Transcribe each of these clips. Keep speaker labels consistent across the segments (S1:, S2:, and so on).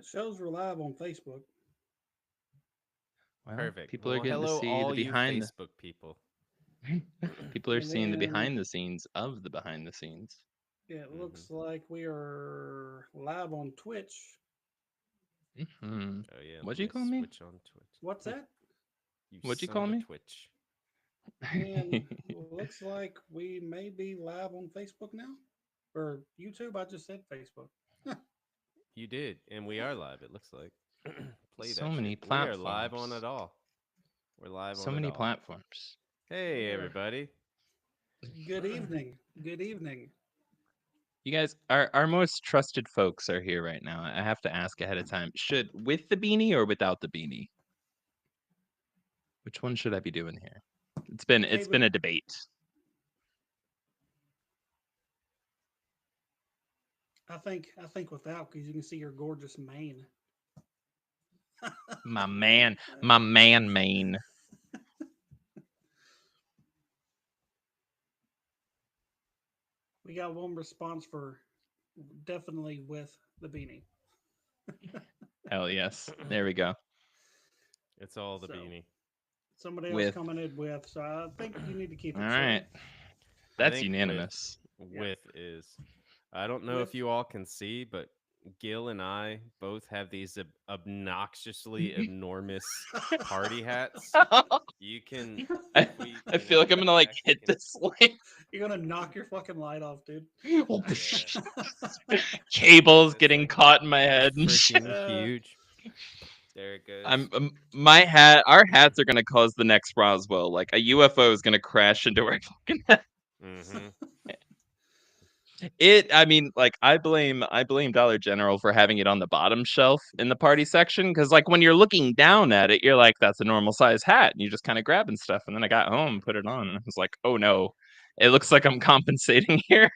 S1: It shows we're live on Facebook.
S2: Well,
S3: Perfect.
S2: people are
S3: Well,
S2: getting to
S3: hello,
S2: see the
S3: all you
S2: behind.
S3: Facebook people.
S2: People are
S1: And
S2: seeing the
S1: then
S2: behind the scenes of the behind the scenes.
S1: it
S3: Hmm.
S1: looks like we are live on Twitch.
S2: Hmm.
S3: Oh yeah, let
S2: What'd you
S3: me
S2: call me?
S3: switch on
S1: What's
S3: Twitch.
S1: that?
S3: You
S2: What'd you
S3: son of
S2: call
S3: a
S2: me?
S3: Twitch.
S1: And looks like we may be live on Facebook now. Or YouTube. I just said Facebook.
S3: You did, and we are live. It looks like. Play
S2: So
S3: that shit.
S2: many
S3: We are live on it
S2: platforms.
S3: all. We're live
S2: So
S3: on it
S2: many
S3: all.
S2: platforms.
S3: Hey,
S1: We're
S3: everybody.
S1: good evening. Good evening.
S2: You guys, our most trusted folks are here right now. I have to ask ahead of time. Should with the beanie or without the beanie? Which one should I be doing here?
S1: Hey,
S2: It's
S1: but
S2: been a debate.
S1: I think without because you can see your gorgeous mane.
S2: My man main.
S1: We got one response for definitely with the beanie.
S2: Hell yes. There we go.
S3: It's all the
S1: So
S3: beanie.
S1: somebody else
S2: With
S1: commented with. So I think you need to keep
S2: all
S1: it, sir.
S2: right.
S3: I
S2: That's
S3: think
S2: unanimous.
S1: Yeah,
S3: with is. I don't know if
S1: with.
S3: you all can see, but Gil and I both have these obnoxiously enormous party hats. You can, if
S2: I,
S3: we,
S2: I feel like I'm
S3: go
S2: gonna like
S3: back, you
S2: hit
S3: can.
S2: this like
S1: You're gonna knock your fucking light off, dude.
S3: Yeah,
S2: cables
S3: this
S2: getting
S3: thing
S2: caught in my
S3: is
S2: head and shit.
S3: freaking huge. There it goes.
S2: My hat. Our hats are gonna cause the next Roswell. Like a UFO is gonna crash into our fucking head.
S3: Mm-hmm.
S2: I mean, like I blame Dollar General for having it on the bottom shelf in the party section because like when you're looking down at it, you're like, that's a normal size hat, and you just kind of grabbing stuff. And then I got home, put it on, and I was like, oh no, it looks like I'm compensating here.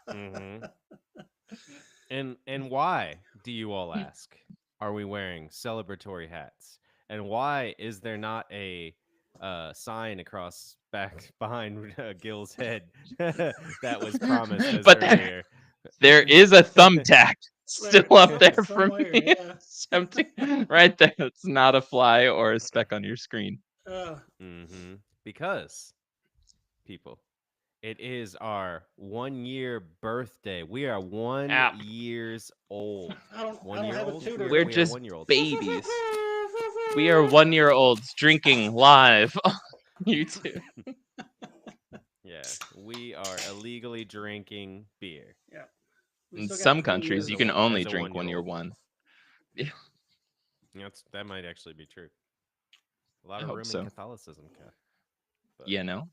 S3: Mm-hmm. And why do you all ask? Are we wearing celebratory hats? And why is there not a sign across back behind Gil's head that was promised as
S2: But
S3: earlier?
S2: there is a thumbtack
S1: there,
S2: still up there for
S1: somewhere,
S2: me.
S1: yeah.
S2: It's empty right there. It's not a fly or a speck on your screen.
S1: Uh,
S3: Mm-hmm. Because people, it is our 1 year birthday. We are one
S2: App.
S3: years old.
S1: I
S3: One
S1: don't
S3: year
S1: have a
S3: olds.
S1: tutor
S3: We are
S2: We're
S1: though.
S3: we are
S2: just
S3: 1 year olds.
S2: babies. We are 1-year-olds drinking live on YouTube.
S3: Yeah, we are illegally drinking beer
S1: Yeah, we
S2: In
S1: still got
S2: some
S1: 3 years
S2: countries,
S3: as
S2: you
S3: a
S2: can
S1: left.
S2: only
S3: as a
S2: drink
S3: one
S2: when
S3: year
S2: you're
S3: old.
S2: one. Yeah,
S3: That might actually be true. A
S2: I
S3: lot of
S2: hope
S3: room in
S2: so.
S3: Catholicism, but
S2: You know?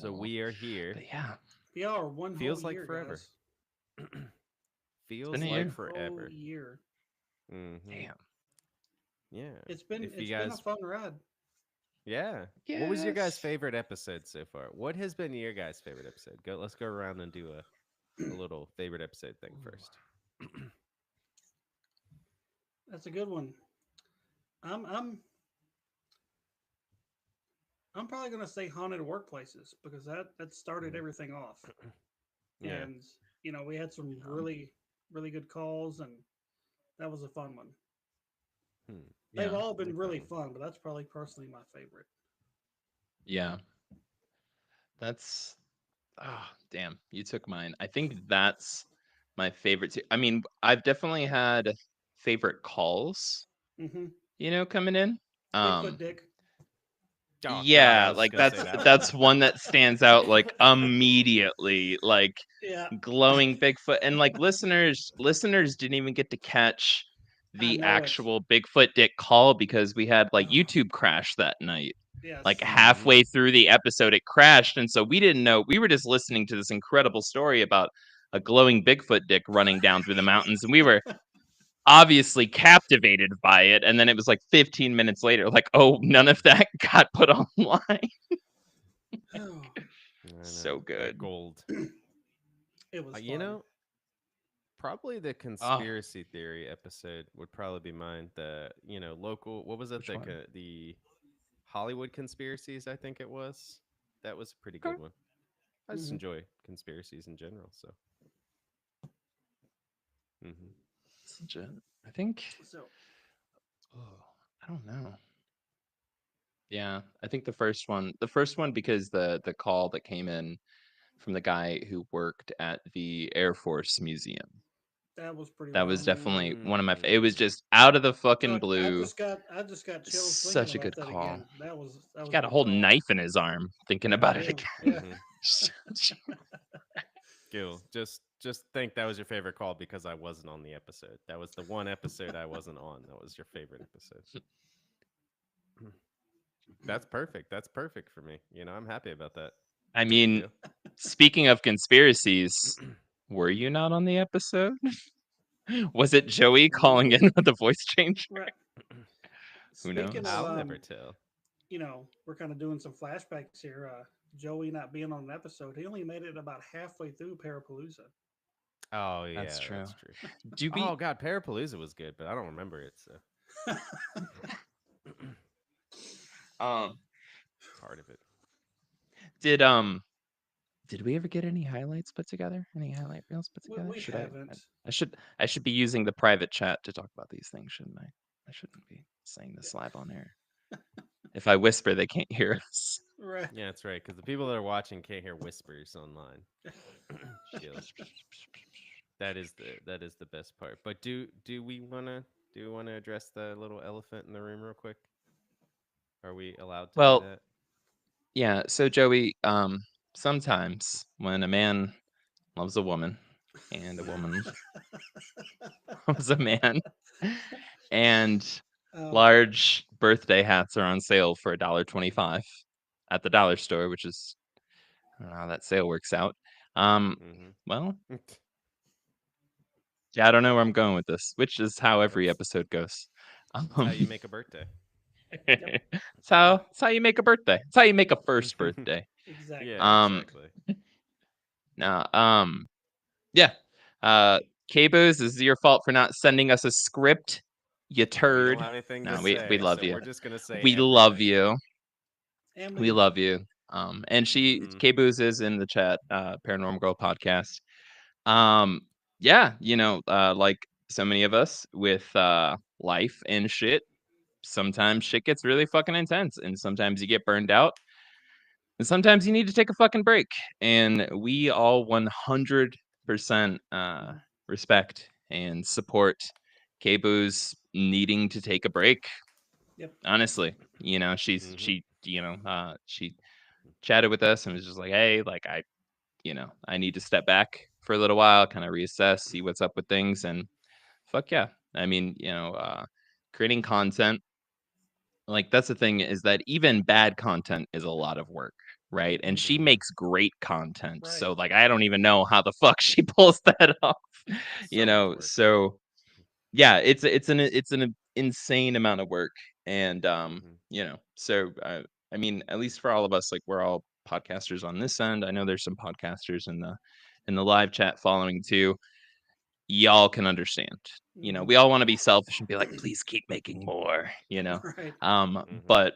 S3: so
S2: Oh,
S3: we are here.
S2: but yeah,
S1: We are one whole
S3: Feels like
S1: year,
S3: forever.
S1: guys.
S2: it's been
S3: Feels
S2: a
S3: like
S1: One
S2: year.
S1: whole
S3: forever.
S1: year.
S3: Hmm.
S2: Damn.
S3: Yeah.
S1: It's been
S3: If you
S1: it's been a
S3: guys,
S1: fun ride.
S3: yeah. What was your guys'
S2: Yes.
S3: favorite episode so far? What has been your guys' favorite episode? Go. Let's go around and do a little favorite episode thing
S1: Ooh,
S3: first.
S1: that's a good one. I'm I'm I'm probably gonna say haunted workplaces because that started
S3: Mhm.
S1: everything off.
S3: Yeah.
S1: And we had some
S2: Yeah.
S1: really good calls, and that was a fun one.
S3: Hmm.
S1: They've
S2: Yeah.
S1: all
S3: I
S1: been
S3: like that
S1: really
S3: one.
S1: fun, but that's probably personally my favorite.
S2: Yeah. That's oh damn. You took mine. I think that's my favorite too. I mean, I've definitely had favorite calls,
S1: Hmm.
S2: coming in.
S1: Bigfoot
S2: Um
S1: Dick.
S3: Oh God, I
S2: Yeah,
S3: was just
S2: like
S3: gonna say
S2: that's
S3: that one.
S2: that's one that stands out like immediately, like
S1: Yeah,
S2: glowing Bigfoot. And like listeners didn't even get to catch
S1: I
S2: the
S1: know it.
S2: actual Bigfoot Dick call because we had like
S1: Oh,
S2: YouTube crash that night. Like
S1: yes.
S3: Mm-hmm.
S2: halfway through the episode it crashed, and so we didn't know. We were just listening to this incredible story about a glowing Bigfoot dick running down through the mountains, and we were obviously captivated by it. And then it was like 15 minutes later, like, oh, none of that got put online.
S1: Oh,
S3: I know
S2: So
S3: that
S2: good.
S3: gold.
S1: it was
S3: You
S1: fun.
S3: know, probably the
S2: Oh,
S3: conspiracy theory episode would probably be mine. The local. What was it?
S2: which one?
S3: The Hollywood conspiracies. I think it was. That was a pretty
S2: Okay.
S3: good one. I just
S1: Hmm.
S3: enjoy conspiracies in general. So. Hmm.
S2: Legit. I think.
S1: So
S2: Oh, I don't know. Yeah, I think the first one because the call that came in from the guy who worked at the Air Force Museum.
S1: that was pretty
S2: That was
S1: wild.
S2: definitely one of my. It was
S3: Mm.
S2: just out of the fucking
S1: Look,
S2: blue.
S1: I just got chills thinking
S2: Such a
S1: about
S2: good
S1: that
S2: call.
S1: again. That
S2: He
S1: was a
S2: got a
S1: good
S2: whole
S1: call.
S2: knife in his arm thinking
S1: God
S2: about it
S1: damn.
S2: again.
S1: Yeah.
S3: Mm-hmm. Gil, just think that was your favorite call because I wasn't on the episode. That was the one episode I wasn't on. That was your favorite episode. That's perfect. That's perfect for me. I'm happy about that.
S2: I
S3: Thank
S2: mean,
S3: you.
S2: speaking of conspiracies, were you not on the episode? Was it Joey calling in with the voice change?
S1: Right.
S2: Who
S1: Speaking of
S2: knows?
S3: I'll never tell.
S1: we're kind of doing some flashbacks here. Joey not being on an episode, he only made it about halfway through Parapalooza.
S3: Oh
S2: That's
S3: yeah,
S2: true.
S3: that's true.
S2: Do
S3: Oh
S2: we?
S3: god, Parapalooza was good, but I don't remember it, so
S2: Um,
S3: part of it.
S2: did um did we ever get any highlights put together? Any highlight reels put together?
S1: We
S2: Should I?
S1: haven't.
S2: I should be using the private chat to talk about these things, shouldn't I? I shouldn't be saying this live on air. If I whisper, they can't hear us.
S1: Right.
S3: Yeah, that's right. Because the people that are watching can't hear whispers online. Gil. That is the best part. But do we wanna address the little elephant in the room real quick? Are we allowed to do
S2: Well,
S3: that?
S2: yeah. So Joey, sometimes when a man loves a woman, and a woman loves a man, and
S1: Um,
S2: large birthday hats are on sale for $1.25 at the dollar store, which is I don't know how that sale works out.
S3: Mm-hmm.
S2: Well, yeah, I don't know where I'm going with this, which is how every
S3: That's
S2: episode goes.
S3: that's how you make a birthday.
S2: It's how you make a birthday. It's how you make a first birthday.
S1: exactly.
S3: Yeah,
S2: Um,
S3: exactly.
S2: now, yeah. Cabos, this is your fault for not sending us a script. You
S3: We don't
S2: turd.
S3: have anything to
S2: No, we
S3: say,
S2: love
S3: so
S2: you.
S3: we're just gonna say
S2: We love
S3: everything.
S2: you.
S1: And
S2: We
S1: leave.
S2: love you. And
S3: Mm-hmm.
S2: Cabos is in the chat. Paranormal Girl podcast. Um, yeah, like so many of us with life and shit. Sometimes shit gets really fucking intense, and sometimes you get burned out, and sometimes you need to take a fucking break. And we all 100%
S1: Mhm.
S2: respect and support Kabu's needing to take a break.
S1: Yep.
S2: Honestly,
S3: Mm-hmm.
S2: she chatted with us and was just like, hey, like I need to step back for a little while, kind of reassess, see what's up with things, and fuck yeah. I mean, creating content, like that's the thing is that even bad content is a lot of work, right? And she
S3: Mm-hmm.
S2: makes great content.
S1: Right.
S2: So like I don't even know how the fuck she pulls that off.
S3: So much work.
S2: So yeah, it's an insane amount of work. And
S3: Mm-hmm.
S2: so I mean, at least for all of us, like we're all podcasters on this end. I know there's some podcasters in the live chat following too. Y'all can understand.
S1: Hmm.
S2: We all want to be selfish and be like, please keep making more.
S1: Right.
S3: Mm-hmm.
S2: But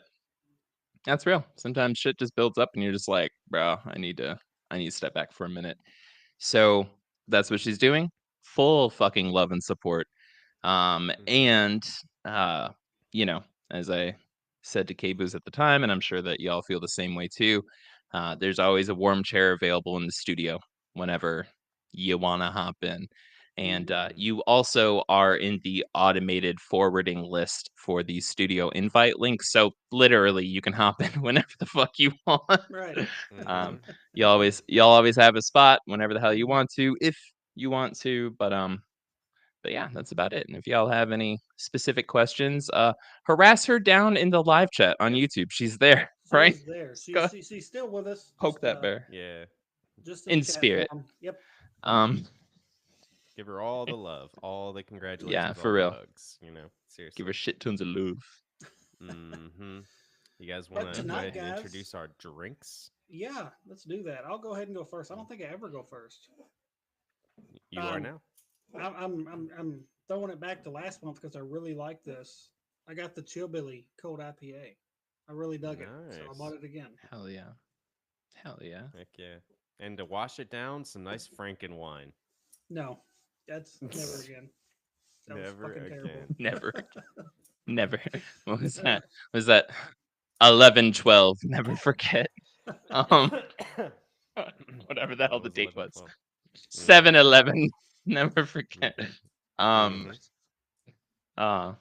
S2: that's real. Sometimes shit just builds up and you're just like, bro, I need to step back for a minute. So that's what she's doing. Full fucking love and support.
S3: Mm-hmm.
S2: And uh, you know, as I said to K-Booz at the time, and I'm sure that y'all feel the same way too, there's always a warm chair available in the studio whenever you wanna hop in. And
S1: Hmm.
S2: you also are in the automated forwarding list for the studio invite link. So literally you can hop in whenever the fuck you want.
S1: Right.
S3: Mm-hmm.
S2: You'll always have a spot whenever the hell you
S1: Mhm.
S2: want to, if you want to. But yeah, that's about it. And if y'all have any specific questions, harass her down in the live chat on
S1: Yep.
S2: YouTube. She's there,
S1: She
S2: right?
S1: is there.
S2: Just go
S1: She's still with us.
S2: poke that bear
S3: Yeah.
S1: Just in
S2: in
S1: chat
S2: spirit.
S1: form. Yep.
S2: Um,
S3: Give her all the love, all the
S2: yeah,
S3: congratulations,
S2: for
S3: all the
S2: real.
S3: hugs.
S2: Give
S3: Seriously.
S2: her shit tons of love.
S3: Mm-hmm. You guys want
S1: But
S3: to go
S1: tonight,
S3: ahead and
S1: guys,
S3: introduce our drinks?
S1: yeah, let's do that. I'll go ahead and go first. I don't think I ever go first.
S3: You are
S1: Um,
S3: now.
S1: I'm throwing it back to last month because I really like this. I got the Chillbilly Cold IPA. I really dug it, so I bought
S3: Nice.
S1: it again.
S2: Hell yeah. Hell yeah.
S3: Heck yeah. And to wash it down, some nice Franken wine.
S1: No, that's never again. That was
S3: Never
S1: fucking terrible.
S3: again.
S2: Never, never. What was that? Was that 11/12? Never forget. Um, whatever the hell
S3: What
S2: the
S3: was
S2: date
S3: 11,
S2: was.
S3: 12?
S2: 7/11. Never forget. Um,
S3: Mhm.
S2: uh,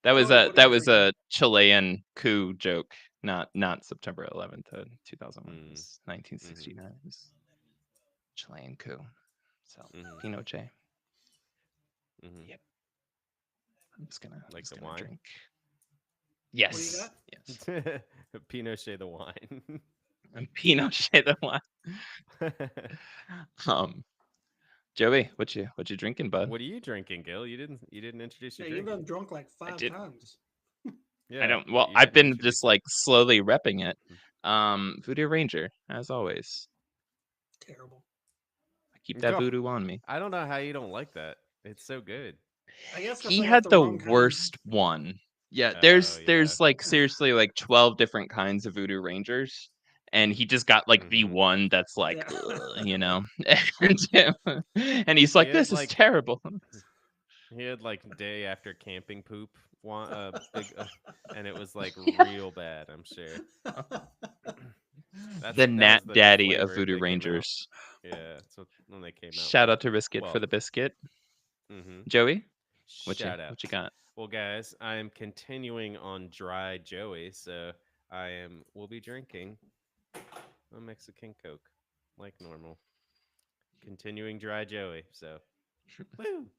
S2: that was
S1: Joey,
S2: a
S1: what are you drinking?
S2: Chilean coup joke, not September 11th, 2001. It
S3: Mm.
S2: was
S3: Mhm.
S2: 1969. It was Chilean coup. So
S3: Mhm.
S2: Pinochet.
S3: Mhm.
S2: Yep. I'm
S3: Like
S2: just
S3: the
S2: gonna
S3: wine.
S2: drink.
S1: What do you
S2: Yes,
S1: got?
S2: yes.
S3: Pinochet the wine.
S2: And Pinochet the one. Um, Joey, what you drinking, bud?
S3: What are you drinking, Gil? You didn't introduce
S1: Yeah,
S3: your
S1: you've
S3: drink.
S1: done drunk like
S2: I
S1: 5
S2: did.
S1: times.
S2: I
S3: Yeah,
S2: don't.
S3: but
S2: Well,
S3: you
S2: I've
S3: didn't
S2: been just
S3: introduce it.
S2: like slowly repping it. Voodoo Ranger, as always.
S1: Terrible.
S2: I keep that
S3: Oh,
S2: voodoo on me.
S3: I don't know how you don't like that. It's so good.
S1: I guess because
S2: He
S1: I got
S2: had
S1: the
S2: the
S1: wrong kind.
S2: worst one. Yeah,
S3: Oh yeah.
S2: there's like seriously like 12 different kinds of Voodoo Rangers, and he just got like the
S3: Mhm.
S2: one that's like,
S1: Yeah.
S2: you know, and he's
S3: He
S2: like,
S3: had
S2: this is
S3: like
S2: terrible.
S3: he had like day after camping poop one big and it was like real bad, I'm sure.
S2: The
S3: That was
S2: Nat
S3: the
S2: Daddy of
S3: flavor
S2: Voodoo
S3: they came out.
S2: Rangers.
S3: Yeah, that's what when they came out
S2: Shout
S3: with.
S2: out to Riskit for
S3: Well,
S2: the biscuit.
S3: mhm.
S2: Joey,
S3: Shout out.
S2: what you got?
S3: Well, guys, I am continuing on dry Joey, so we'll be drinking a Mexican Coke like normal. Continuing dry Joey, so woo.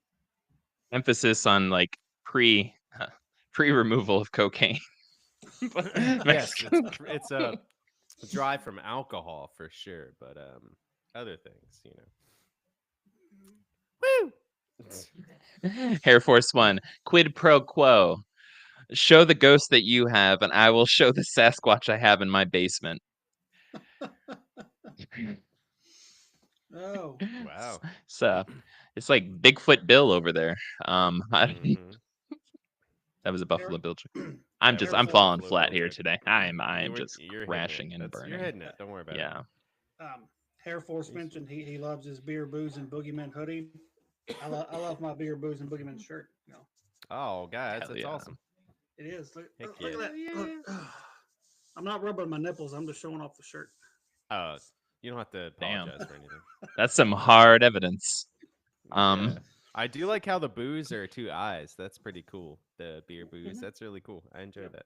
S2: Emphasis on like pre pre removal of cocaine.
S3: Yes,
S2: Mexican.
S3: it's a dry from alcohol for sure, but other things, Woo!
S2: Air Force One. Quid pro quo. Show the ghost that you have, and I will show the Sasquatch I have in my basement.
S1: Oh.
S3: Wow.
S2: So it's like Bigfoot Bill over there.
S3: Hmm.
S2: That was a
S1: Air,
S2: Buffalo Bill joke.
S3: That was
S1: Air
S2: I'm
S3: a
S1: Force.
S2: falling
S3: Buffalo
S2: flat
S3: Bill
S2: here
S3: joke.
S2: today. I am just
S3: You're hitting it.
S2: crashing and
S3: You're
S2: burning.
S3: hitting it. Don't worry about it.
S2: Yeah.
S1: Air Force mentioned he loves his beer, booze, and boogeyman hoodie. I love my beer, booze, and boogeyman shirt. You know,
S3: Oh, guys,
S2: Hell
S3: that's
S2: yeah.
S3: awesome.
S1: it is. Look,
S3: Heck
S1: look
S3: yeah.
S1: at that. Look. I'm not rubbing my nipples. I'm just showing off the shirt.
S3: You don't have to
S2: Damn.
S3: apologize for anything.
S2: That's some hard evidence.
S3: Yeah.
S2: Um,
S3: I do like how the booze are two eyes. That's pretty cool. The beer booze.
S1: Mhm.
S3: That's really cool. I enjoy
S1: Yep.
S3: that.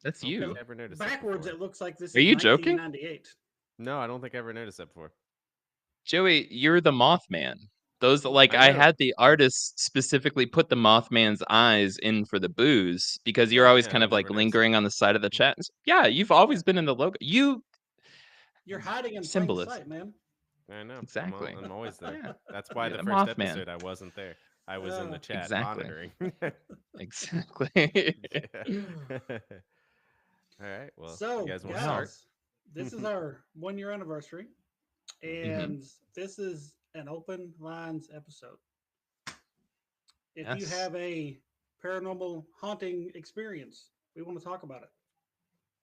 S2: that's
S3: I don't think
S1: Because
S2: you.
S3: I ever noticed that
S1: backwards,
S3: before.
S1: it looks like this
S2: Are
S1: is
S2: you joking?
S1: 1998.
S3: No, I don't think I ever noticed that before.
S2: Joey, you're the Mothman. Those like
S3: I
S2: I
S3: know.
S2: had the artist specifically put the Mothman's eyes in for the booze because you're
S1: Yeah,
S2: always
S3: Yeah,
S2: kind
S3: I
S2: of like
S3: never noticed that.
S2: lingering on the side of the chat. Yeah, you've always
S1: yeah.
S2: been in the logo. You
S1: You're hiding in plain
S2: symbolism.
S1: sight, man.
S3: I know.
S2: Exactly.
S3: I'm always there.
S2: Yeah.
S3: That's why
S2: You're
S3: the
S2: the
S3: first
S2: Mothman.
S3: episode I wasn't there. I was in the
S1: Uh,
S3: chat
S2: Exactly.
S3: monitoring.
S2: Exactly.
S3: Yeah. All right. Well, you
S1: so,
S3: guys want to
S2: Wow.
S3: start?
S1: guys, this is our 1 year anniversary,
S2: Hmm.
S1: and this is an open lines episode. If you
S2: Yes.
S1: have a paranormal haunting experience, we want to talk about it.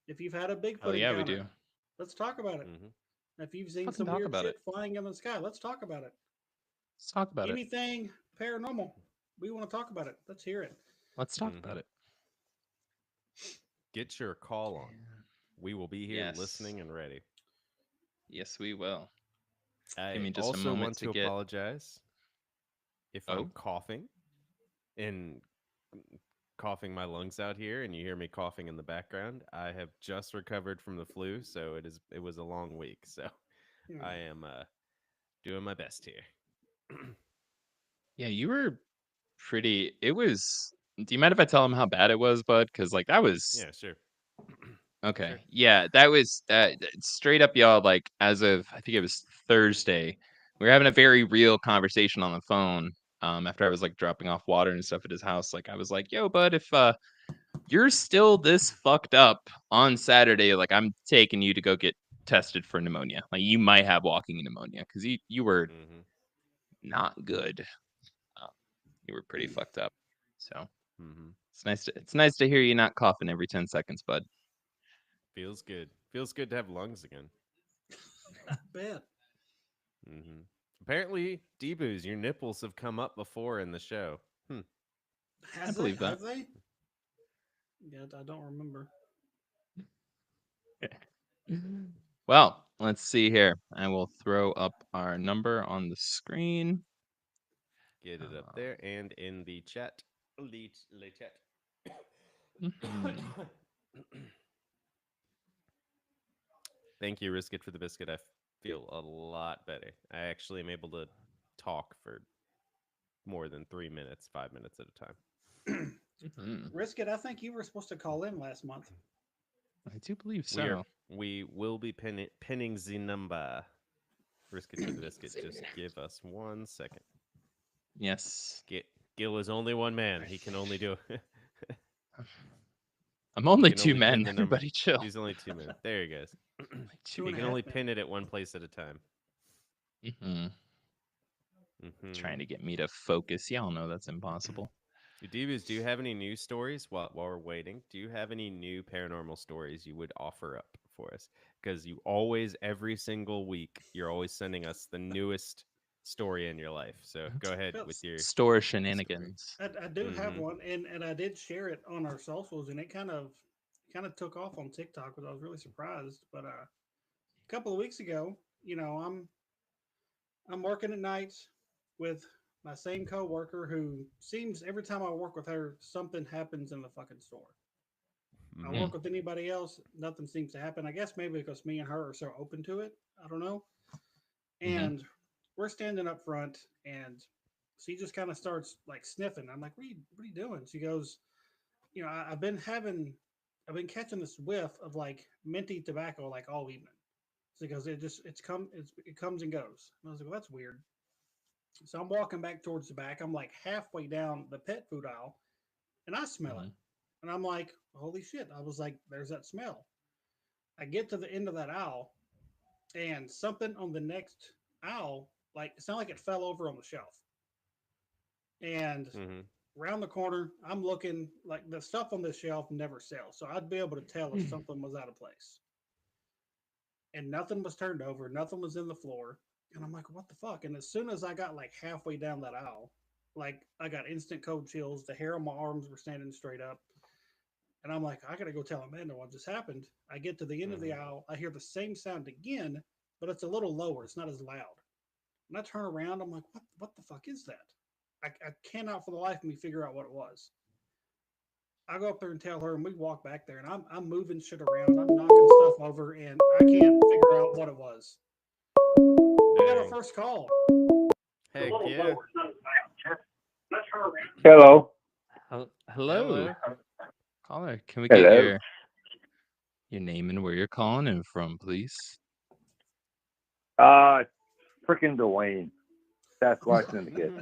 S1: If you've had a
S2: Hell
S1: Bigfoot
S2: yeah, we
S1: encounter,
S2: do.
S1: let's talk about it.
S3: Hmm.
S1: If you've seen
S2: Fucking
S1: some
S2: talk
S1: weird
S2: about it.
S1: shit flying in the sky, let's talk about it.
S2: Let's talk about it.
S1: Anything paranormal, we want to talk about it. Let's hear it.
S2: Let's talk
S3: Hmm.
S2: about it.
S3: Get your call on. We will be here
S2: Yes.
S3: listening and ready.
S2: Yes, we will. Give
S3: I
S2: me just a
S3: also
S2: moment
S3: want
S2: to
S3: to
S2: get.
S3: apologize if I'm
S2: Oh,
S3: coughing and coughing my lungs out here and you hear me coughing in the background. I have just recovered from the flu, so it was a long week. So
S1: Hmm.
S3: I am doing my best here.
S2: yeah, you were pretty. It was. Do you mind if I tell him how bad it was, bud? Because like that was
S3: Yeah, sure.
S2: okay.
S3: Sure.
S2: Yeah, that was straight up, y'all. Like as of I think it was Thursday, we were having a very real conversation on the phone. After I was like dropping off water and stuff at his house, like I was like, "Yo, bud, if you're still this fucked up on Saturday, like I'm taking you to go get tested for pneumonia. Like you might have walking pneumonia because you were
S3: Mm-hmm.
S2: not good. Uh, you were pretty fucked up. So
S3: Mm-hmm.
S2: it's nice to hear you not coughing every 10 seconds, bud.
S3: Feels good. Feels good to have lungs again.
S1: I bet.
S3: Mm-hmm. Apparently, D-Booz, your nipples have come up before in the show.
S1: Has
S2: I believe that.
S1: Have they? Yeah, I don't remember.
S2: Well, let's see here. I will throw up our number on the screen.
S3: Get it up there and in the chat. Le chat. Thank you, Riskit, for the biscuit. I feel a lot better. I actually am able to talk for more than 3 minutes, 5 minutes at a time.
S1: Risk it. I think you were supposed to call in last month.
S2: I do believe so.
S3: We will be pinning the number. Risk it for the biscuit. Just give us 1 second.
S2: Yes.
S3: Gil is only one man. He can only do it.
S2: I'm only two men. Everybody chill.
S3: He's only 2 men. There he goes.
S1: He
S3: can only pin it at one place at a time.
S2: Trying to get me to focus. Y'all know that's impossible.
S3: Divas, do you have any news stories while we're waiting? Do you have any new paranormal stories you would offer up for us? Because you always, every single week, you're always sending us the newest story in your life. So go ahead with your
S2: store shenanigans.
S1: I do have one, and I did share it on our socials, and it kind of took off on TikTok, but I was really surprised. But a couple of weeks ago, I'm working at nights with my same coworker who seems every time I work with her, something happens in the fucking store. I work with anybody else, nothing seems to happen. I guess maybe because me and her are so open to it. I don't know. And we're standing up front, and she just kind of starts like sniffing. I'm like, what are you doing? She goes, I've been catching this whiff of like minty tobacco like all evening. She goes, it comes and goes. And I was like, well, that's weird. So I'm walking back towards the back. I'm like halfway down the pet food aisle, and I smell it. And I'm like, holy shit. I was like, there's that smell. I get to the end of that aisle, and something on the next aisle, like it sounded like it fell over on the shelf. And around the corner, I'm looking, like the stuff on this shelf never sells. So I'd be able to tell if something was out of place. And nothing was turned over, nothing was in the floor. And I'm like, what the fuck? And as soon as I got like halfway down that aisle, like I got instant cold chills. The hair on my arms were standing straight up. And I'm like, I got to go tell Amanda what just happened. I get to the end of the aisle. I hear the same sound again, but it's a little lower. It's not as loud. And I turn around. I'm like, what the fuck is that? I cannot for the life of me figure out what it was. I go up there and tell her, and we walk back there, and I'm moving shit around. I'm knocking stuff over, and I can't figure out what it was. We got our first call.
S3: Heck yeah.
S4: Hello.
S2: Hello. Caller, can we get your name and where you're calling in from, please?
S4: Freaking Dwayne. Sasquatch Syndicate.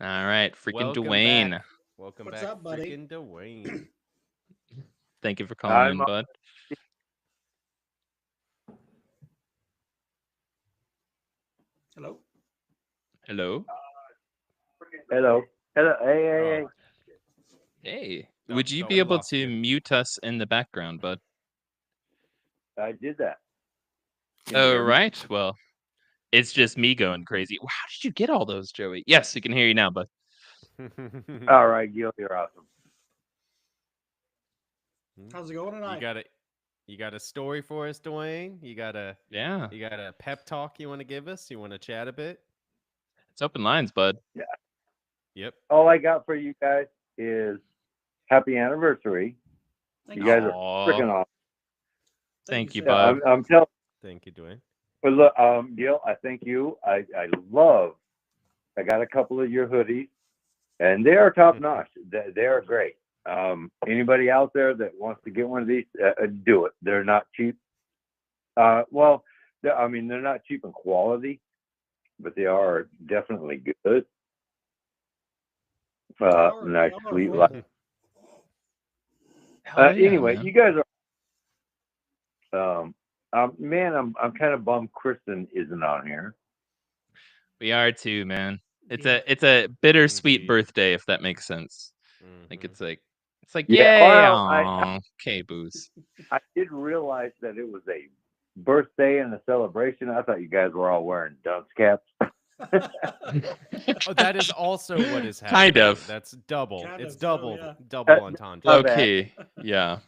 S2: All right, freaking Dwayne.
S3: Welcome
S1: What's
S3: back,
S1: up, buddy?
S3: freaking Dwayne.
S2: Thank you for calling in, bud.
S1: Hello.
S2: Hello.
S4: Hello. Hey.
S2: Hey. Would you be able to mute us in the background, bud?
S4: I did that.
S2: Oh, right. Well, it's just me going crazy. How did you get all those, Joey? Yes, we can hear you now, bud.
S4: All right, Gil, you're awesome.
S1: How's it going tonight?
S3: You got a story for us, Dwayne? You got a pep talk you want to give us? You want to chat a bit?
S2: It's open lines, bud.
S4: Yeah.
S3: Yep.
S4: All I got for you guys is happy anniversary. You guys are freaking awesome.
S2: Thank you, bud.
S4: I'm telling.
S3: Thank you, Dwayne.
S4: But look, Gil, I thank you. I got a couple of your hoodies, and they are top notch. They are great. Anybody out there that wants to get one of these, do it. They're not cheap. They're not cheap in quality, but they are definitely good. Nice, sweet life. Anyway, man. You guys are. I'm kind of bummed Kristen isn't on here.
S2: We are too, man. It's a bittersweet birthday, if that makes sense. Like it's like yay! Well, okay, booze.
S4: I did realize that it was a birthday and a celebration. I thought you guys were all wearing dunce caps.
S3: Oh, that is also what is happening.
S2: Kind of.
S3: That's double.
S1: Kind
S3: It's
S1: of so,
S3: double.
S1: yeah.
S3: Double entendre.
S2: Low
S4: bad.
S2: key. Yeah.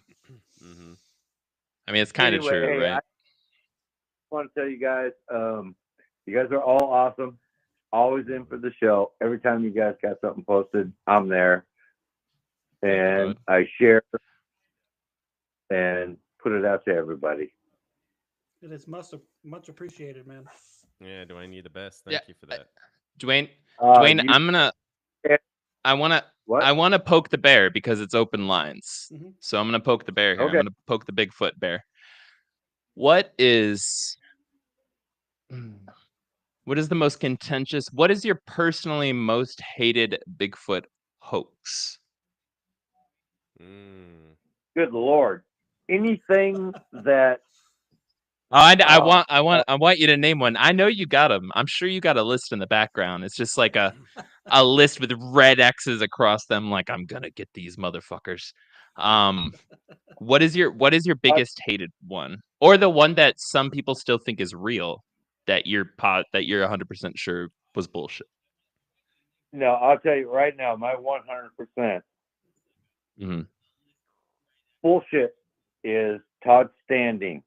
S3: Mm-hmm.
S2: I mean, it's kind of
S4: Anyway,
S2: true,
S4: hey,
S2: right?
S4: I want to tell you guys, you guys are all awesome. Always in for the show. Every time you guys got something posted, I'm there. And I share and put it out to everybody.
S1: It is much appreciated, man.
S3: Yeah, Dwayne, you the best.
S2: Yeah,
S3: Thank you for that.
S2: Dwayne,
S4: You-
S2: I'm gonna. I
S4: What?
S2: wanna poke the bear because it's open lines.
S1: Mhm.
S2: So I'm gonna poke the bear here.
S4: Okay.
S2: I'm gonna poke the Bigfoot bear. What is the most contentious? What is your personally most hated Bigfoot hoax?
S4: Good Lord. Anything that
S2: Oh, I
S4: Oh,
S2: want you to name one. I know you got them. I'm sure you got a list in the background. It's just like a list with red X's across them. Like I'm gonna get these motherfuckers. What is your biggest hated one, or the one that some people still think is real that you're 100% sure was bullshit?
S4: no, I'll tell you right now, my 100%
S2: Mm-hmm.
S4: bullshit is Todd Standing.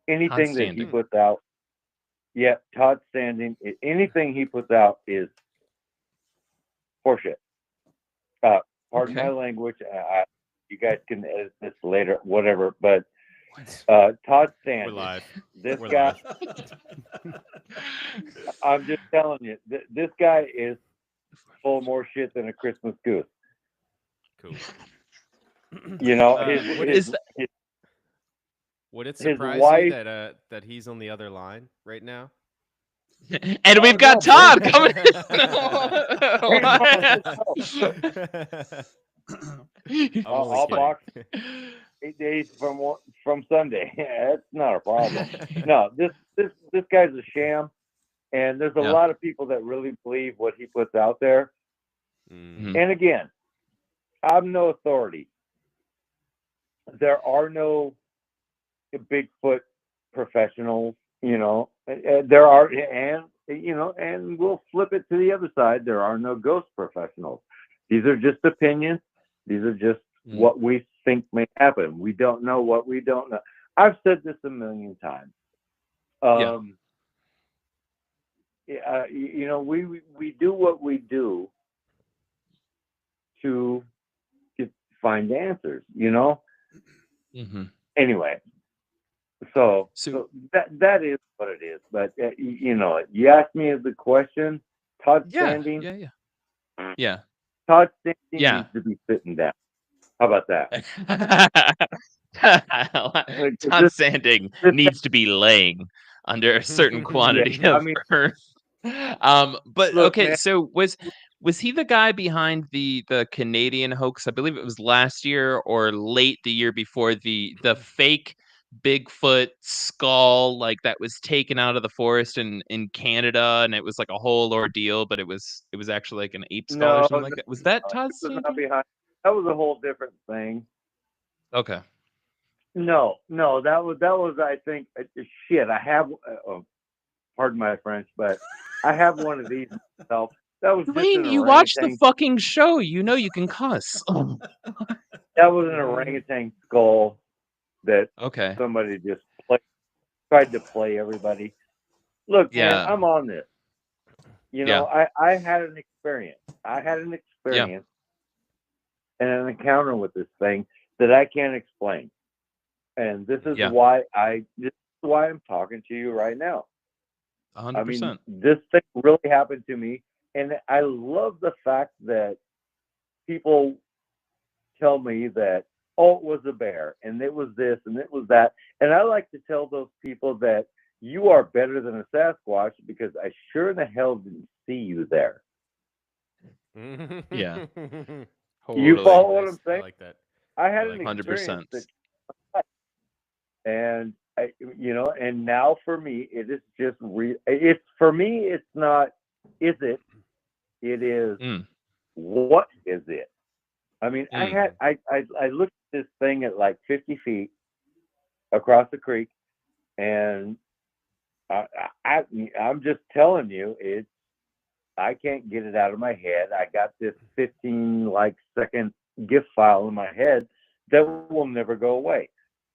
S4: Anything that he
S2: Standing.
S4: puts out, yeah, Todd Standing, anything he puts out is horseshit. Pardon my language. You guys can edit this later, whatever. But Todd Standing,
S3: We're live.
S4: this
S3: We're
S4: guy,
S3: live.
S4: I'm just telling you, this guy is full of more shit than a Christmas goose.
S3: Cool.
S4: You know,
S3: Would it
S4: his
S3: surprise
S4: wife-
S3: you that that he's on the other line right now?
S2: And we've got
S4: no,
S2: Todd coming.
S4: I'll box 8 days from Sunday. That's not a problem. No, this guy's a sham, and there's a lot of people that really believe what he puts out there.
S2: Mhm.
S4: And again, I'm no authority. There are no Bigfoot professionals, you know. There are, and you know, and we'll flip it to the other side. There are no ghost professionals. These are just opinions. These are just what we think may happen. We don't know what we don't know. I've said this a million times. You know, we do what we do to find answers, you know.
S2: Mm-hmm.
S4: Anyway, so that is what it is. But you know, you asked me the question, Todd Standing.
S2: Yeah.
S4: Todd Standing needs to be sitting down. How about that?
S2: Todd Standing needs to be laying under a certain quantity of earth. But
S4: look,
S2: okay,
S4: man,
S2: so was he the guy behind the Canadian hoax? I believe it was last year or late the year before, the fake Bigfoot skull like that was taken out of the forest in Canada, and it was like a whole ordeal, but it was actually like an ape skull or something like that. Was that Todd Standing?
S4: That was a whole different thing.
S2: Okay.
S4: No, that was I think shit. I have pardon my French, but I have one of these myself. That was
S2: Dwayne,
S4: just
S2: you watch the fucking show. You know you can cuss.
S4: That was an orangutan skull that somebody just tried to play everybody. Look, man, I'm on this. You know, I had an experience. And an encounter with this thing that I can't explain. And this is why I'm talking to you right now.
S2: 100%.
S4: I mean, this thing really happened to me, and I love the fact that people tell me that, oh, it was a bear, and it was this, and it was that. And I like to tell those people that you are better than a Sasquatch because I sure in the hell didn't see you there.
S2: Yeah.
S4: You follow what I'm saying?
S3: I like that.
S4: I had an experience
S2: 100%.
S4: And you know, and now for me, it is just it's for me. It's not. Is it? It is. What is it? I mean, I looked at this thing at like 50 feet across the creek, and I'm just telling you, I can't get it out of my head. I got this 15 second GIF file in my head that will never go away.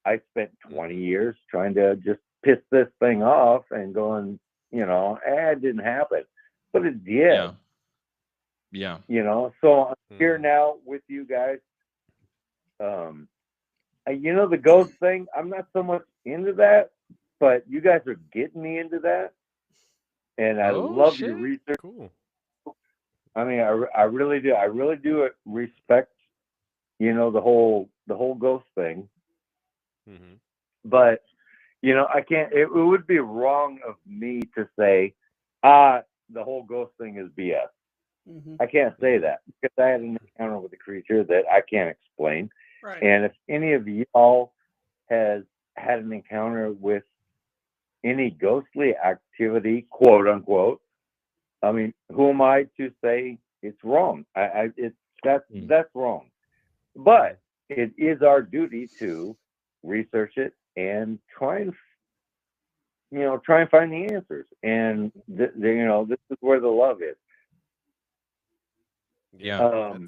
S4: I spent 20 years trying to just piss this thing off and going, it didn't happen, but it did.
S2: Yeah.
S4: So I'm here now with you guys. The ghost thing, I'm not so much into that, but you guys are getting me into that, and I love your research.
S3: Cool.
S4: I mean, I really do. I really do respect, the whole ghost thing.
S3: Mm-hmm.
S4: But I can't. It would be wrong of me to say, the whole ghost thing is BS.
S1: Mm-hmm.
S4: I can't say that because I had an encounter with a creature that I can't explain.
S1: Right.
S4: And if any of y'all has had an encounter with any ghostly activity, quote unquote, I mean, who am I to say it's wrong? That's wrong. But it is our duty to research it and try and find the answers. And this is where the love is.
S3: Yeah.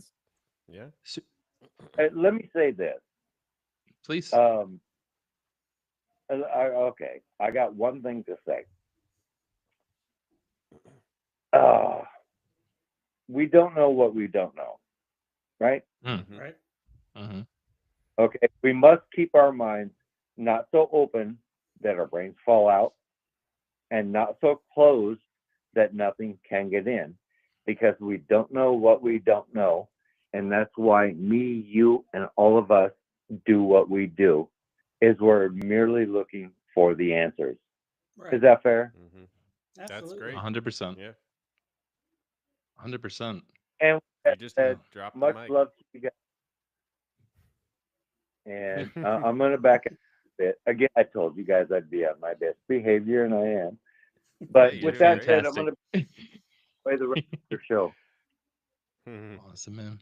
S3: Yeah.
S4: Let me say this,
S2: Please.
S4: Okay, I got one thing to say. We don't know what we don't know, right?
S3: Mm-hmm.
S1: Right.
S2: Mm-hmm.
S4: Okay, we must keep our minds not so open that our brains fall out, and not so closed that nothing can get in, because we don't know what we don't know, and that's why me, you, and all of us do what we do, is we're merely looking for the answers.
S1: Right.
S4: Is that fair?
S3: Mm-hmm.
S1: Absolutely.
S3: That's great.
S2: 100%.
S3: Yeah.
S2: 100%.
S4: And with
S3: You
S4: that
S3: just
S4: said,
S3: dropped the
S4: much
S3: mic.
S4: love to you guys. And I'm going to back up a bit. Again, I told you guys I'd be on my best behavior, and I am. But
S3: Yeah,
S4: with
S3: you're
S4: that
S3: doing
S4: said, I'm going to play the rest of your show.
S2: Awesome, man.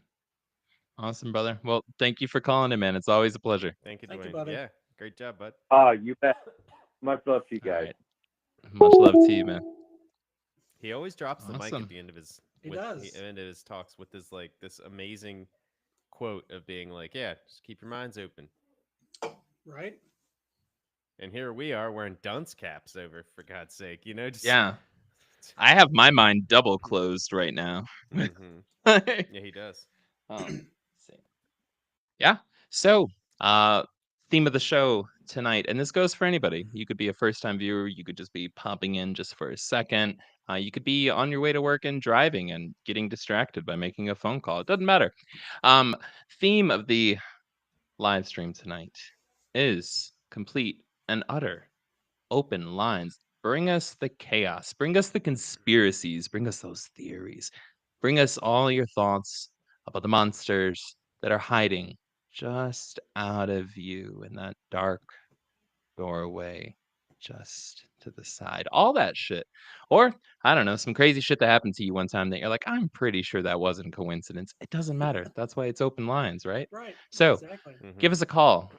S2: Awesome, brother. Well, thank you for calling in, man. It's always a pleasure.
S3: Thank you,
S1: Thank you,
S3: Dwayne.
S1: buddy.
S3: Yeah, great job, bud.
S4: You bet. Much love to you
S2: All
S4: guys.
S2: right. Much love to you, man.
S3: He always drops the mic
S2: Awesome.
S3: at the end of his
S1: He does.
S3: end of his talks with this amazing quote of being like, "Yeah, just keep your minds open."
S1: Right.
S3: And here we are wearing dunce caps over, for God's sake, just
S2: Yeah. I have my mind double closed right now.
S3: Mhm. Yeah, he does.
S2: Let's see. Yeah. So, theme of the show tonight, and this goes for anybody. You could be a first-time viewer. You could just be popping in just for a second. You could be on your way to work and driving and getting distracted by making a phone call. It doesn't matter. Theme of the live stream tonight is complete and utter open lines. Bring us the chaos. Bring us the conspiracies. Bring us those theories. Bring us all your thoughts about the monsters that are hiding just out of view in that dark doorway just to the side. All that shit. Or, I don't know, some crazy shit that happened to you one time that you're like, I'm pretty sure that wasn't coincidence. It doesn't matter. That's why it's open lines, right?
S1: Right.
S2: So,
S1: Exactly.
S2: give us a call.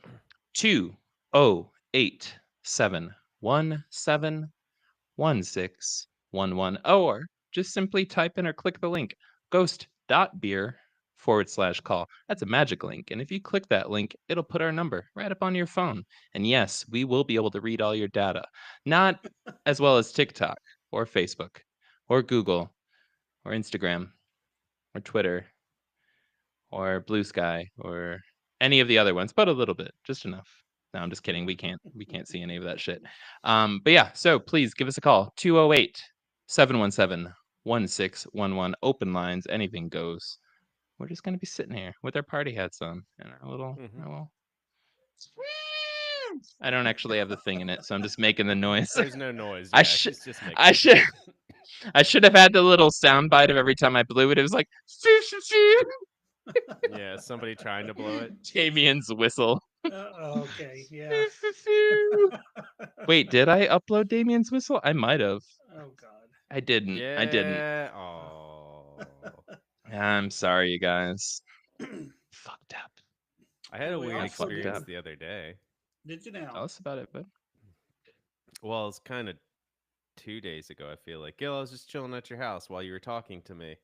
S2: 208-717-1611, or just simply type in or click the link ghost.beer/call. That's a magic link. And if you click that link, it'll put our number right up on your phone. And yes, we will be able to read all your data. Not as well as TikTok or Facebook or Google or Instagram or Twitter or Blue Sky or any of the other ones, but a little bit, just enough. No, I'm just kidding. We can't see any of that shit. But yeah, so please give us a call. 208-717-1611. Open lines, anything goes. We're just gonna be sitting here with our party hats on and our little I don't actually have the thing in it, so I'm just making the noise.
S3: There's no noise.
S2: I
S3: Yeah,
S2: should
S3: he's just making.
S2: I should I should have had the little sound bite of every time I blew it. It was like
S3: Yeah, somebody trying to blow it.
S2: Damien's whistle.
S1: Okay. Yeah.
S2: Wait, did I upload Damien's whistle? I might have.
S1: Oh God.
S2: I didn't.
S3: Yeah.
S2: I didn't.
S3: Oh.
S2: I'm sorry, you guys. Fucked up.
S3: I had a
S1: We
S3: weird
S1: also
S3: experience
S2: did.
S3: the other day.
S1: Did you now?
S2: Tell us about it, bud.
S3: Well, it's kind of 2 days ago. I feel like, Gil, I was just chilling at your house while you were talking to me,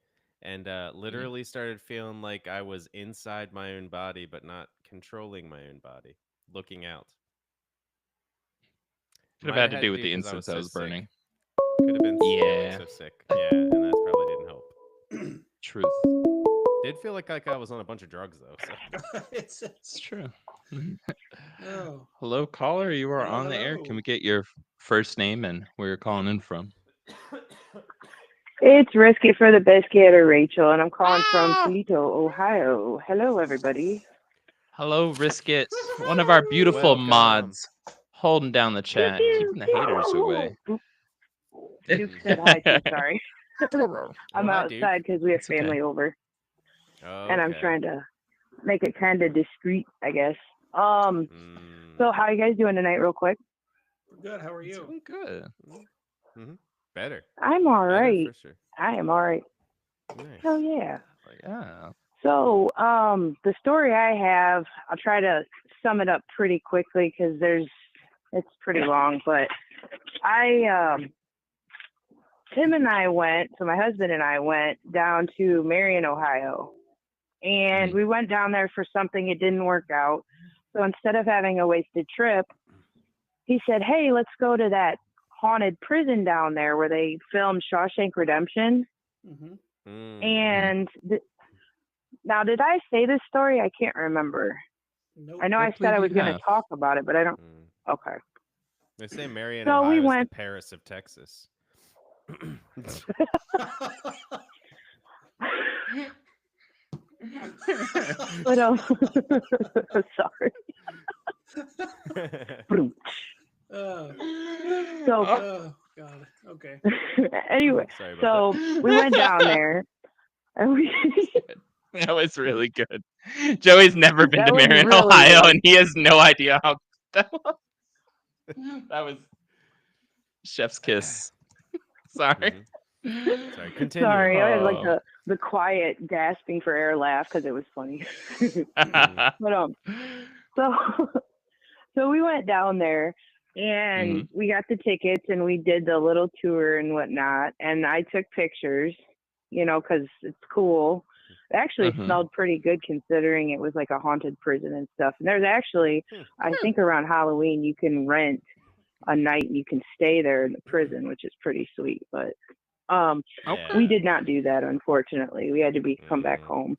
S3: and literally started feeling like I was inside my own body, but not controlling my own body, looking out.
S2: Could have
S3: Might
S2: had to
S3: had
S2: do with the
S3: because I
S2: incense
S3: was
S2: I
S3: so
S2: was
S3: sick.
S2: burning.
S3: Could have been feeling
S2: Yeah.
S3: so sick. Yeah, and that probably didn't help.
S2: Truth.
S3: Did feel like I was on a bunch of drugs though. So
S2: It's true.
S1: Oh,
S2: Hello, caller. You are
S1: hello,
S2: on the air. Can
S1: hello.
S2: we get your first name and where you're calling in from?
S5: It's Risky for the Biscuit or Rachel, and I'm calling from
S2: Ah!
S5: Toledo, Ohio. Hello, everybody.
S2: Hello, Risket. One of our beautiful
S3: Welcome.
S2: mods. Holding down the chat,
S5: Pew,
S2: keeping the
S5: pew,
S2: haters
S5: pew.
S2: away.
S5: Duke said hi too, sorry. I'm
S3: hi, Duke.
S5: outside because we have
S2: It's okay.
S5: family over,
S3: Oh,
S5: and I'm trying to make it kind of discreet, I guess. So how you guys doing tonight, real quick?
S1: Good. How are you?
S2: Doing good.
S3: Better.
S5: I'm all
S3: Better
S5: right.
S3: for sure.
S5: I am all right.
S3: Nice.
S5: Hell yeah.
S2: Yeah.
S5: So, the story I have, I'll try to sum it up pretty quickly because it's pretty long, but Tim and I went, so my husband and I went down to Marion, Ohio, and we went down there for something. It didn't work out. So instead of having a wasted trip, he said, hey, let's go to that haunted prison down there where they filmed Shawshank Redemption.
S1: Mm-hmm.
S5: And now, did I say this story? I can't remember.
S1: Nope.
S5: I know I said I was going to talk about it, but I don't. Okay.
S3: They say Marion,
S5: So we
S3: Ohio is
S5: went-
S3: the Paris of Texas.
S5: But sorry.
S1: Oh God. Okay.
S5: Anyway,
S3: Sorry about
S5: so we went down there, and we.
S2: That was really good. Joey's never been
S5: That
S2: to
S5: was
S2: Marion,
S5: really
S2: Ohio,
S5: good.
S2: and he has no idea how that was. That was chef's kiss. Sorry.
S3: Sorry, continue.
S5: Sorry, I had like the quiet gasping for air laugh because it was funny. But so we went down there and we got the tickets and we did the little tour and whatnot. And I took pictures, because it's cool. It actually smelled pretty good considering it was like a haunted prison and stuff. And there's actually, I think around Halloween, you can rent a night and you can stay there in the prison, which is pretty sweet. But we did not do that, unfortunately. We had to come back home.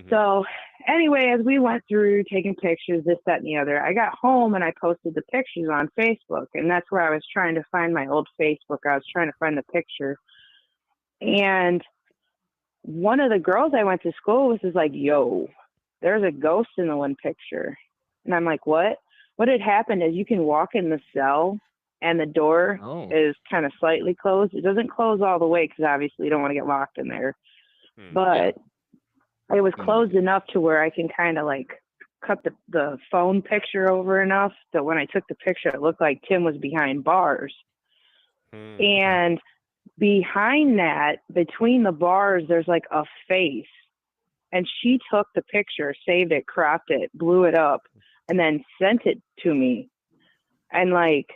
S5: So anyway, as we went through taking pictures, this, that, and the other, I got home and I posted the pictures on Facebook. And that's where I was trying to find my old Facebook. I was trying to find the picture. And one of the girls I went to school with is like, yo, there's a ghost in the one picture. And I'm like, what? What had happened is you can walk in the cell and the door is kind of slightly closed. It doesn't close all the way because obviously you don't want to get locked in there. But it was closed enough to where I can kind of like cut the phone picture over enough that when I took the picture, it looked like Tim was behind bars. And behind that, between the bars, there's like a face. And she took the picture, saved it, cropped it, blew it up, and then sent it to me. And like,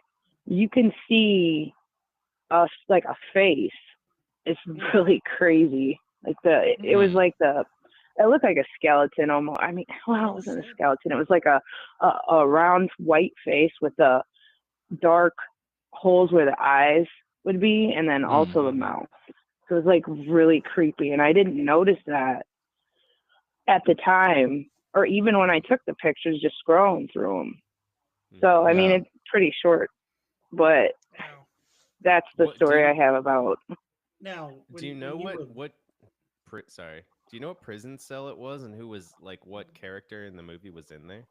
S5: you can see us like a face. It's really crazy. Like it was like it looked like a skeleton almost. I mean, well, it wasn't a skeleton. It was like a round white face with the dark holes where the eyes would be, and then also the mouth. So it was like really creepy, and I didn't notice that at the time, or even when I took the pictures, just scrolling through them. So I mean, it's pretty short, but that's the story I have about.
S1: Now,
S3: do you know sorry. Do you know what prison cell it was and who was like what character in the movie was in there?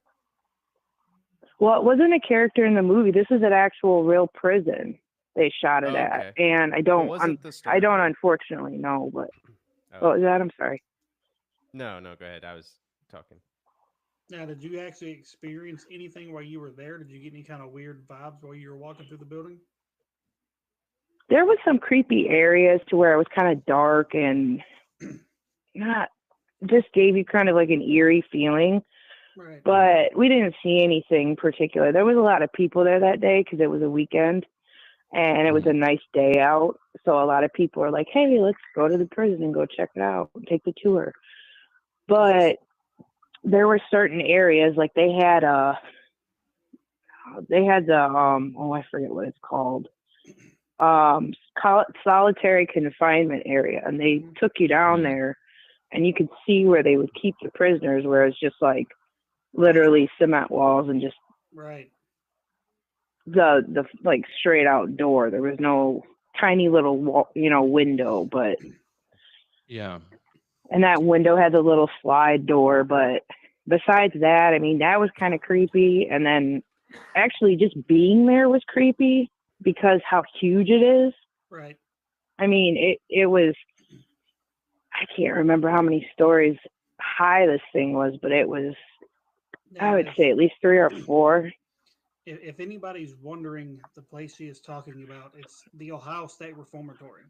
S5: Well, it wasn't a character in the movie. This is an actual real prison they shot it at, and I don't unfortunately know. But what was that? I'm sorry.
S3: No, go ahead. I was talking.
S1: Now, did you actually experience anything while you were there? Did you get any kind of weird vibes while you were walking through the building?
S5: There was some creepy areas to where it was kind of dark and just gave you kind of like an eerie feeling.
S1: Right.
S5: But we didn't see anything particular. There was a lot of people there that day because it was a weekend. and it was a nice day out. So a lot of people are like, "Hey, let's go to the prison and go check it out, take the tour." But there were certain areas, like they had the I forget what it's called, solitary confinement area, and they took you down there, and you could see where they would keep the prisoners, where it's just like literally cement walls and just the like straight out door. There was no tiny little wall, window, but and that window had the little slide door. But besides that, I mean, that was kind of creepy. And then actually just being there was creepy because how huge it is.
S1: Right.
S5: I mean, it was, I can't remember how many stories high this thing was, but it was, I would say at least 3 or 4.
S1: If anybody's wondering the place she is talking about, it's the Ohio State Reformatory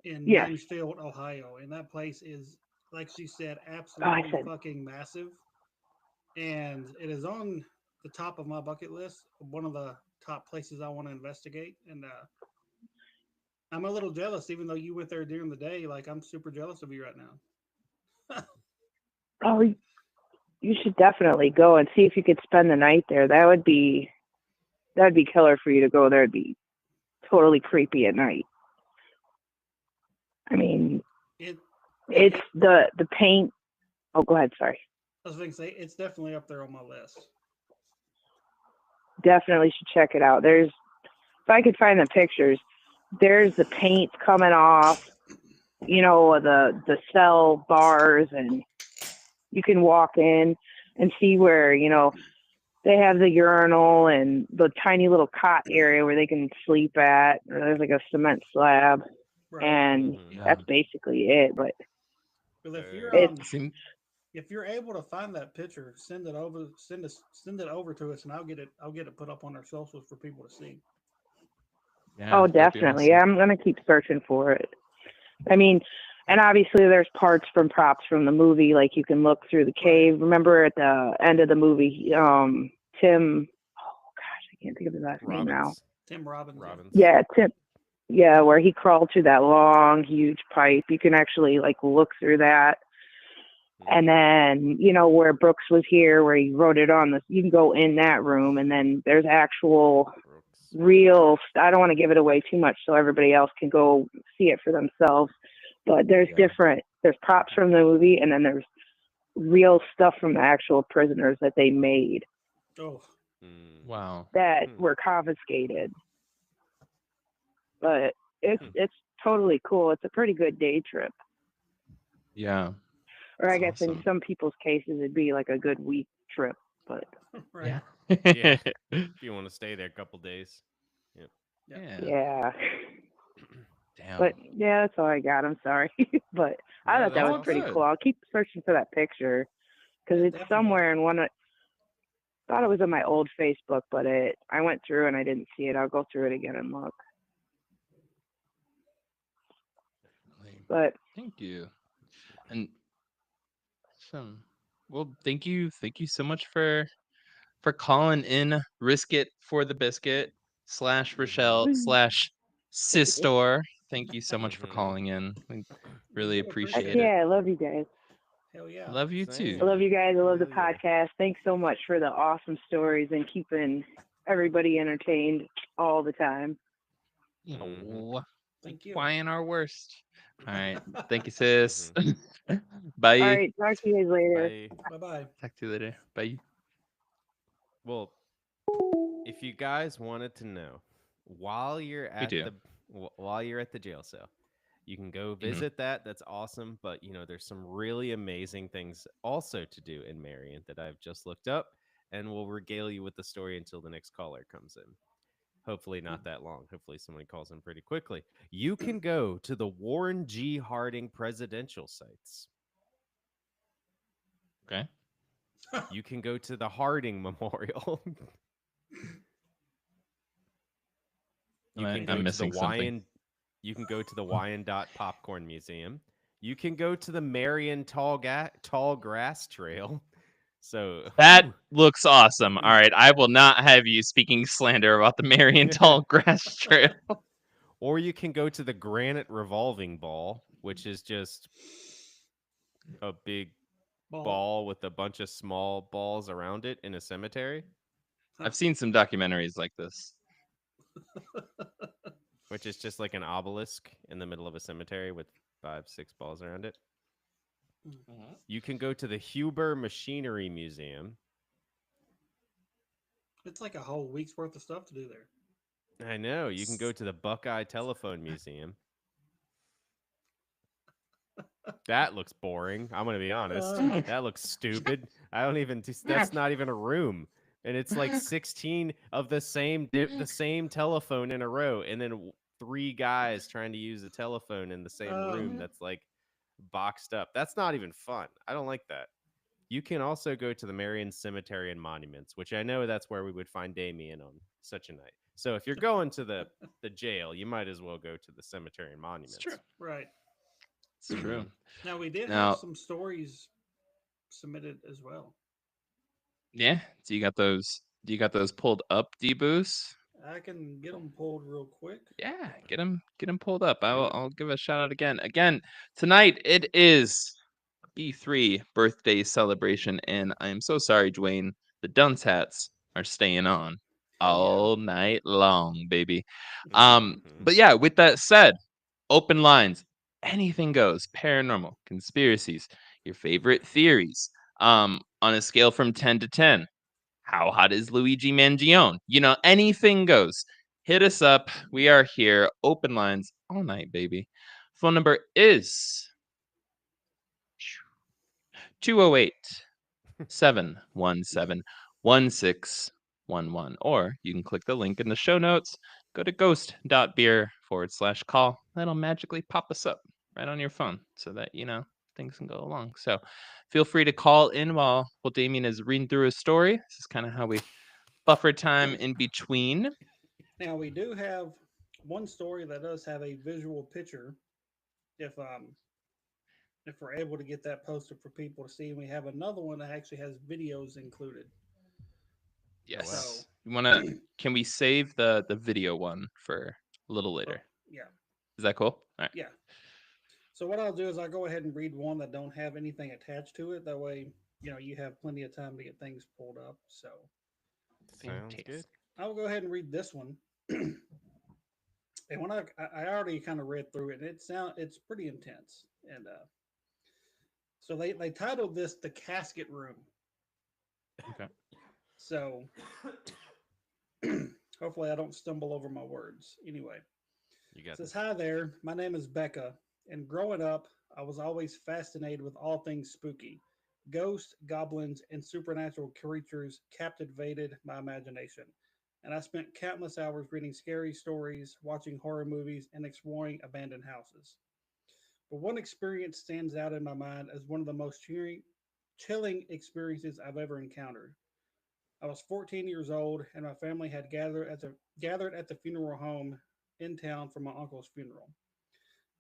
S1: in Mansfield, Ohio. And that place is, like she said, absolutely fucking massive. And it is on the top of my bucket list, one of the top places I want to investigate. And I'm a little jealous, even though you went there during the day. Like, I'm super jealous of you right now.
S5: Oh, you should definitely go and see if you could spend the night there. That'd be killer for you to go there. It'd be totally creepy at night. I mean, it's the paint. Oh, go ahead. Sorry.
S1: I was going to say, it's definitely up there on my list.
S5: Definitely should check it out. If I could find the pictures, there's the paint coming off, the cell bars, and you can walk in and see where, they have the urinal and the tiny little cot area where they can sleep at. Or there's like a cement slab, and that's basically it. But
S1: if you're able to find that picture, send it over to us, and I'll get it put up on our socials for people to see.
S5: Yeah, definitely. Awesome. I'm gonna keep searching for it. I mean, and obviously there's props from the movie, like you can look through the cave. Remember at the end of the movie, Tim, I can't think of his last name now.
S1: Tim Robbins.
S5: Yeah, Tim. Yeah, where he crawled through that long, huge pipe. You can actually like look through that. And then, where Brooks was here, where he wrote it on you can go in that room, and then there's actual real, I don't want to give it away too much so everybody else can go see it for themselves. But there's there's props from the movie, and then there's real stuff from the actual prisoners that they made.
S1: Oh,
S2: wow.
S5: That were confiscated. But it's totally cool. It's a pretty good day trip.
S2: Yeah.
S5: Or I guess in some people's cases, it'd be like a good week trip. But
S3: yeah. If you want to stay there a couple days.
S5: Yeah.
S2: Damn.
S5: But yeah, that's all I got. I'm sorry, but I thought that was pretty cool. I'll keep searching for that picture because it's somewhere in one. Thought it was on my old Facebook, but I went through and I didn't see it. I'll go through it again and look. But
S2: thank you, and thank you so much for calling in. Risk It for the Biscuit / Rochelle / Sistor. Thank you so much for calling in. We really appreciate it.
S5: Yeah, I love you guys.
S1: Hell yeah.
S2: Love you too.
S5: I love you guys. I love the podcast. Thanks so much for the awesome stories and keeping everybody entertained all the time.
S1: Thank you.
S2: Trying our worst. All right. Thank you, sis. Bye.
S5: All right. Talk to you guys later.
S1: Bye-bye.
S2: Talk to you later. Bye.
S3: Well, if you guys wanted to know, while you're at the jail cell, you can go visit that. That's awesome. But there's some really amazing things also to do in Marion that I've just looked up, and we'll regale you with the story until the next caller comes in. Hopefully not that long. Hopefully somebody calls in pretty quickly. You can go to the Warren G. Harding presidential sites.
S2: Okay.
S3: You can go to the Harding Memorial.
S2: I'm missing something.
S3: You can go to the Wyandotte Popcorn Museum. You can go to the Marion Tall Grass Trail. So
S2: That
S3: ooh,
S2: looks awesome. All right, I will not have you speaking slander about the Marienthal Grass Trail.
S3: or you can go to the Granite Revolving Ball, which is just a big ball with a bunch of small balls around it in a cemetery,
S2: I've seen some documentaries like this.
S3: which is just like an obelisk in the middle of a cemetery with 5-6 balls around it. You can go to the Huber Machinery Museum.
S1: It's like a whole week's worth of stuff to do there.
S3: I know. You can go to the Buckeye Telephone Museum. That looks boring. I'm going to be honest. That looks stupid. I don't even, that's not even a room. And it's like 16 of the same telephone in a row. And then 3 guys trying to use a telephone in the same room that's like boxed up. That's not even fun. I don't like that. You can also go to the Marion Cemetery and Monuments, which I know that's where we would find Damien on such a night. So if you're going to the jail, you might as well go to the cemetery and monuments.
S2: It's true.
S1: Right.
S2: It's true.
S1: Now we did
S2: Now-
S1: have some stories submitted as well.
S2: Yeah. Do you got those? Do you got those pulled up, D-Boost?
S1: I can get them pulled real quick.
S2: Yeah, get them pulled up. I'll give a shout out again. Again, tonight it is B3 birthday celebration, and I am so sorry, Dwayne. The dunce hats are staying on all night long, baby. But yeah, with that said, open lines, anything goes. Paranormal, conspiracies, your favorite theories. On a scale from 10 to 10, how hot is Luigi Mangione? You know, anything goes. Hit us up. We are here. Open lines all night, baby. Phone number is 208 717 1611. Or you can click the link in the show notes. Go to ghost.beer/call. That'll magically pop us up right on your phone so that, you know, things can go along. So feel free to call in while Damien is reading through his story. This is kind of how we buffer time in between.
S1: Now we do have one story that does have a visual picture. If we're able to get that posted for people to see, and we have another one that actually has videos included.
S2: Yes.
S1: So,
S2: You wanna? Can we save the video one for a little later?
S1: Yeah.
S2: Is that cool? All right.
S1: Yeah. So what I'll do is I'll go ahead and read one that don't have anything attached to it. That way, you know, you have plenty of time to get things pulled up. So
S3: Sounds good.
S1: I'll go ahead and read this one. And when I already kind of read through it, and it's pretty intense. And so they titled this "The Casket Room."
S2: Okay.
S1: So hopefully I don't stumble over my words. Anyway,
S3: You got
S1: it says,
S3: this.
S1: "Hi there, my name is Becca, and growing up, I was always fascinated with all things spooky. Ghosts, goblins, and supernatural creatures captivated my imagination, and I spent countless hours reading scary stories, watching horror movies, and exploring abandoned houses. But one experience stands out in my mind as one of the most chilling experiences I've ever encountered. I was 14 years old, and my family had gathered at the funeral home in town for my uncle's funeral.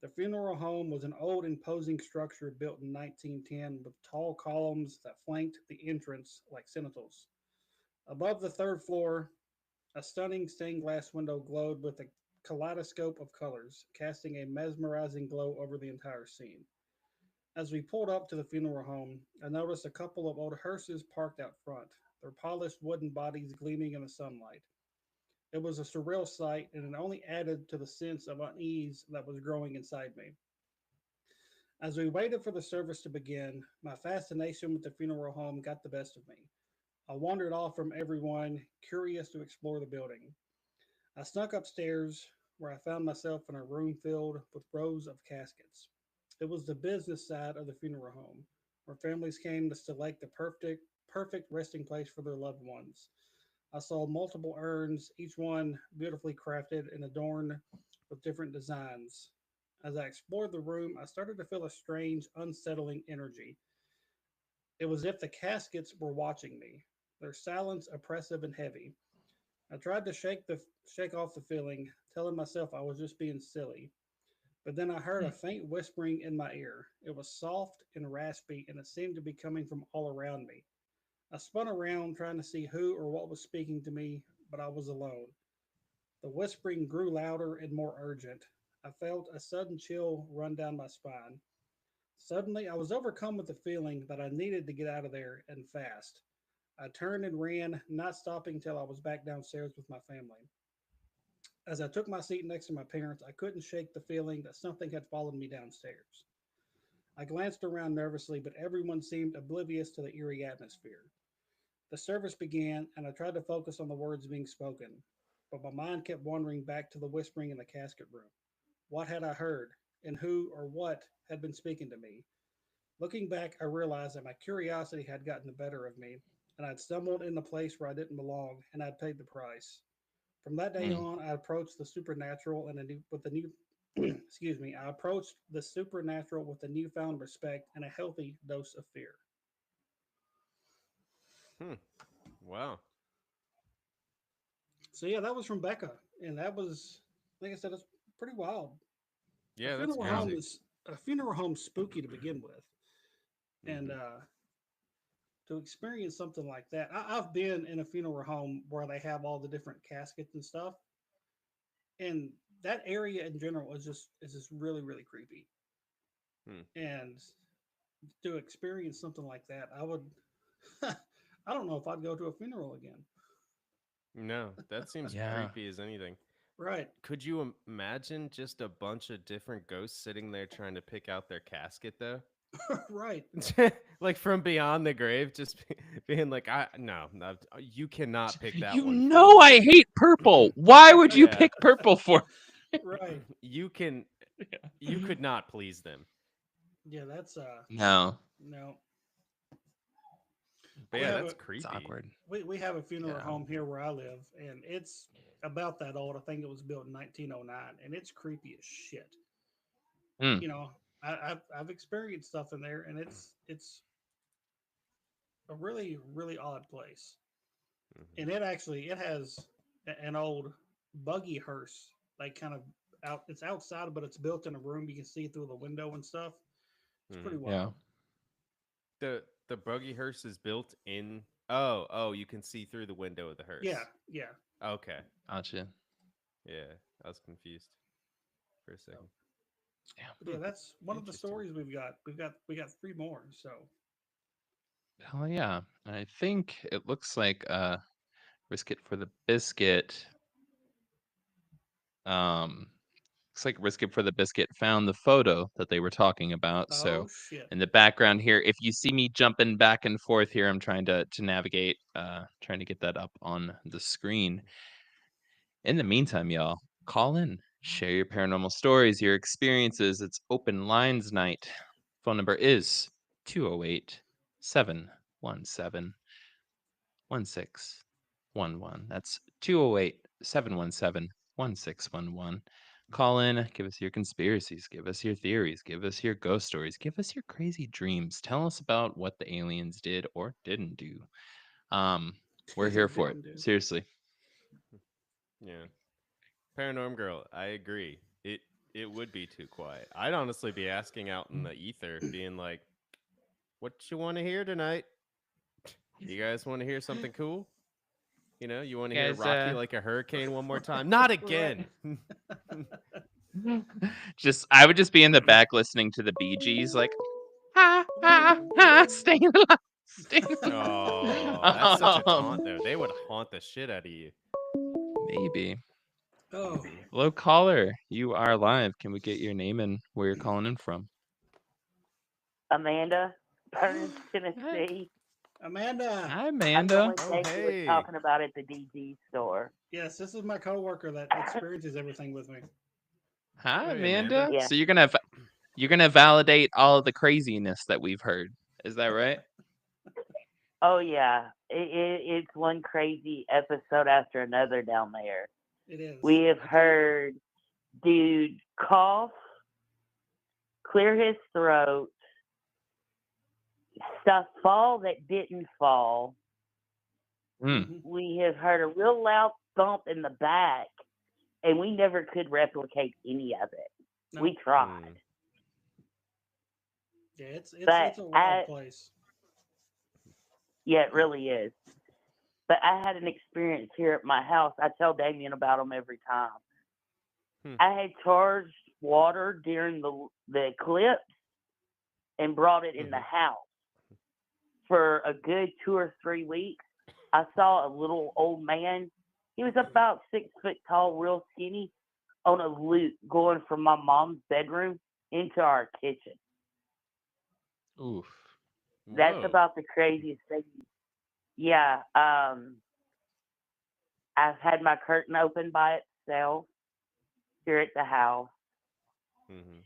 S1: The funeral home was an old, imposing structure built in 1910 with tall columns that flanked the entrance like sentinels. Above the third floor, a stunning stained glass window glowed with a kaleidoscope of colors, casting a mesmerizing glow over the entire scene. As we pulled up to the funeral home, I noticed a couple of old hearses parked out front, their polished wooden bodies gleaming in the sunlight. It was a surreal sight, and it only added to the sense of unease that was growing inside me. As we waited for the service to begin, my fascination with the funeral home got the best of me. I wandered off from everyone, curious to explore the building. I snuck upstairs, where I found myself in a room filled with rows of caskets. It was the business side of the funeral home, where families came to select the perfect resting place for their loved ones. I saw multiple urns, each one beautifully crafted and adorned with different designs. As I explored the room, I started to feel a strange, unsettling energy. It was as if the caskets were watching me, their silence oppressive and heavy. I tried to shake off the feeling, telling myself I was just being silly. But then I heard a faint whispering in my ear. It was soft and raspy, and it seemed to be coming from all around me. I spun around trying to see who or what was speaking to me, but I was alone. The whispering grew louder and more urgent. I felt a sudden chill run down my spine. Suddenly, I was overcome with the feeling that I needed to get out of there and fast. I turned and ran, not stopping till I was back downstairs with my family. As I took my seat next to my parents, I couldn't shake the feeling that something had followed me downstairs. I glanced around nervously, but everyone seemed oblivious to the eerie atmosphere. The service began, and I tried to focus on the words being spoken, but my mind kept wandering back to the whispering in the casket room. What had I heard, and who or what had been speaking to me? Looking back, I realized that my curiosity had gotten the better of me, and I'd stumbled in a place where I didn't belong, and I'd paid the price. From that day
S2: Mm.
S1: on, I approached the supernatural with a new excuse me, I approached the supernatural with a newfound respect and a healthy dose of fear.
S3: Wow.
S1: So yeah, that was from Becca, and that was, like I said, it's pretty wild. A
S3: Yeah, that's
S1: funeral
S2: Yeah.
S1: home
S3: crazy.
S1: is a funeral home spooky to begin with, and
S3: Mhm.
S1: to experience something like that, I've been in a funeral home where they have all the different caskets and stuff, and that area in general is just really really creepy.
S3: Hmm.
S1: And to experience something like that, I would. I don't know if I'd go to a funeral again.
S3: No, that seems
S2: Yeah.
S3: creepy as anything.
S1: Right.
S3: Could you imagine just a bunch of different ghosts sitting there trying to pick out their casket, though?
S1: Right.
S3: Like from beyond the grave, just being like, no, you cannot pick that
S2: You
S3: one for
S2: know
S3: me.
S2: I hate purple. Why would you
S3: Yeah,
S2: pick purple for?
S1: Right.
S3: you could not please them.
S1: Yeah, that's
S2: No,
S1: no.
S3: But
S1: We
S3: yeah,
S1: have
S3: that's
S1: a
S2: it's
S3: creepy.
S2: awkward.
S1: we have a funeral
S2: Yeah.
S1: home here where I live, and it's about that old. I think it was built in 1909, and it's creepy as shit.
S2: Mm.
S1: You know, I've experienced stuff in there, and it's a really really odd place.
S3: Mhm.
S1: And it has an old buggy hearse, like kind of out. It's outside, but it's built in a room. You can see through the window and stuff. It's pretty
S3: Mhm.
S2: Yeah.
S1: wild.
S3: The buggy hearse is built in. Oh, you can see through the window of the
S1: Yeah,
S3: hearse.
S1: yeah.
S3: Okay,
S2: Gotcha.
S3: yeah, I was confused for a
S1: So,
S3: second.
S2: Yeah.
S1: but yeah, that's one of the
S3: Interesting.
S1: stories we've got. We got three more. So
S2: Hell yeah. I think it looks like Risk It for the Biscuit. Um Looks like Risk It for the Biscuit found the photo that they were talking about.
S1: oh
S2: So
S1: shit.
S2: in the background here, if you see me jumping back and forth here, I'm trying to navigate, trying to get that up on the screen. In the meantime, y'all, call in, share your paranormal stories, your experiences. It's open lines night. Phone number is 208 717 1611. That's 208 717 1611. Call in, give us your conspiracies, give us your theories, give us your ghost stories, give us your crazy dreams. Tell us about what the aliens did or didn't do. Um, we're
S1: Did or
S2: here for it.
S1: didn't do.
S2: Seriously.
S3: Yeah, Paranorm girl, I agree. It would be too quiet. I'd honestly be asking out in the ether, being like, "What you want to hear tonight? You guys want to hear something cool? You want to hear
S2: Guys,
S3: Rocky like a hurricane one more time? Not
S1: Right.
S3: again."
S2: I would just be in the back listening to the Bee Gees, like, ha, ha, ha, staying alive, staying
S3: Oh, that's such a
S2: alive.
S3: taunt, though. They would haunt the shit out of you.
S2: Maybe.
S1: Oh,
S3: Mhm.
S2: Hello, caller. You are live. Can we get your name and where you're calling in from?
S6: Amanda, Burns,
S2: Hi,
S6: Tennessee.
S1: Amanda.
S2: Hi,
S6: I'm the
S2: Amanda.
S6: one
S3: Oh,
S6: Daisy was
S3: hey.
S6: talking about at the DG store.
S1: Yes, this is my coworker that experiences everything with me.
S2: Hi,
S3: Hey, Amanda.
S2: Amanda.
S6: Yeah.
S2: So you're gonna validate all of the craziness that we've heard. Is that right?
S6: Oh, yeah. It's one crazy episode after another down there.
S1: It is.
S6: We have heard dude cough, clear his throat, stuff fall that didn't fall.
S2: Mm.
S1: Mhm.
S6: We have heard a real loud thump in the back, and we never could replicate any of it.
S1: No.
S6: We tried.
S3: Mm.
S1: Yeah, it's
S6: But
S1: a wild place.
S6: Yeah, it really is. But I had an experience here at my house. I tell Damien about them every time. I had charged water during the eclipse and brought it in the house. For a good 2 or 3 weeks, I saw a little old man. He was about 6 foot tall, real skinny, on a loop going from my mom's bedroom into our kitchen.
S2: Oof.
S6: That's about the craziest thing. Yeah. I've had my curtain open by itself here at the house.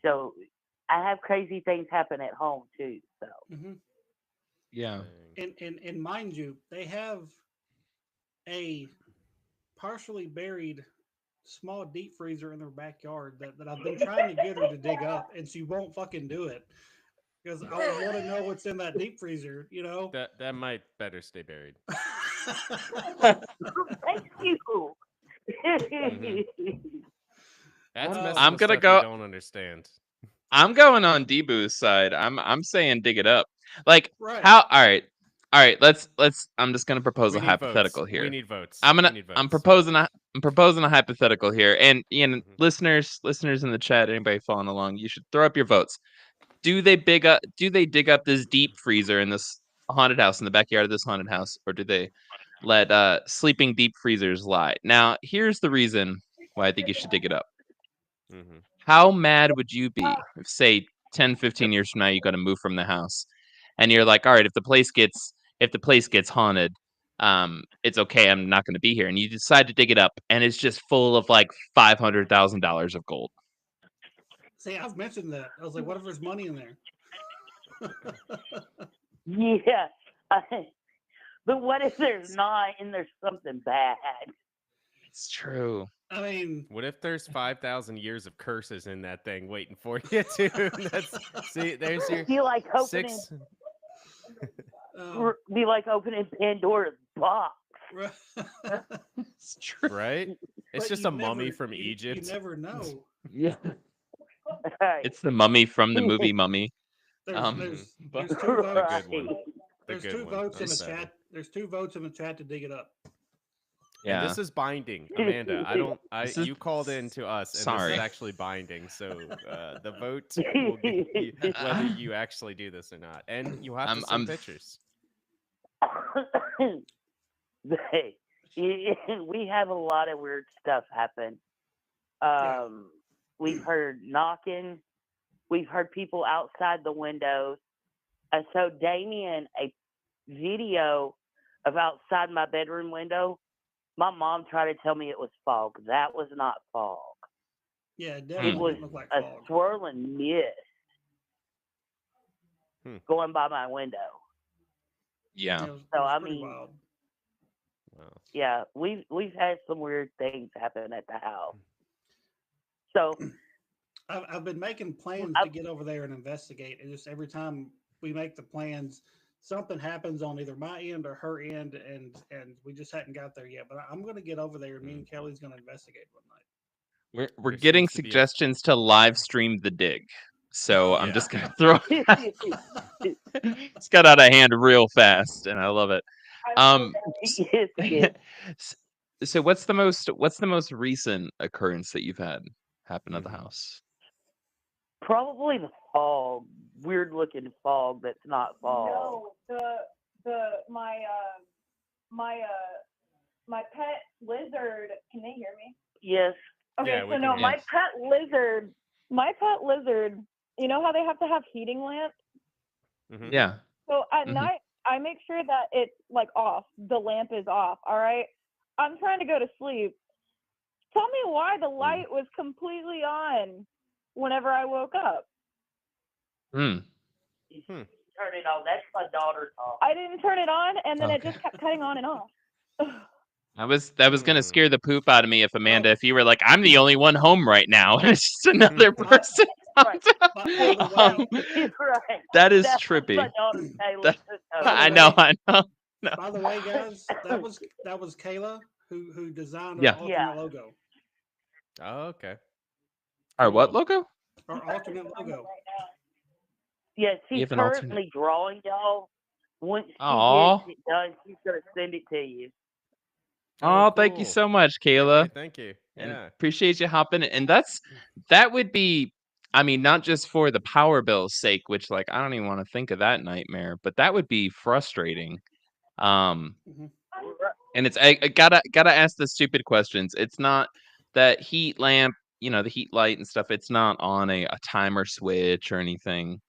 S6: So I have crazy things happen at home too. So
S2: yeah.
S1: And mind you, they have a partially buried small deep freezer in their backyard that I've been trying to get her to dig up, and she won't fucking do it because I want to know what's in that deep freezer. You know,
S3: that might better stay buried.
S6: Thank you.
S3: That's messing
S2: I'm
S3: with
S2: gonna
S3: stuff
S2: go.
S3: you don't understand.
S2: I'm going on Debu's side. I'm saying dig it up. Like
S1: Right.
S2: how? All right. Let's. I'm just gonna propose
S3: We
S2: a
S3: need
S2: hypothetical
S3: votes.
S2: here.
S3: We need votes.
S2: I'm
S3: We need votes.
S2: proposing a hypothetical here, and listeners in the chat, anybody following along, you should throw up your votes. Do they dig up this deep freezer in this haunted house in the backyard of this haunted house, or do they let sleeping deep freezers lie? Now, here's the reason why I think you should dig it up. How mad would you be if, say, 10, 15 years from now, you got to move from the house, and you're like, all right, if the place gets haunted, it's okay. I'm not going to be here, and you decide to dig it up, and it's just full of like $500,000 of gold.
S1: See, I've mentioned that. I was like, what if there's money in there?
S6: Yeah. But what if there's not and there's something bad?
S2: It's true.
S1: I mean,
S3: what if there's 5,000 years of curses in that thing waiting for you too? See, there's your
S6: Be like opening.
S3: 6.
S6: Be like opening Pandora's box.
S2: It's true.
S3: Right? It's
S1: but
S3: just
S1: you
S3: a mummy
S1: never-
S3: from
S1: you-
S3: Egypt.
S1: You never know.
S2: Yeah. It's the mummy from the movie Mummy.
S1: There's two
S3: The
S1: votes.
S3: good one.
S1: There's
S3: good
S1: two
S3: one,
S1: votes in
S3: not
S1: the
S3: the bad
S1: chat. There's 2 votes in the chat to dig it up.
S3: And this is binding, Amanda. You called in to us, and
S2: Sorry.
S3: this is actually binding. So the vote will give you whether you actually do this or not, and you have to send pictures.
S6: We have a lot of weird stuff happen. We've heard knocking. We've heard people outside the windows. I showed Damien a video of outside my bedroom window. My mom tried to tell me it was fog. That was not fog.
S1: Yeah,
S6: it
S1: definitely
S6: was
S1: didn't look like
S6: a
S1: fog.
S6: swirling mist going by my window.
S2: Yeah.
S6: So I mean,
S1: wild.
S6: Yeah, we've had some weird things happen at the house. So
S1: I've been making plans to get over there and investigate, and just every time we make the plans, something happens on either my end or her end, and we just hadn't got there yet. But I'm going to get over there, and me and Kelly's going to investigate one night.
S2: We're getting suggestions to live stream the dig. So I'm just going to throw it's got out of hand real fast, and I love it. So what's the most recent occurrence that you've had happen at the house?
S6: Probably the fog, weird looking fog that's not fog.
S7: No, my pet lizard. Can they hear me?
S6: Yes.
S7: Okay,
S3: yeah,
S7: so no, my pet lizard. You know how they have to have heating lamps?
S2: Yeah.
S7: So at night, I make sure that it's like off. The lamp is off. All right. I'm trying to go to sleep. Tell me why the light was completely on whenever I woke up.
S6: Turn it on. That's my daughter's off.
S7: I didn't turn it on, and then it just kept cutting on and off.
S2: That was gonna scare the poop out of me if Amanda, if you were like, I'm the only one home right now, and it's just another person. That is trippy. I know. No.
S1: By the way, guys, that was Kayla who designed our alternate logo.
S3: Oh, okay.
S2: Our what logo?
S1: Our alternate logo.
S6: Yes, she's currently drawing, y'all, once she
S2: Aw.
S6: gets it done, she's gonna send it to you.
S2: Oh, thank you
S3: cool.
S2: so much,
S3: Okay,
S2: Kayla.
S3: thank you.
S2: And
S3: Yeah.
S2: appreciate you hopping in. And that would be, I mean, not just for the power bill's sake, which like I don't even want to think of that nightmare, but that would be frustrating. Um,
S1: Mhm.
S2: and it's I gotta ask the stupid questions. It's not that heat lamp, the heat light and stuff. It's not on a timer switch or anything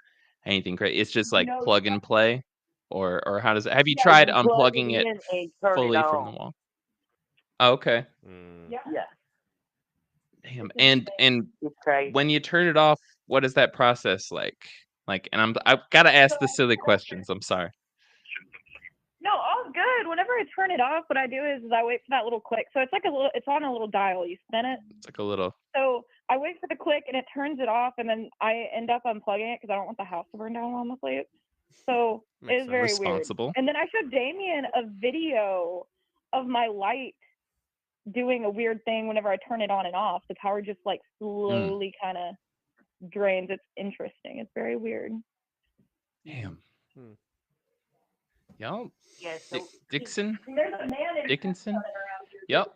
S2: crazy. It's just like
S6: No,
S2: plug and play, or how does it? Have you
S6: yeah,
S2: tried
S6: you plug
S2: unplugging
S6: it
S2: it
S6: in and turn it
S2: fully from the
S6: on.
S2: wall? Oh, okay.
S6: Yeah,
S2: Damn.
S6: it's crazy.
S2: When you turn it off, what is that process like? Like, and I've gotta ask the silly questions. I'm sorry.
S7: No, all good. Whenever I turn it off, what I do is I wait for that little click. So it's like it's on a little dial. You spin it.
S2: It's like a little.
S7: So I wait for the click and it turns it off, and then I end up unplugging it because I don't want the house to burn down while I'm asleep. So it's very
S2: responsible.
S7: weird. And then I showed Damien a video of my light doing a weird thing whenever I turn it on and off. The power just like slowly kind of drains. It's interesting. It's very weird.
S2: Damn. Y'all.
S6: Yeah, so
S2: Dixon.
S7: There's a man in
S2: Dickinson. Yep.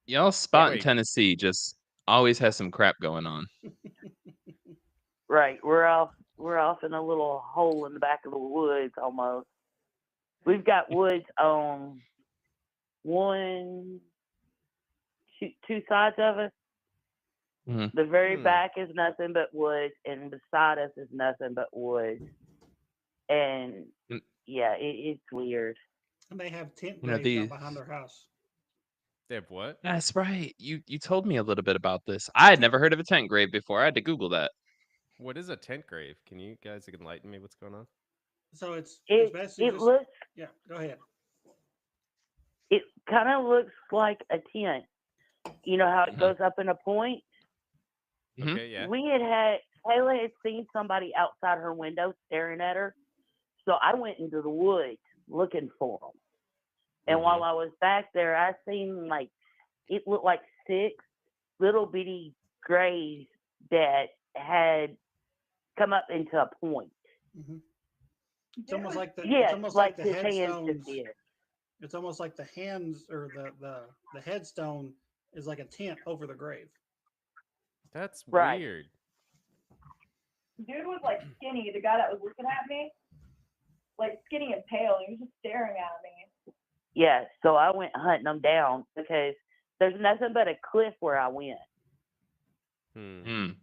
S2: Y'all spot in
S3: Wait.
S2: Tennessee just always has some crap going on.
S6: right, we're off in a little hole in the back of the woods almost. We've got woods on two sides of us.
S2: Mhm.
S6: The very back is nothing but woods, and beside us is nothing but woods. And yeah, it's weird.
S1: And they have tent graves out behind their house.
S3: They have what?
S2: That's right. You told me a little bit about this. I had never heard of a tent grave before. I had to Google that.
S3: What is a tent grave? Can you guys enlighten me? What's going on?
S1: So it's basically
S6: it looks.
S1: Yeah, go ahead.
S6: It kind of looks like a tent. You know how it goes up in a point?
S3: Okay, yeah.
S6: Kayla had seen somebody outside her window staring at her. So I went into the woods looking for them. And while I was back there, I seen it looked like 6 little bitty graves that had come up into a point.
S1: Mm-hmm. It's almost like the
S6: yeah,
S1: it's almost like the
S6: his hands
S1: headstones.
S6: just did.
S1: It's almost like the hands or the headstone is like a tent over the grave.
S3: That's
S6: Right.
S3: weird.
S7: Dude was like skinny, the guy that was looking at me. Like skinny and pale. He was just staring at me.
S6: Yeah, so I went hunting them down because there's nothing but a cliff where I went.
S2: Damn.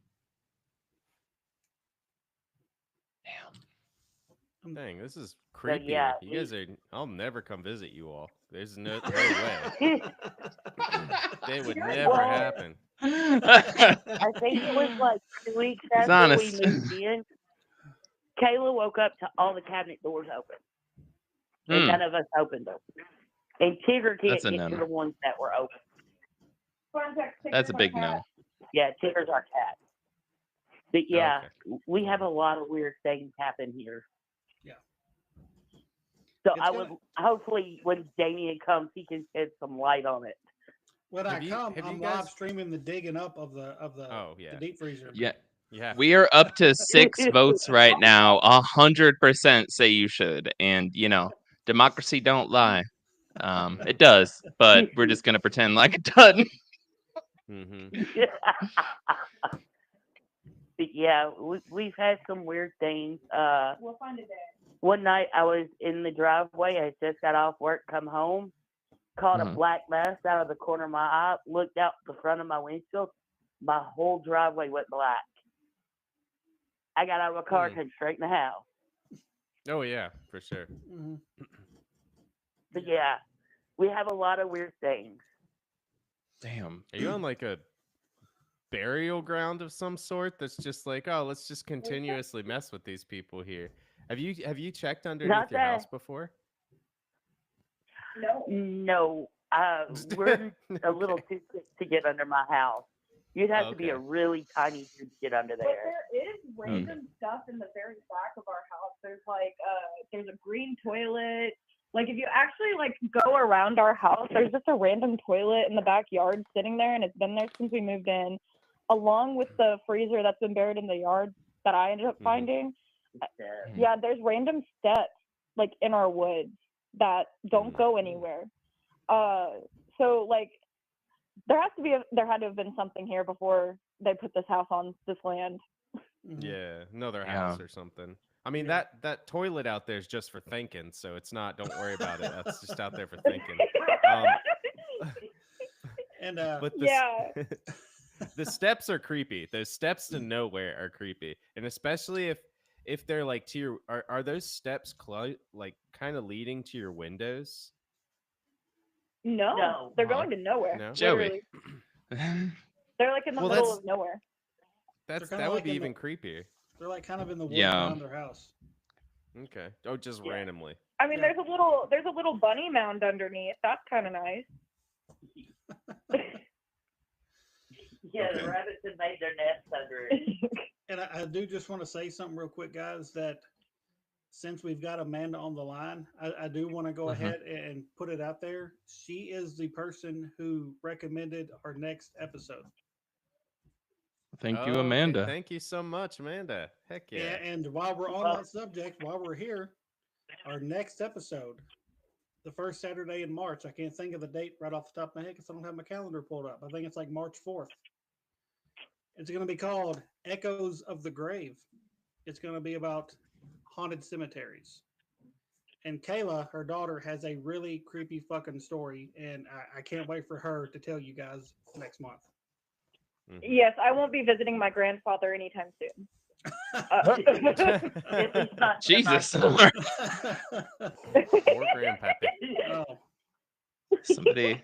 S3: Dang, this is creepy.
S6: yeah,
S3: you guys are. I'll never come visit you all. There's no way. They would never happen.
S6: I think it was like 2 weeks after we moved in. Kayla woke up to all the cabinet doors open. And none of us opened them. And Tigger can't get to the ones that were open.
S2: That's a big no.
S6: Yeah, Tigger's our cat. But yeah, we have a lot of weird things happen here.
S1: Yeah.
S6: So I would hopefully when Damien comes, he can shed some light on it.
S1: When I'm live streaming the digging up of the the deep freezer.
S2: Yeah.
S3: Yeah.
S2: We are up to 6 votes right now. 100% say you should, and democracy don't lie. It does, but we're just gonna pretend like it doesn't.
S6: But yeah, we've had some weird things.
S7: We'll find a day.
S6: One night I was in the driveway. I just got off work, come home, caught a black mass out of the corner of my eye, looked out the front of my windshield. My whole driveway went black. I got out of my car, came straight in the house.
S3: Oh yeah, for sure.
S6: But yeah, we have a lot of weird things.
S2: Damn.
S3: Are you on like a burial ground of some sort that's just like, oh, let's just continuously mess with these people here? Have you checked underneath your house before?
S6: No. We're a little too sick to get under my house. You'd have to be a really tiny dude to get under there.
S7: But there is random stuff in the very back of our house. There's there's a green toilet. Like if you actually go around our house, there's just a random toilet in the backyard sitting there, and it's been there since we moved in, along with the freezer that's been buried in the yard that I ended up finding. Yeah, there's random steps like in our woods that don't go anywhere. So like there had to have been something here before they put this house on this land.
S3: Yeah, another house or something. I mean, that toilet out there is just for thinking, so it's not. Don't worry about it. That's just out there for thinking.
S1: And
S3: but the steps are creepy. Those steps to nowhere are creepy, and especially if they're like to your are those steps like kind of leading to your windows?
S7: No, they're going to nowhere.
S3: No?
S2: Joey.
S7: They're like in the middle of nowhere.
S3: That would be even creepier.
S1: They're like kind of in the woods around their house.
S3: Okay. Oh, just randomly.
S7: I mean, there's a little bunny mound underneath. That's kind of nice.
S6: Yeah, the rabbits have made their nests under it.
S1: And I do just want to say something real quick, guys, that since we've got Amanda on the line, I do want to go ahead and put it out there. She is the person who recommended our next episode.
S2: Thank you, Amanda.
S3: Okay. Thank you so much, Amanda. Heck yeah.
S1: Yeah, and while we're on that subject, while we're here, our next episode, the first Saturday in March, I can't think of the date right off the top of my head because I don't have my calendar pulled up. I think it's like March 4th. It's going to be called Echoes of the Grave. It's going to be about haunted cemeteries. And Kayla, her daughter, has a really creepy fucking story, and I can't wait for her to tell you guys next month.
S7: Yes, I won't be visiting my grandfather anytime soon.
S2: Jesus.
S3: Poor grandpappy.
S1: Oh.
S2: Somebody.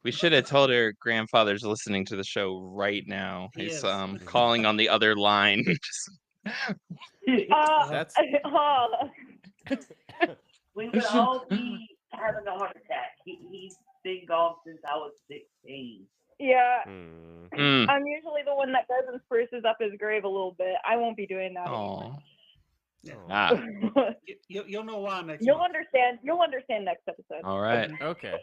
S2: We should have told her grandfather's listening to the show right now. He's calling on the other line.
S3: That's
S6: we would all be having a heart attack. He's been gone since I was 16.
S7: Yeah. I'm usually the one that goes and spruces up his grave a little bit. I won't be doing that anymore.
S1: You'll know why next
S7: You'll
S1: month.
S7: understand. You'll understand next episode.
S2: All right.
S3: Okay.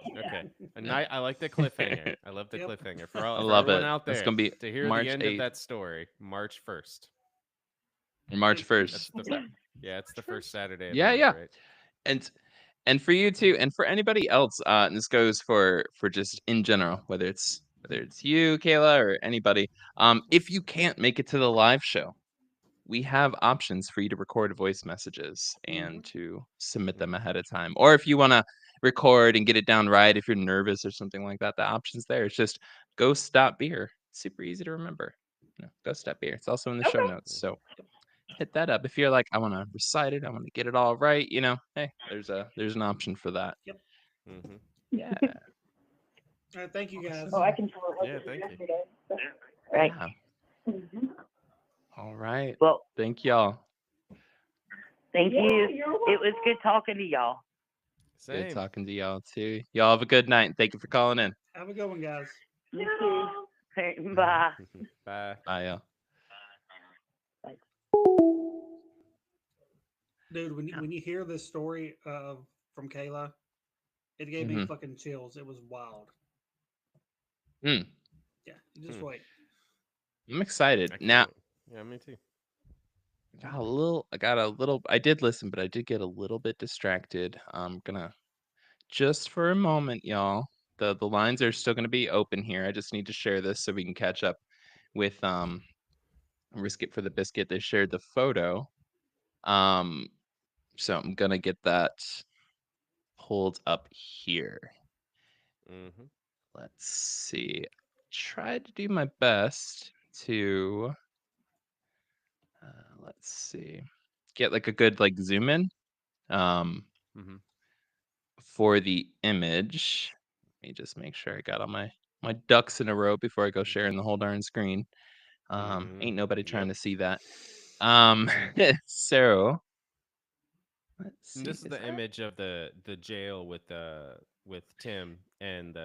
S3: And I like the cliffhanger. I love the cliffhanger for all.
S2: I love
S3: everyone
S2: it.
S3: out there.
S2: It's gonna be
S3: to hear
S2: March
S3: the end
S2: 8th.
S3: of that story, March 1st.
S2: March 1st.
S3: It's the first Saturday. Of
S2: Yeah,
S3: March,
S2: yeah.
S3: Right?
S2: And for you too, and for anybody else, and this goes for just in general, whether it's you, Kayla, or anybody. If you can't make it to the live show, we have options for you to record voice messages and to submit them ahead of time. Or if you want to record and get it down right, if you're nervous or something like that, the option's there. It's just Go Stop Beer. Super easy to remember. Go Stop Beer. It's also in the show notes. So hit that up. If you're like, I want to recite it, I want to get it all right, hey, there's an option for that.
S1: Yep.
S2: Yeah.
S1: All right, thank you guys.
S7: Oh, I can tell it
S3: Yeah, thank you.
S6: Right.
S2: Yeah. All right.
S6: Well,
S2: thank y'all.
S6: Thank you. It was good talking to y'all.
S2: Good talking to y'all too. Y'all have a good night, and thank you for calling in.
S1: Have a good one, guys.
S6: You too. Bye.
S3: Bye.
S2: Bye, y'all.
S1: Dude, when you hear this story from Kayla, it gave me fucking chills. It was wild. Yeah, you just wait.
S2: I'm excited now.
S3: Yeah, me too.
S2: I did listen, but I did get a little bit distracted. I'm gonna just for a moment, y'all. The lines are still gonna be open here. I just need to share this so we can catch up with Risk It for the Biscuit. They shared the photo. So I'm gonna get that pulled up here. Let's see. Tried to do my best to let's see, get like a good like zoom in for the image. Let me just make sure I got all my ducks in a row before I go sharing the whole darn screen. Ain't nobody trying to see that. So let's see.
S3: This is the image of the jail with Tim and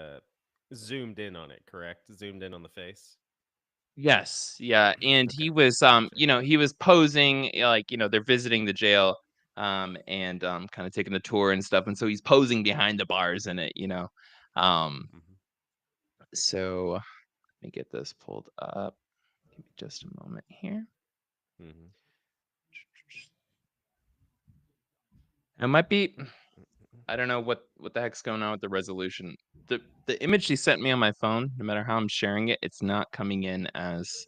S3: zoomed in on it, correct? Zoomed in on the face.
S2: Yes, yeah, and he was he was posing like they're visiting the jail and kind of taking a tour and stuff, and so he's posing behind the bars in it, So let me get this pulled up. Give me just a moment here. It might be. I don't know what the heck's going on with the resolution. The image she sent me on my phone, no matter how I'm sharing it, it's not coming in as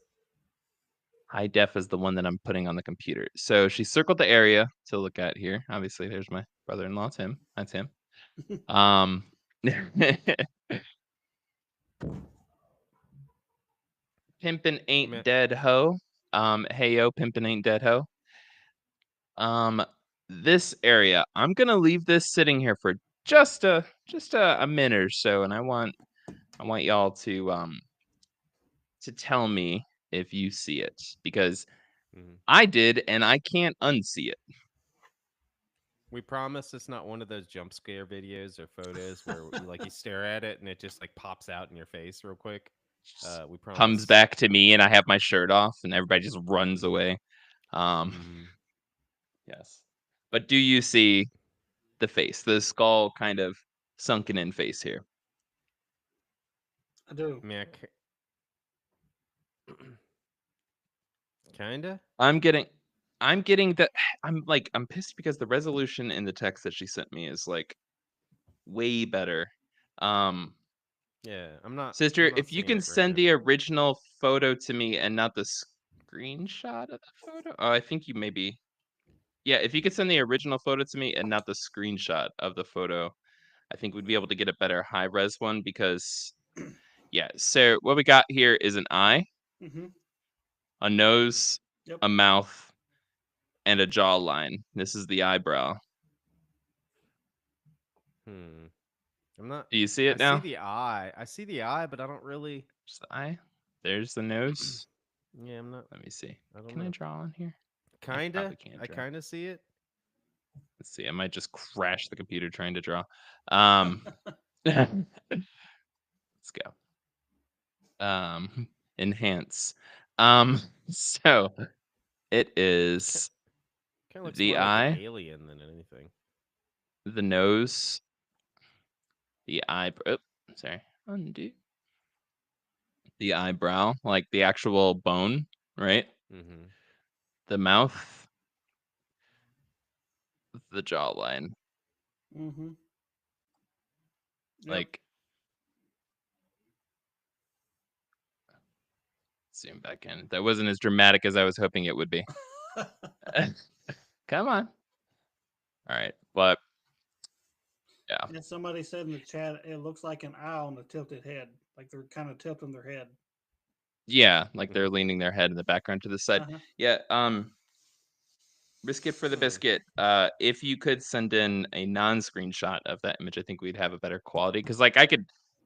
S2: high def as the one that I'm putting on the computer. So she circled the area to look at here. Obviously, there's my brother-in-law, Tim. That's him. Pimpin' ain't dead ho. Hey yo, pimpin' ain't dead ho. This area, I'm gonna leave this sitting here for just a minute or so, and I want y'all to tell me if you see it, because I did, and I can't unsee it.
S3: We promise it's not one of those jump scare videos or photos where you stare at it and it just pops out in your face real quick. We promise.
S2: Comes back to me and I have my shirt off and everybody just runs away. Yes. But do you see the face, the skull kind of sunken in face here?
S1: I do.
S3: Kinda.
S2: I'm getting the I'm pissed because the resolution in the text that she sent me is way better.
S3: Yeah, I'm not.
S2: Sister,
S3: I'm not
S2: if you
S3: seeing
S2: can
S3: it right
S2: send
S3: now.
S2: the original photo to me and not the screenshot of the photo. Oh, I think you maybe. Yeah, if you could send the original photo to me and not the screenshot of the photo, I think we'd be able to get a better high res one, because yeah, so what we got here is an eye, a nose, a mouth, and a jawline. This is the eyebrow.
S3: I'm not.
S2: Do you see it now?
S3: I see the eye. I see the eye, but I don't really.
S2: There's the eye. There's the nose.
S3: Yeah, I'm not.
S2: Let me see.
S3: I
S2: Can I draw on here?
S3: Kinda. I kinda see it.
S2: Let's see. I might just crash the computer trying to draw. Let's go. Enhance. So it is
S3: Kind of looks
S2: the
S3: more
S2: eye,
S3: like an alien than anything.
S2: the nose, the eyebrow. Sorry, undo. The eyebrow, like the actual bone, right? The mouth, the jawline. Like, zoom back in. That wasn't as dramatic as I was hoping it would be. Come on. All right, but yeah.
S1: And somebody said in the chat, it looks like an eye on a tilted head, like they're kind of tilting their head.
S2: Yeah, like they're leaning their head in the background to the side. Yeah. Biscuit for the biscuit. If you could send in a non-screenshot of that image, I think we'd have a better quality. Because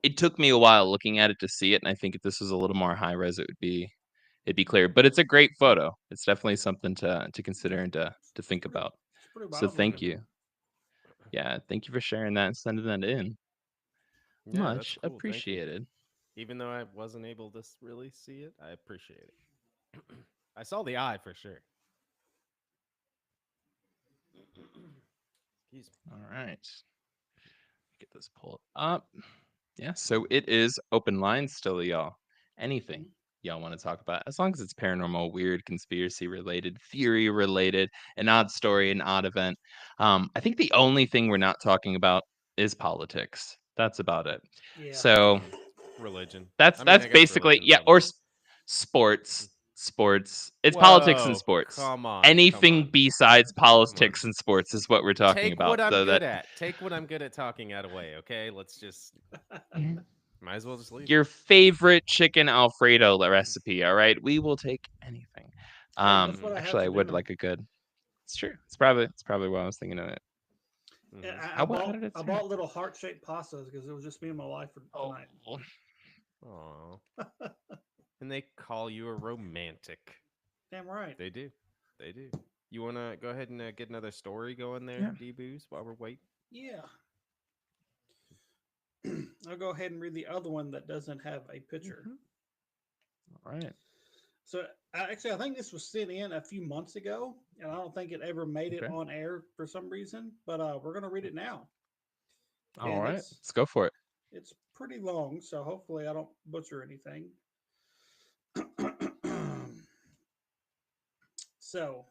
S2: it took me a while looking at it to see it, and I think if this was a little more high res, it'd be clear. But it's a great photo. It's definitely something to consider and to think about. So thank you. Yeah, thank you for sharing that and sending that in.
S3: Yeah,
S2: Much
S3: that's cool.
S2: appreciated.
S3: Even though I wasn't able to really see it, I appreciate it. I saw the eye for sure. Excuse me.
S2: All right. Get this pulled up. Yeah, so it is open line still, y'all. Anything y'all want to talk about, as long as it's paranormal, weird, conspiracy related, theory related, an odd story, an odd event. I think the only thing we're not talking about is politics. That's about it.
S1: Yeah.
S2: So
S3: religion.
S2: That's basically or sports. Sports. It's politics and sports.
S3: Come on.
S2: Anything besides politics and sports is what we're talking about.
S3: Take what I'm good at. Take what I'm good at talking out of way. Okay, let's just. Might as well just leave.
S2: Your favorite chicken Alfredo recipe. All right, we will take anything. Actually, I would like a good. It's true. It's probably why I was thinking of it.
S1: Yeah, I bought little heart-shaped pastas because it was just me and my wife for tonight.
S3: Aww. And they call you a romantic.
S1: Damn right.
S3: They do. They do. You want to go ahead and get another story going there, D-Boos, while we're waiting?
S1: Yeah. I'll go ahead and read the other one that doesn't have a picture.
S2: All right.
S1: So, I think this was sent in a few months ago, and I don't think it ever made it on air for some reason, but we're going to read it now.
S2: All right. Let's go for it.
S1: It's pretty long, so hopefully I don't butcher anything. So,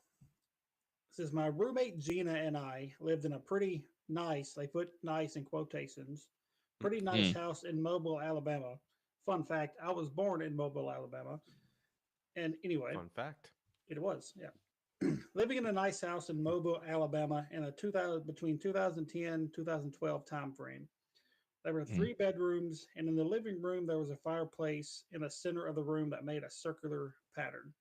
S1: Says my roommate Gina and I lived in a pretty nice, they put nice in quotations, pretty nice house in Mobile, Alabama. Fun fact, I was born in Mobile, Alabama. And anyway,
S3: Fun fact.
S1: it was, yeah. Living in a nice house in Mobile, Alabama in a 2000 between 2010 2012 time frame. There were three bedrooms, and in the living room there was a fireplace in the center of the room that made a circular pattern.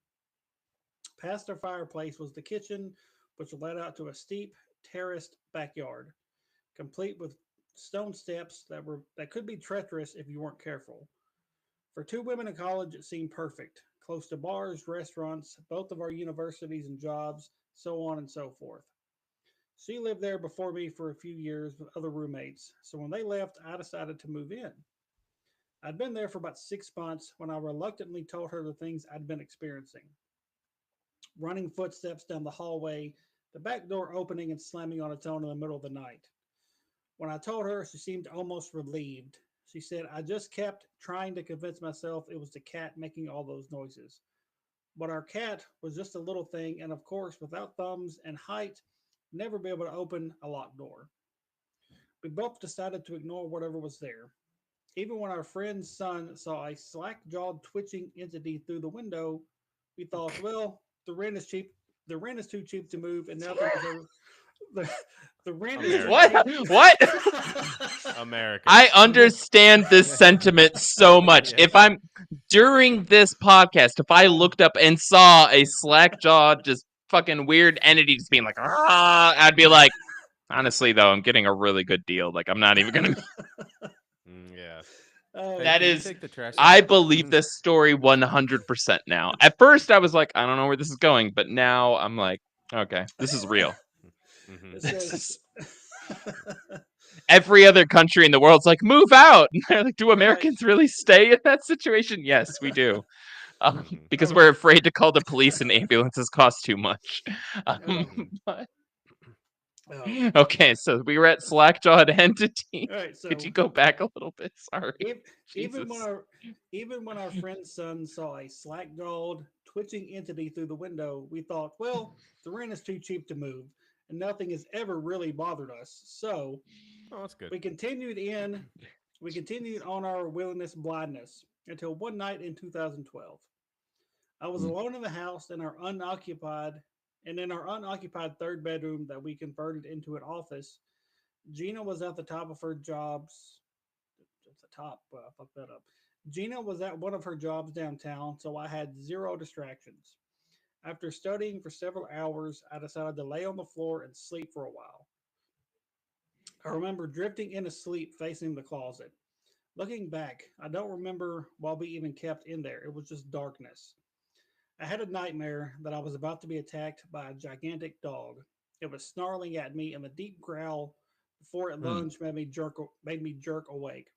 S1: Past the fireplace was the kitchen, which led out to a steep, terraced backyard, complete with stone steps that could be treacherous if you weren't careful. For two women in college, it seemed perfect, close to bars, restaurants, both of our universities and jobs, so on and so forth. She lived there before me for a few years with other roommates, so when they left, I decided to move in. I'd been there for about 6 months when I reluctantly told her the things I'd been experiencing. Running footsteps down the hallway, the back door opening and slamming on its own in the middle of the night. When I told her, she seemed almost relieved. She said, I just kept trying to convince myself it was the cat making all those noises. But our cat was just a little thing, and of course, without thumbs and height, never be able to open a locked door. We both decided to ignore whatever was there. Even when our friend's son saw a slack jawed, twitching entity through the window, we thought, well, the rent is cheap. The rent is too cheap to move, and nothing is ever. The, the rent is
S2: What?
S1: too
S2: What?
S3: America.
S2: I understand this sentiment so much.
S3: Yeah.
S2: If I'm during this podcast, if I looked up and saw a slack jawed, just fucking weird entity just being like, ah, I'd be like, honestly, though, I'm getting a really good deal. Like, I'm not even gonna.
S3: Yeah.
S1: Oh,
S3: Hey,
S2: That
S3: can you
S2: is.
S3: take the trash
S2: I
S3: out?
S2: believe this story 100% now. At first, I was like, I don't know where this is going, but now I'm like, okay, this is real.
S3: Mhm.
S1: it
S2: This
S1: says.
S2: is every other country in the world's like, move out. And they're like, do
S1: Right.
S2: Americans really stay in that situation? Yes, we do.
S3: Mhm.
S2: Because
S1: Okay.
S2: we're afraid to call the police and ambulances cost too much.
S1: Okay.
S2: But-
S1: Oh.
S2: okay, so we were at slack-jawed entity.
S1: All right.
S2: Could
S1: So
S2: you go back a little bit? Sorry.
S1: if, even when
S2: Jesus.
S1: our even when our friend's son saw a slack-jawed, twitching entity through the window, we thought, well, the rent is too cheap to move, and nothing has ever really bothered us. So
S3: Oh, that's good.
S1: we continued in. We continued on our willingness blindness until one night in 2012. I was alone in the house in our unoccupied third bedroom that we converted into an office. Gina was at the top of her jobs. At the top, well, I fucked that up. Gina was at one of her jobs downtown, so I had zero distractions. After studying for several hours, I decided to lay on the floor and sleep for a while. I remember drifting into sleep facing the closet. Looking back, I don't remember why we even kept in there. It was just darkness. I had a nightmare that I was about to be attacked by a gigantic dog. It was snarling at me, and the deep growl before it lunged made me jerk awake.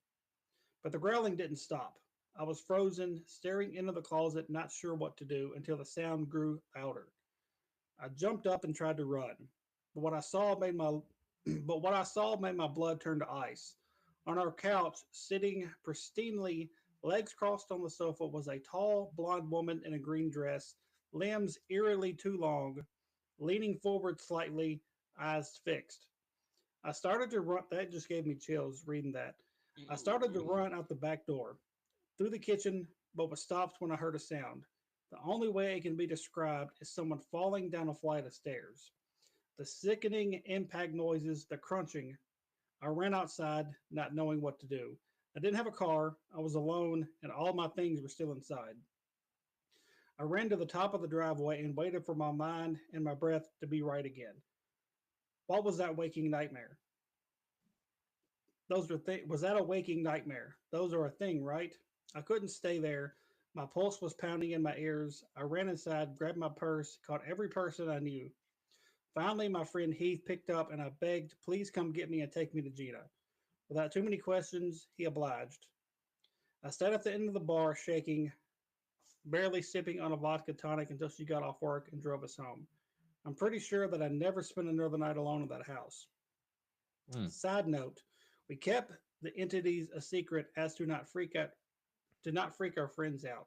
S1: But the growling didn't stop. I was frozen, staring into the closet, not sure what to do until the sound grew louder. I jumped up and tried to run, but what I saw made my blood turn to ice. On our couch, sitting pristinely, legs crossed on the sofa, was a tall, blonde woman in a green dress, limbs eerily too long, leaning forward slightly, eyes fixed. I started to run. That just gave me chills reading that. I started to run out the back door, through the kitchen, but was stopped when I heard a sound. The only way it can be described is someone falling down a flight of stairs. The sickening impact noises, the crunching. I ran outside, not knowing what to do. I didn't have a car, I was alone, and all my things were still inside. I ran to the top of the driveway and waited for my mind and my breath to be right again. What was that waking nightmare? Was that a waking nightmare? Those are a thing, right? I couldn't stay there. My pulse was pounding in my ears. I ran inside, grabbed my purse, called every person I knew. Finally, my friend Heath picked up and I begged, please come get me and take me to Gina. Without too many questions, he obliged. I sat at the end of the bar, shaking, barely sipping on a vodka tonic until she got off work and drove us home. I'm pretty sure that I never spent another night alone in that house. Side note, we kept the entities a secret as to not freak our friends out.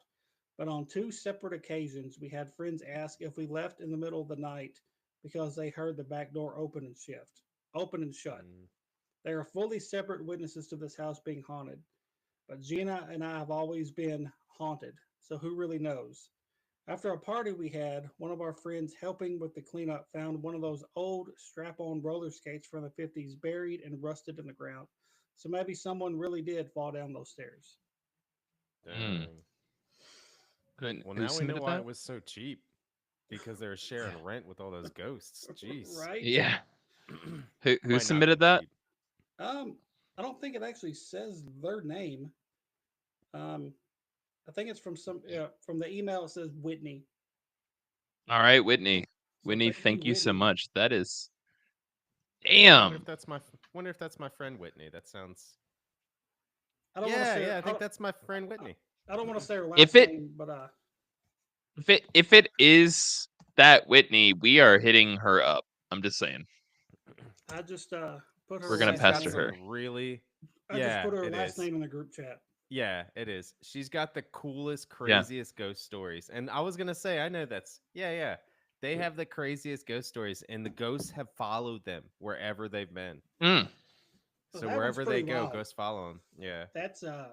S1: But on two separate occasions, we had friends ask if we left in the middle of the night because they heard the back door open and shut. They are fully separate witnesses to this house being haunted. But Gina and I have always been haunted, so who really knows? After a party we had, one of our friends helping with the cleanup found one of those old strap on roller skates from the 50s buried and rusted in the ground. So maybe someone really did fall down those stairs.
S3: Dang.
S2: Good.
S3: Well,
S2: Who
S3: now we know
S2: submitted
S3: why
S2: that?
S3: it was so cheap. Because they were sharing rent with all those ghosts. Jeez.
S1: Right?
S2: Yeah. Who
S3: Might not
S2: submitted
S3: be
S2: that?
S3: cheap.
S1: I don't think it actually says their name. I think it's from from the email. It says Whitney.
S2: All right, Whitney.
S1: So
S2: Whitney,
S1: thank you,
S2: thank you so
S1: Whitney.
S2: much. That is
S3: Wonder
S2: damn.
S3: if that's my friend Whitney. That sounds.
S1: I don't want to say.
S3: Yeah. I think that's my friend Whitney.
S1: I don't want to say her
S2: If
S1: last
S2: it
S1: name, but
S2: if it is that Whitney, we are hitting her up. I'm just saying.
S1: I just put her
S2: We're gonna
S1: last
S3: Got
S2: pester
S1: name.
S2: her.
S3: some really.
S1: I just
S3: Yeah,
S1: put her
S3: it
S1: last
S3: is.
S1: name in the group chat.
S3: Yeah, it is. She's got the coolest,
S2: Yeah.
S3: craziest ghost stories. And I was gonna say, I know that's yeah. They have the craziest ghost stories, and the ghosts have followed them wherever they've been.
S2: Mm.
S1: So
S3: So
S1: that one's
S3: wherever they
S1: pretty
S3: go,
S1: wild.
S3: ghosts follow them. Yeah.
S1: That's I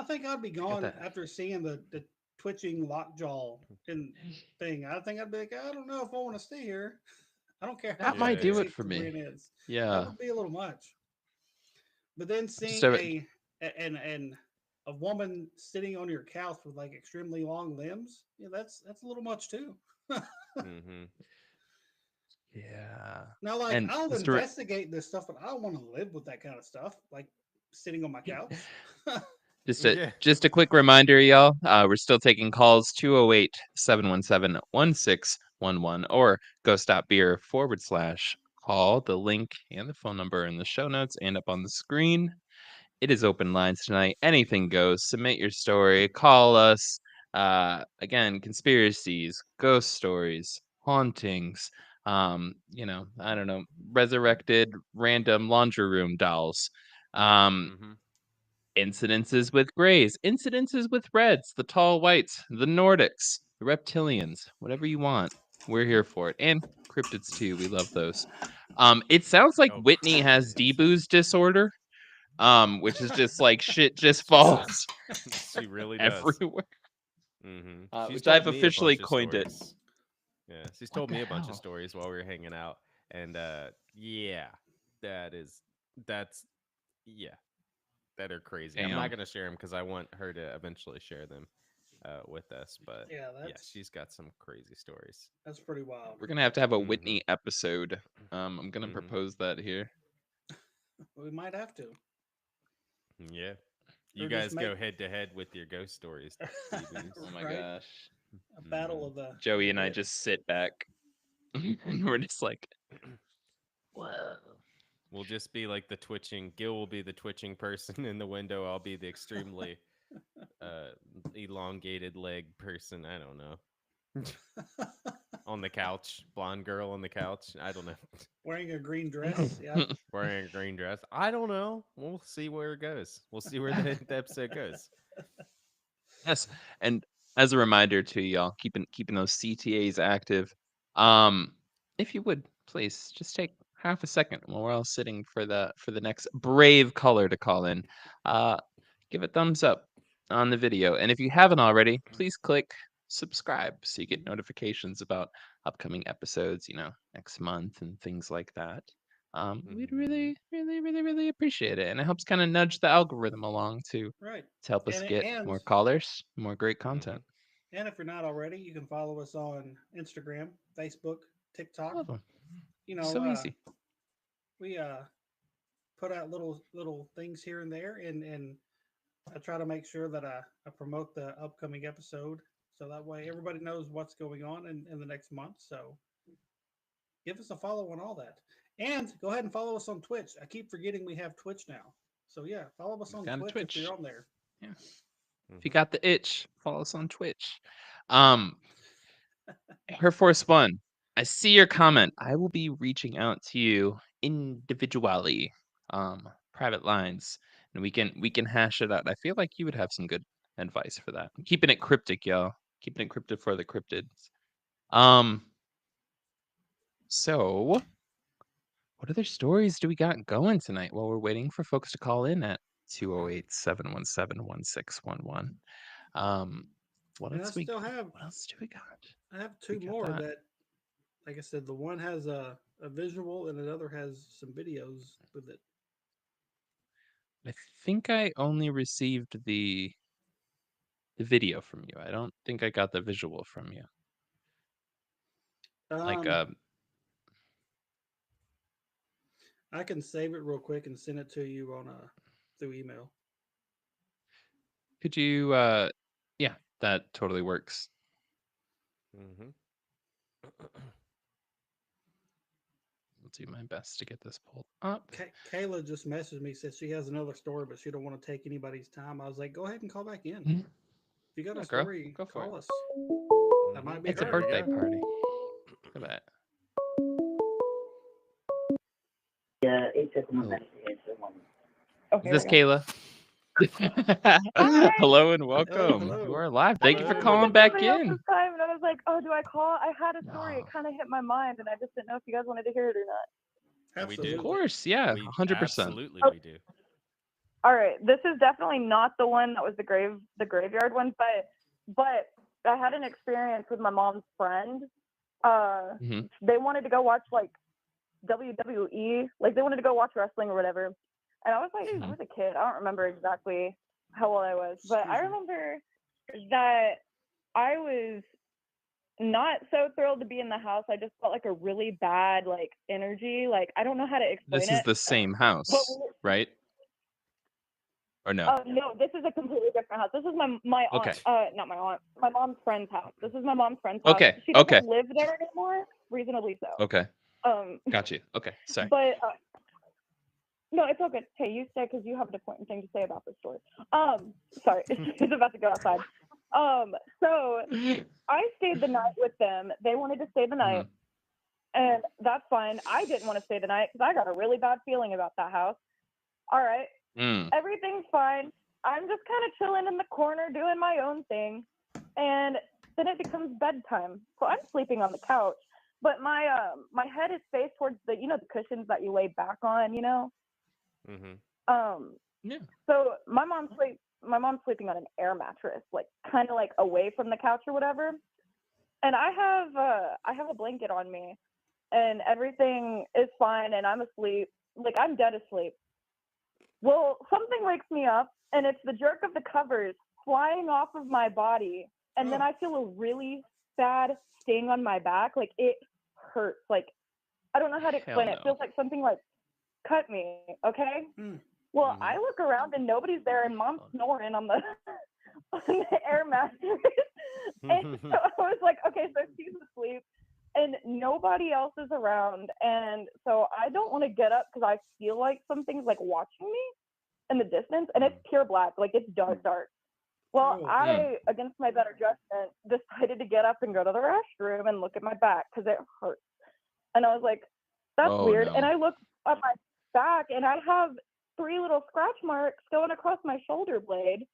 S1: think I'd be
S2: Got
S1: gone
S2: that.
S1: after seeing the twitching lockjaw and thing. I think I'd be like, I don't know if I want to stay here. I don't care how
S2: That might
S3: Yeah,
S2: do
S3: yeah.
S2: it
S1: cheap
S2: for
S1: the
S2: me.
S1: rent is. That
S2: Yeah.
S1: would be a little much. But then
S2: Just
S1: seeing
S2: have it.
S1: and a woman sitting on your couch with like extremely long limbs, yeah, that's a little much too.
S3: Mm-hmm.
S2: Yeah.
S1: Now, like
S2: And
S1: I'll
S2: just to re-
S1: investigate this stuff, but I don't want to live with that kind of stuff, like sitting on my couch.
S3: Yeah.
S2: just a quick reminder, y'all. We're still taking calls 208-717-1611 or ghost.beer/call. The link and the phone number in the show notes and up on the screen. It is open lines tonight. Anything goes. Submit your story. Call us. Again, conspiracies, ghost stories, hauntings. I don't know, resurrected random laundry room dolls. Um,
S3: Mm-hmm.
S2: incidences with grays, incidences with reds, the tall whites, the Nordics, the reptilians, whatever you want. We're here for it. And cryptids too. We love those. It sounds like
S3: Oh,
S2: Whitney has
S3: cryptids.
S2: Debu's disorder, which is just like shit just
S3: She
S2: falls
S3: does. She really does.
S2: everywhere.
S3: Mm-hmm. She's
S2: Which I've
S3: told me a
S2: officially
S3: bunch of
S2: coined it.
S3: stories. Yeah, she's
S2: What
S3: told
S2: the
S3: me a bunch of
S2: hell?
S3: stories while we were hanging out, and yeah, that's yeah, that are crazy. I'm not
S2: Damn.
S3: gonna share them because I want her to eventually share them with us. But
S1: Yeah,
S3: yeah, she's got some crazy stories.
S1: that's pretty wild.
S2: We're gonna have to have a
S3: Mm-hmm.
S2: Whitney episode. I'm gonna
S3: Mm-hmm.
S2: propose that here.
S1: We might have to,
S3: Yeah, you
S1: or just
S3: guys
S1: make
S3: go head to head with your ghost stories, Stevens.
S2: Oh my
S1: right
S2: gosh.
S1: a battle
S3: Mhm.
S1: of the
S2: Joey and I
S1: wits.
S2: just sit back and we're just like, whoa.
S3: We'll just be like the twitching. Gil will be the twitching person in the window. I'll be the extremely elongated leg person. I don't know. On the couch, blonde girl on the couch. I don't know.
S1: Wearing a green dress. Yeah.
S3: Wearing a green dress. I don't know. We'll see where it goes. We'll see where the episode goes.
S2: Yes, and as a reminder to y'all, keeping those CTAs active. Um, if you would please just take half a second while we're all sitting for the next brave caller to call in. Uh, give a thumbs up on the video, and if you haven't already, please click subscribe so you get notifications about upcoming episodes. Next month and things like that. We'd really, really, really, really appreciate it, and it helps kind of nudge the algorithm along to
S1: Right.
S2: help us
S1: And
S2: get more callers, more great content.
S1: and if you're not already, you can follow us on Instagram, Facebook, TikTok.
S2: Love 'em.
S1: You know,
S2: So easy.
S1: we put out little things here and there, and I try to make sure that I promote the upcoming episode, so that way everybody knows what's going on in the next month. So give us a follow on all that, and go ahead and follow us on Twitch. I keep forgetting we have Twitch now. So yeah, follow us on
S2: Got a
S1: Twitch if
S2: Twitch.
S1: you're on there.
S2: Yeah. If you got the itch, follow us on Twitch. Um, Her Force One. I see your comment. I will be reaching out to you individually, private lines, and we can hash it out. I feel like you would have some good advice for that. Keeping it cryptic, y'all. Keeping it cryptic for the cryptids. Um, So, what other stories do we got going tonight? Well, we're waiting for folks to call in at 208-717-1611. What
S1: And I
S2: else we
S1: still have
S2: what else do we got?
S1: I have
S2: We
S1: two
S2: got
S1: more
S2: that.
S1: that, like I said, the one has a visual and the other has some videos with it.
S2: I think I only received the video from you. I don't think I got the visual from you. Like
S1: I can save it real quick and send it to you on through email.
S2: could you yeah, that totally works.
S3: Mm-hmm.
S2: I'll do my best to get this pulled up.
S1: Kayla just messaged me, said she has another story, but she don't want to take anybody's time. I was like, go ahead and call back in.
S2: Mhm.
S1: If you got
S2: Yeah,
S1: a
S2: girl,
S1: story,
S2: go for
S1: call
S2: it.
S1: us. That might be
S2: It's a
S1: her.
S2: birthday party. Look at that.
S6: Yeah, it's just
S2: Hello.
S7: Okay,
S2: Is this
S7: there we go.
S2: Kayla?
S7: Hi.
S2: Hello and welcome.
S1: hello.
S2: You are live. Thank you for
S3: Hello.
S2: calling back
S7: Somebody
S2: in.
S7: else's time, and I was like, oh, do I call? I had a story.
S2: No.
S7: It kind of hit my mind, and I just didn't know if you guys wanted to hear it or not.
S3: We
S1: Absolutely.
S3: do.
S2: Of course, yeah,
S3: We
S2: 100%.
S3: absolutely we do.
S7: All right, this is definitely not the one that was the graveyard one, but I had an experience with my mom's friend.
S2: Mhm.
S7: They wanted to go watch like WWE, like they wanted to go watch wrestling or whatever. And I was like, I was a kid. I don't remember exactly how old I was, but I remember that I was not so thrilled to be in the house. I just felt like a really bad like energy. Like I don't know how to explain
S2: This
S7: it.
S2: is the same house, right? Or no?
S7: No, this is a completely different house. This is my aunt,
S2: Okay.
S7: not my aunt, my mom's friend's house. This is my mom's friend's house.
S2: Okay.
S7: She doesn't
S2: Okay.
S7: live there anymore, reasonably so.
S2: Okay. Got you. Okay. Sorry.
S7: But no, it's all good. Hey, you stay because you have an important thing to say about this story. Sorry, she's about to go outside. So I stayed the night with them. They wanted to stay the night, and that's fine. I didn't want to stay the night because I got a really bad feeling about that house. All right. Everything's fine. I'm just kind of chilling in the corner doing my own thing. And then it becomes bedtime. So I'm sleeping on the couch, but my head is faced towards the the cushions that you lay back on,
S2: Yeah.
S7: So my mom's sleeping on an air mattress, like kind of like away from the couch or whatever. And I have a blanket on me and everything is fine and I'm asleep. Like I'm dead asleep. Well, something wakes me up, and it's the jerk of the covers flying off of my body, and then I feel a really bad sting on my back. Like, it hurts. Like, I don't know how to explain it. It feels like something, like, cut me, okay? Well, I look around, and nobody's there, and Mom's snoring on the, on the air mattress. And so I was like, okay, so she's asleep. And nobody else is around, and so I don't want to get up because I feel like something's like watching me in the distance, and it's pure black, like it's dark. Well, I, against my better judgment, decided to get up and go to the restroom and look at my back because it hurts. And I was like, that's weird.
S2: No.
S7: And I look at my back, and I have 3 little scratch marks going across my shoulder blade.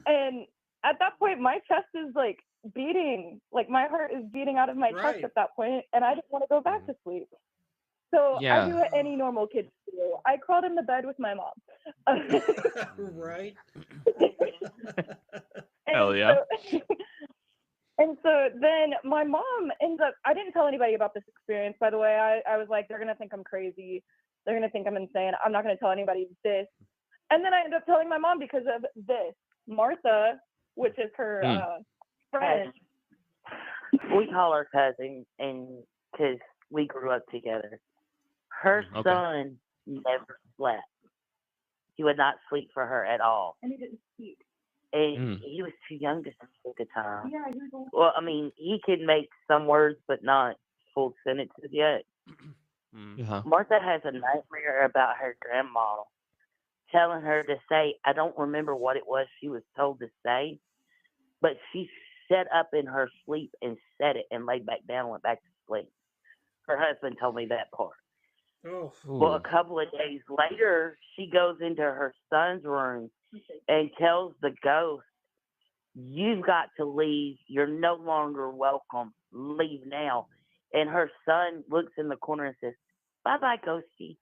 S7: And at that point, my chest is like beating, like my heart is beating out of my chest at that point, and I didn't want to go back to sleep. So I do what any normal kid do. I crawled in the bed with my mom.
S1: Right.
S2: Hell yeah.
S7: And so then my mom ends up, I didn't tell anybody about this experience, by the way. I was like, they're going to think I'm crazy. They're going to think I'm insane. I'm not going to tell anybody this. And then I ended up telling my mom because of this. Martha, which is her friend.
S6: We call her cousin, and because we grew up together. Her son never slept. He would not sleep for her at all.
S7: And he didn't speak.
S6: And he was too young to speak at the time.
S7: Yeah, he was old.
S6: Well, I mean, he could make some words, but not full sentences yet. Martha has a nightmare about her grandma telling her to say, I don't remember what it was she was told to say, but she sat up in her sleep and said it and laid back down and went back to sleep. Her husband told me that part. Well, a couple of days later, she goes into her son's room and tells the ghost, you've got to leave. You're no longer welcome. Leave now. and her son looks in the corner and says, "Bye bye, Ghosty."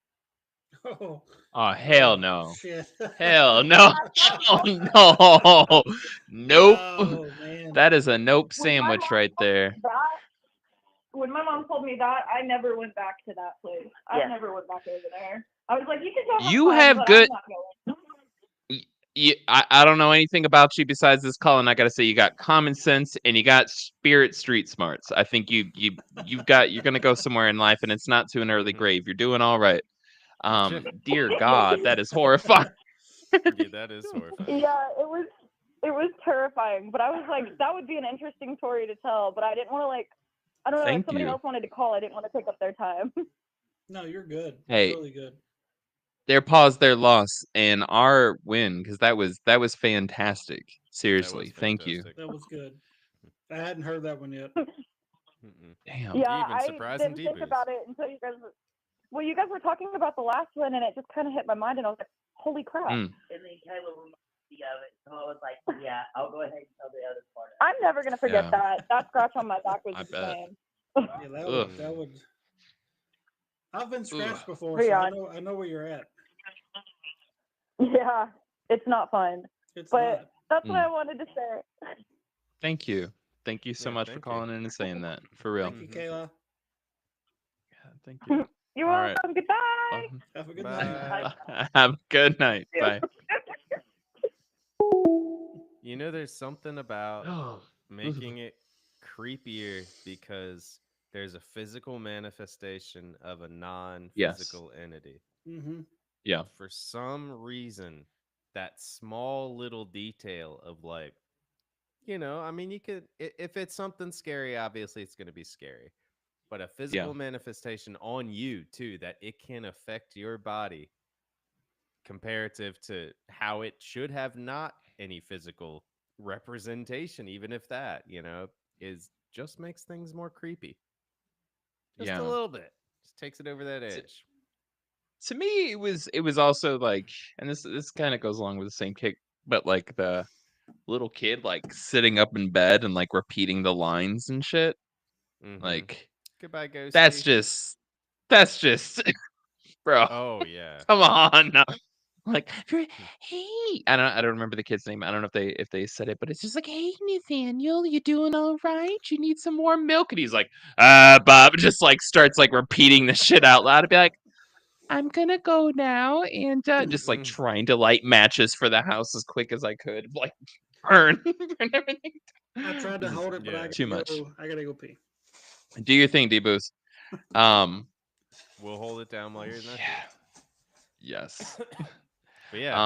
S1: Oh,
S2: Oh hell
S1: oh
S2: no.
S1: shit.
S2: Hell no. Oh no. Nope.
S1: Oh man.
S2: That is a nope
S7: When my
S2: sandwich
S7: mom
S2: right
S7: told me
S2: there.
S7: that, when my mom told me that, I never went back to that place. I
S6: Yeah.
S7: never went back over there. I was like, you can go have
S2: You
S7: fun,
S2: have
S7: but
S2: good
S7: I'm not going.
S2: I don't know anything about you besides this call, and I gotta say you got common sense and you got spirit street smarts. I think you've got you're gonna go somewhere in life and it's not to an early grave. You're doing all right. Dear God, that is horrifying.
S3: Yeah, that is horrifying.
S7: Yeah, it was terrifying. But I was like, that would be an interesting story to tell. But I didn't want to I don't know, if
S2: Thank
S7: somebody
S2: you.
S7: else wanted to call, I didn't want to take up their time.
S1: No, you're good.
S2: Hey.
S1: Really good.
S2: Their pause, their loss, and our win, because that was fantastic.
S3: That was
S2: Seriously, thank you.
S3: fantastic.
S1: That was good. I hadn't heard that one yet.
S2: Damn.
S7: Yeah,
S3: even
S7: I
S3: surprising
S7: didn't think
S3: D-Boost.
S7: about it until you guys were talking about the last one, and it just kind of hit my mind, and I was like, holy crap.
S2: Mm.
S6: And then Kayla reminded me of it, so I was like, "Yeah, I'll go ahead and tell the other part."
S7: I'm never going to forget
S2: Yeah.
S7: that. That scratch on my back was
S2: I bet.
S7: insane.
S1: Yeah, that would. I've been scratched before, so
S7: Yeah.
S1: I know where you're at.
S7: Yeah, it's not fun.
S1: It's
S7: But
S1: not.
S7: that's what I wanted to say.
S2: Thank you. Thank you so
S3: Yeah,
S2: much for
S3: thank
S2: calling in and saying that. For real.
S1: Thank you, Kayla.
S2: Yeah, thank you.
S7: You're
S2: All
S7: welcome.
S2: right.
S7: Goodbye.
S1: Have a good
S3: Bye.
S1: night.
S2: Have a good night. Bye.
S3: You know, there's something about making it creepier because there's a physical manifestation of a non-physical entity.
S1: Mm-hmm.
S2: Yeah.
S3: For some reason, that small little detail of like, I mean, you could, if it's something scary, obviously it's going to be scary. But a physical manifestation on you too, that it can affect your body comparative to how it should have not any physical representation, even if that, is just makes things more creepy. Just a little bit. Just takes it over that edge.
S2: To me, it was also like, and this kind of goes along with the same kick, but like the little kid like sitting up in bed and like repeating the lines and shit. Like
S3: Goodbye, Ghosty.
S2: that's just bro.
S3: Oh yeah.
S2: Come on. Like, hey, I don't remember the kid's name. I don't know if they said it, but it's just like, hey, Nathaniel, you doing all right? You need some more milk? And he's like, Bob, just like starts like repeating the shit out loud. I'd be like, I'm gonna go now, and just like trying to light matches for the house as quick as I could, like burn everything.
S1: I tried to hold it, but I
S2: Too much.
S1: I gotta go pee.
S2: Do your thing, D-Boost.
S3: We'll hold it down while you're in that.
S2: Yes.
S3: But yeah,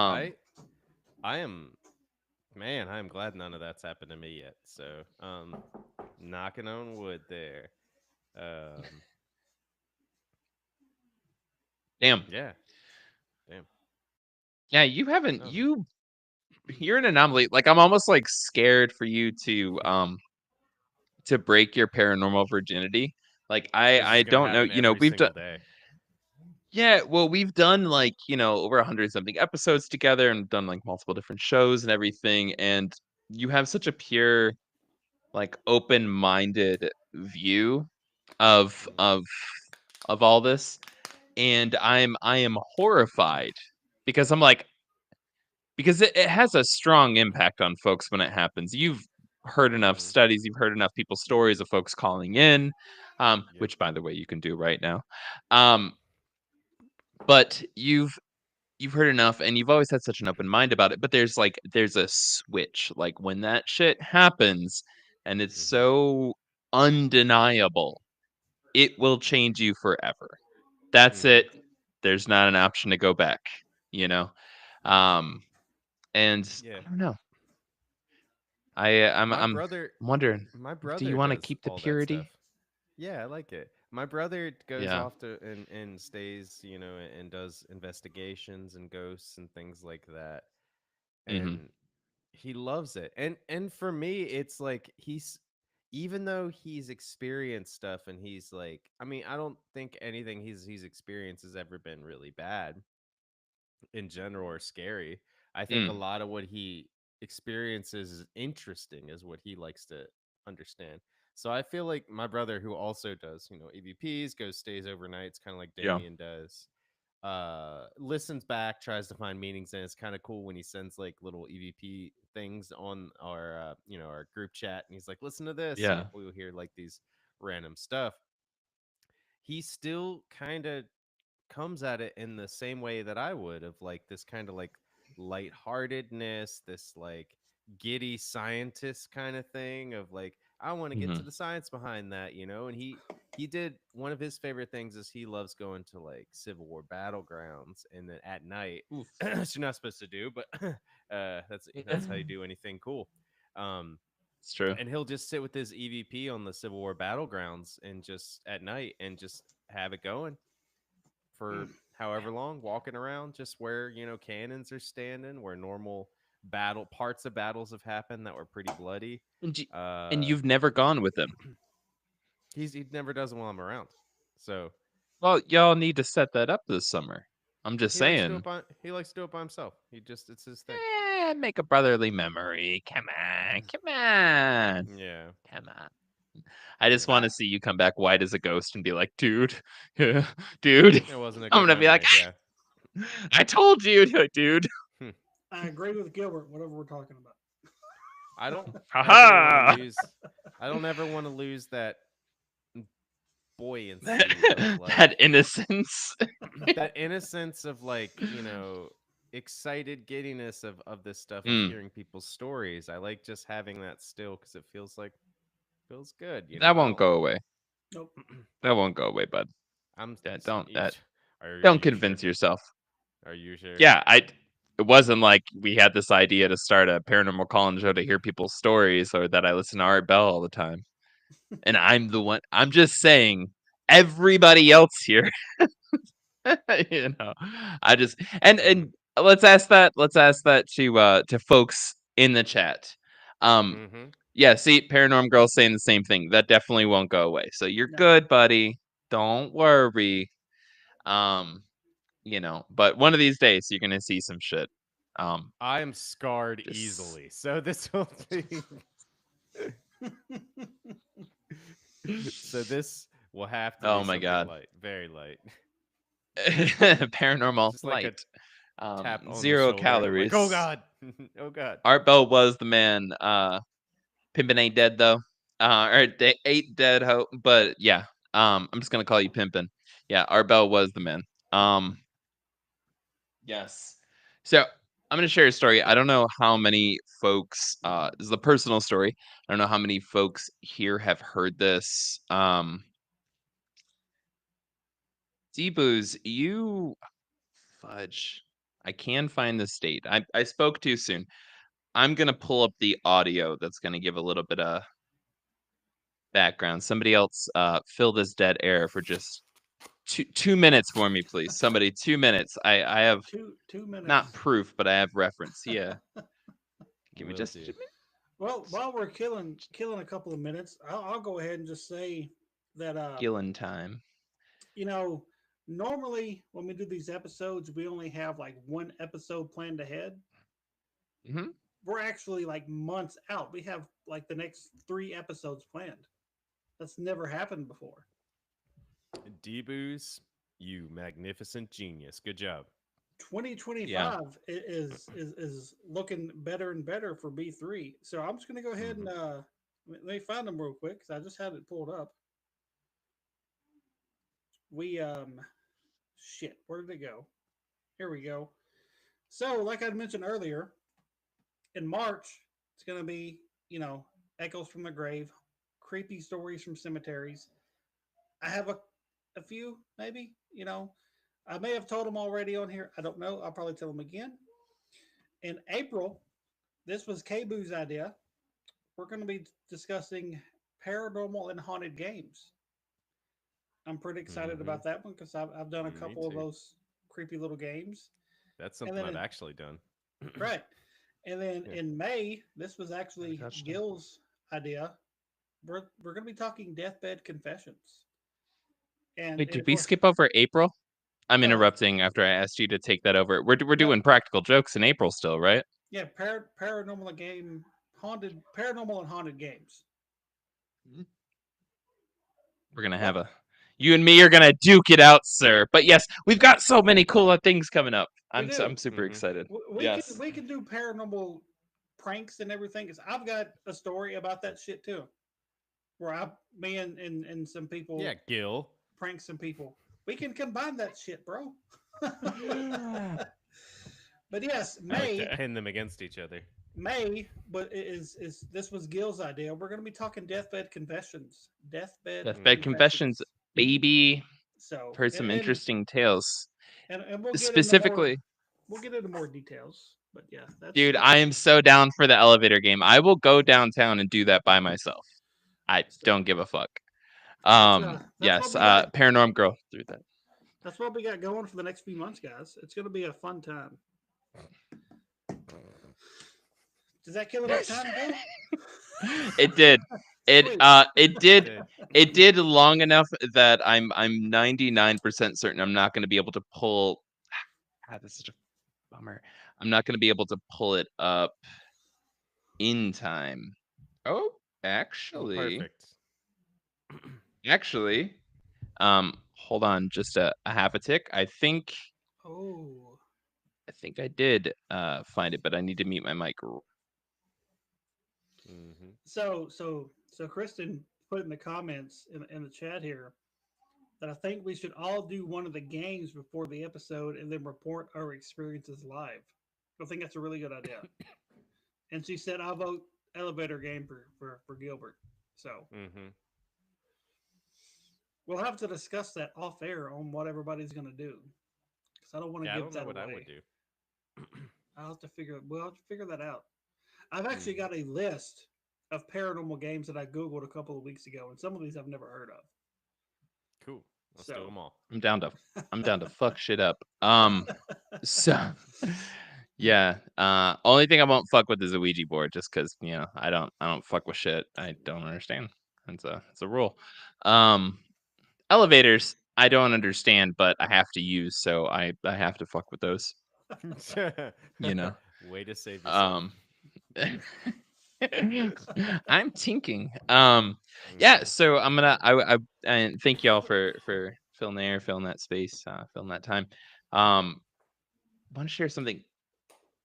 S3: I am glad none of that's happened to me yet. So, knocking on wood there.
S2: Damn.
S3: Yeah. Damn.
S2: Yeah, you haven't you're an anomaly. Like I'm almost like scared for you to break your paranormal virginity. Like I don't know, we've done
S3: day.
S2: Yeah, well, we've done like, over 100 something episodes together and done like multiple different shows and everything. And you have such a pure, like open-minded view of all this. And I am horrified because I'm like, because it has a strong impact on folks when it happens. You've heard enough studies, you've heard enough people's stories of folks calling in, which by the way, you can do right now. But you've heard enough and you've always had such an open mind about it, but there's a switch like when that shit happens and it's so undeniable, it will change you forever. That's it. There's not an option to go back, and I don't know. I'm wondering,
S3: my brother
S2: do you want to
S3: does
S2: keep the
S3: all that
S2: purity?
S3: stuff. Yeah, I like it. My brother goes
S2: Yeah.
S3: off to and stays, and does investigations and ghosts and things like that. And he loves it. And for me, it's like even though he's experienced stuff and he's like, I mean, I don't think anything he's experienced has ever been really bad in general or scary. I think a lot of what he experiences is interesting, is what he likes to understand. So I feel like my brother, who also does, EVPs, stays overnights, kind of like
S2: Yeah.
S3: Damien does, listens back, tries to find meanings, and it's kind of cool when he sends like little EVP things on our, our group chat, and he's like, "Listen to this,"
S2: Yeah.
S3: and we will hear like these random stuff. He still kind of comes at it in the same way that I would, of like this kind of like lightheartedness, this like giddy scientist kind of thing of like, I want to get to
S2: Mhm.
S3: the science behind that, and he did one of his favorite things is he loves going to like Civil War battlegrounds, and then at night,
S2: Oof.
S3: which you're not supposed to do, but that's how you do anything cool.
S2: It's true.
S3: And he'll just sit with his EVP on the Civil War battlegrounds and just at night and just have it going for however long, walking around just where cannons are standing, where normal parts of battles have happened that were pretty bloody.
S2: And you've never gone with him.
S3: He never does it while I'm around, so
S2: Well, y'all need to set that up this summer. I'm just
S3: he likes to do
S2: saying.
S3: it by himself. It's his thing.
S2: Make a brotherly memory. Come on.
S3: Yeah.
S2: Come on. I just want to see you come back white as a ghost and be like, dude, dude.
S3: It wasn't a good
S2: I'm gonna be like,
S3: memory, yeah.
S2: I told you, dude.
S1: I agree with Gilbert. Whatever we're talking about.
S3: I don't ever
S2: Haha.
S3: want to lose. I don't ever want to lose that buoyancy of like
S2: That innocence.
S3: that innocence of like excited giddiness of this stuff of
S2: Mm.
S3: hearing people's stories. I like just having that still because it feels good.
S2: That won't go away.
S1: Nope.
S2: That won't go away, bud.
S3: I'm
S2: Don't convince yourself.
S3: Are you sure?
S2: Yeah, it wasn't like we had this idea to start a paranormal call-in show to hear people's stories, or that I listen to Art Bell all the time. And I'm the one. I'm just saying, everybody else here, I just and let's ask that to folks in the chat. Yeah, see, Paranorm Girl's saying the same thing. That definitely won't go away. So you're good, buddy. Don't worry. But one of these days you're gonna see some shit.
S3: I am scarred easily, so this will be. So this will have to.
S2: Oh
S3: be
S2: my God.
S3: light, very light.
S2: Paranormal
S3: Just like
S2: light.
S3: Tap on
S2: 0
S3: the shoulder,
S2: calories.
S3: like, oh God, oh God.
S2: Art Bell was the man. Pimpin' ain't dead though. Or ain't dead ho. But yeah. I'm just gonna call you Pimpin'. Yeah, Art Bell was the man. Yes. So I'm going to share a story. I don't know how many folks, this is a personal story. I don't know how many folks here have heard this. D-Booze, fudge. I can find the state. I spoke too soon. I'm going to pull up the audio that's going to give a little bit of background. Somebody else fill this dead air for just 2 minutes for me, please. Somebody, 2 minutes. I have
S1: 2 minutes.
S2: Not proof, but I have reference. Yeah. Give me just 2 minutes.
S1: Well, while we're killing a couple of minutes, I'll go ahead and just say that
S2: killing time.
S1: Normally when we do these episodes, we only have like one episode planned ahead.
S2: Mm-hmm.
S1: We're actually like months out. We have like the next 3 episodes planned. That's never happened before.
S3: D-Booze, you magnificent genius. Good job.
S1: 2025 is looking better and better for B3. So I'm just going to go ahead and let me find them real quick because I just had it pulled up. Shit, where did it go? Here we go. So, like I mentioned earlier, in March, it's going to be, Echoes from the Grave, creepy stories from cemeteries. I have a few, maybe, I may have told them already on here. I don't know. I'll probably tell them again. In April, this was K-Boo's idea. We're going to be discussing paranormal and haunted games. I'm pretty excited about that one because I've done a couple of those creepy little games.
S3: That's something I've actually done.
S1: Right. And then in May, this was actually Gil's idea. We're going to be talking deathbed confessions. And
S2: wait, did we skip over April? I'm interrupting after I asked you to take that over. We're doing practical jokes in April still, right?
S1: Yeah, paranormal and haunted games.
S2: We're gonna have you and me are gonna duke it out, sir. But yes, we've got so many cool things coming up. I'm super excited.
S1: We can do paranormal pranks and everything. Cause I've got a story about that shit too, where me and some people,
S3: Gil,
S1: prank some people. We can combine that shit, bro. But yes, May,
S3: like to pin them against each other.
S1: But this was Gil's idea. We're going to be talking deathbed confessions. Deathbed
S2: confessions, baby.
S1: So
S2: heard some interesting tales.
S1: And we'll get
S2: specifically.
S1: We'll get into more details. But yeah,
S2: dude, I am so down for the elevator game. I will go downtown and do that by myself. I don't give a fuck. Yes, Paranormal Girl through that.
S1: That's what we got going for the next few months, guys. It's going to be a fun time. Does that kill enough time, Bill?
S2: It did. It did long enough that I'm 99% certain I'm not going to be able to pull. God, this is such a bummer. I'm not going to be able to pull it up in time. Oh, actually.
S3: Perfect.
S2: Actually, hold on just a half a tick. I think I did find it, but I need to mute my mic.
S1: Mm-hmm. So Kristen put in the comments in the chat here that I think we should all do one of the games before the episode and then report our experiences live. I think that's a really good idea. And she said, "I'll vote elevator game for Gilbert." So we'll have to discuss that off air on what everybody's going to do, because I don't want to give that away. I would do. We'll have to figure that out. I've actually got a list of paranormal games that I Googled a couple of weeks ago, and some of these I've never heard of.
S3: Cool. Let's do them all.
S2: I'm down to fuck shit up. So yeah. Only thing I won't fuck with is a Ouija board, just because I don't fuck with shit I don't understand. It's a rule. Elevators I don't understand, but I have to use, so I have to fuck with those.
S3: Way to save yourself.
S2: I'm thinking. Yeah, so I'm gonna and thank y'all for filling the air, filling that space, filling that time. Want to share something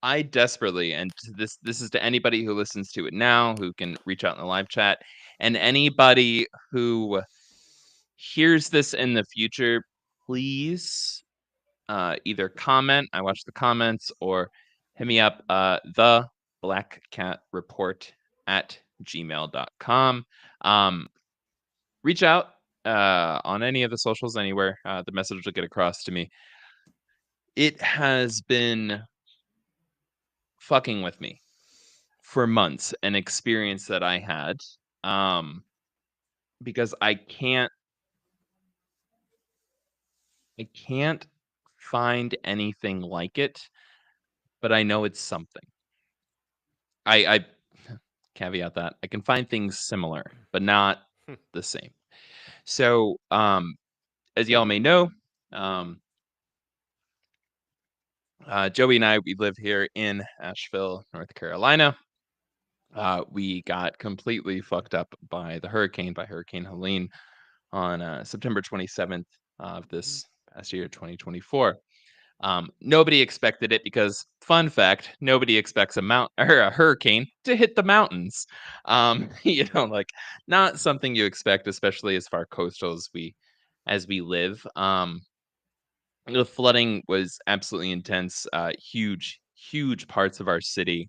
S2: I desperately, and this is to anybody who listens to it now, who can reach out in the live chat, and anybody who hears this in the future, please either comment, I watch the comments, or hit me up, the Black Cat Report at gmail.com. Reach out on any of the socials, anywhere. The message will get across to me. It has been fucking with me for months, an experience that I had, because I can't find anything like it, but I know it's something. I caveat that I can find things similar, but not the same. So, as y'all may know, Joey and I, we live here in Asheville, North Carolina. We got completely fucked up by Hurricane Helene on September 27th of this past year, 2024. Nobody expected it because, fun fact, nobody expects a hurricane to hit the mountains. Like, not something you expect, especially as far coastal as we live. The flooding was absolutely intense. Huge parts of our city,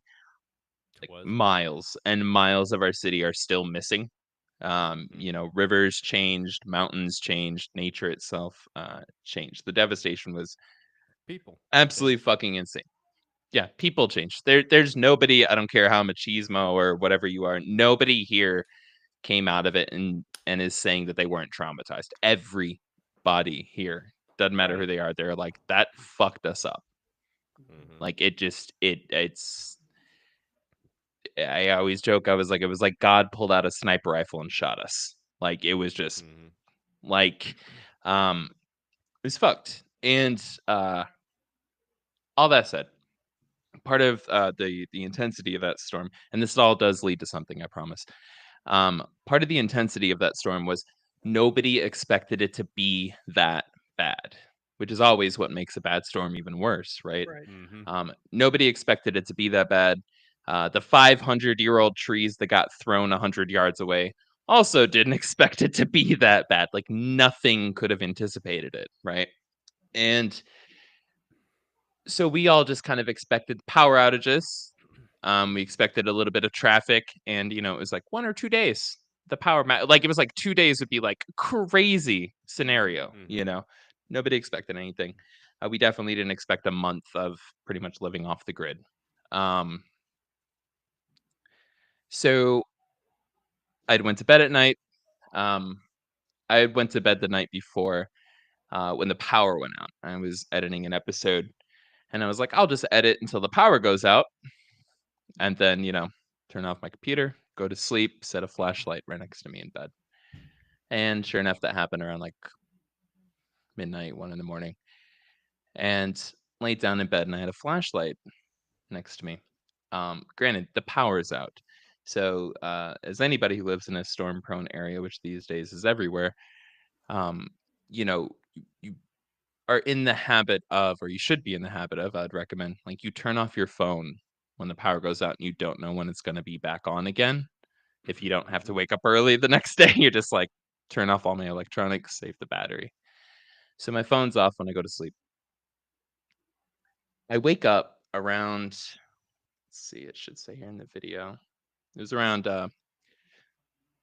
S2: miles and miles of our city, are still missing. Rivers changed, mountains changed, nature itself changed. The devastation was absolutely fucking insane. Yeah, people change. There's nobody, I don't care how machismo or whatever you are, nobody here came out of it and is saying that they weren't traumatized. Everybody here, doesn't matter who they are, they're like, that fucked us up. Like, it's I always joke, it was like God pulled out a sniper rifle and shot us. Like, it was just like it was fucked. And all that said, part of the intensity of that storm, and this all does lead to something, I promise. Part of the intensity of that storm was nobody expected it to be that bad, which is always what makes a bad storm even worse, right?
S1: Right.
S2: Nobody expected it to be that bad. The 500-year-old trees that got thrown 100 yards away also didn't expect it to be that bad. Like nothing could have anticipated it, right? And so we all just kind of expected power outages. We expected a little bit of traffic, and it was like 1 or 2 days. The like it was like 2 days would be like crazy scenario. Nobody expected anything. We definitely didn't expect a month of pretty much living off the grid. So I went to bed at night. I went to bed the night before when the power went out. I was editing an episode, and I was like, I'll just edit until the power goes out, and then turn off my computer, go to sleep, set a flashlight right next to me in bed. And sure enough, that happened around like midnight, 1 in the morning. And laid down in bed, and I had a flashlight next to me. Granted, the power is out. So as anybody who lives in a storm-prone area, which these days is everywhere, you are in the habit of, or you should be in the habit of, I'd recommend, like you turn off your phone when the power goes out and you don't know when it's going to be back on again. If you don't have to wake up early the next day, you're just like, turn off all my electronics, save the battery. So my phone's off when I go to sleep. I wake up around, let's see, it should say here in the video. It was around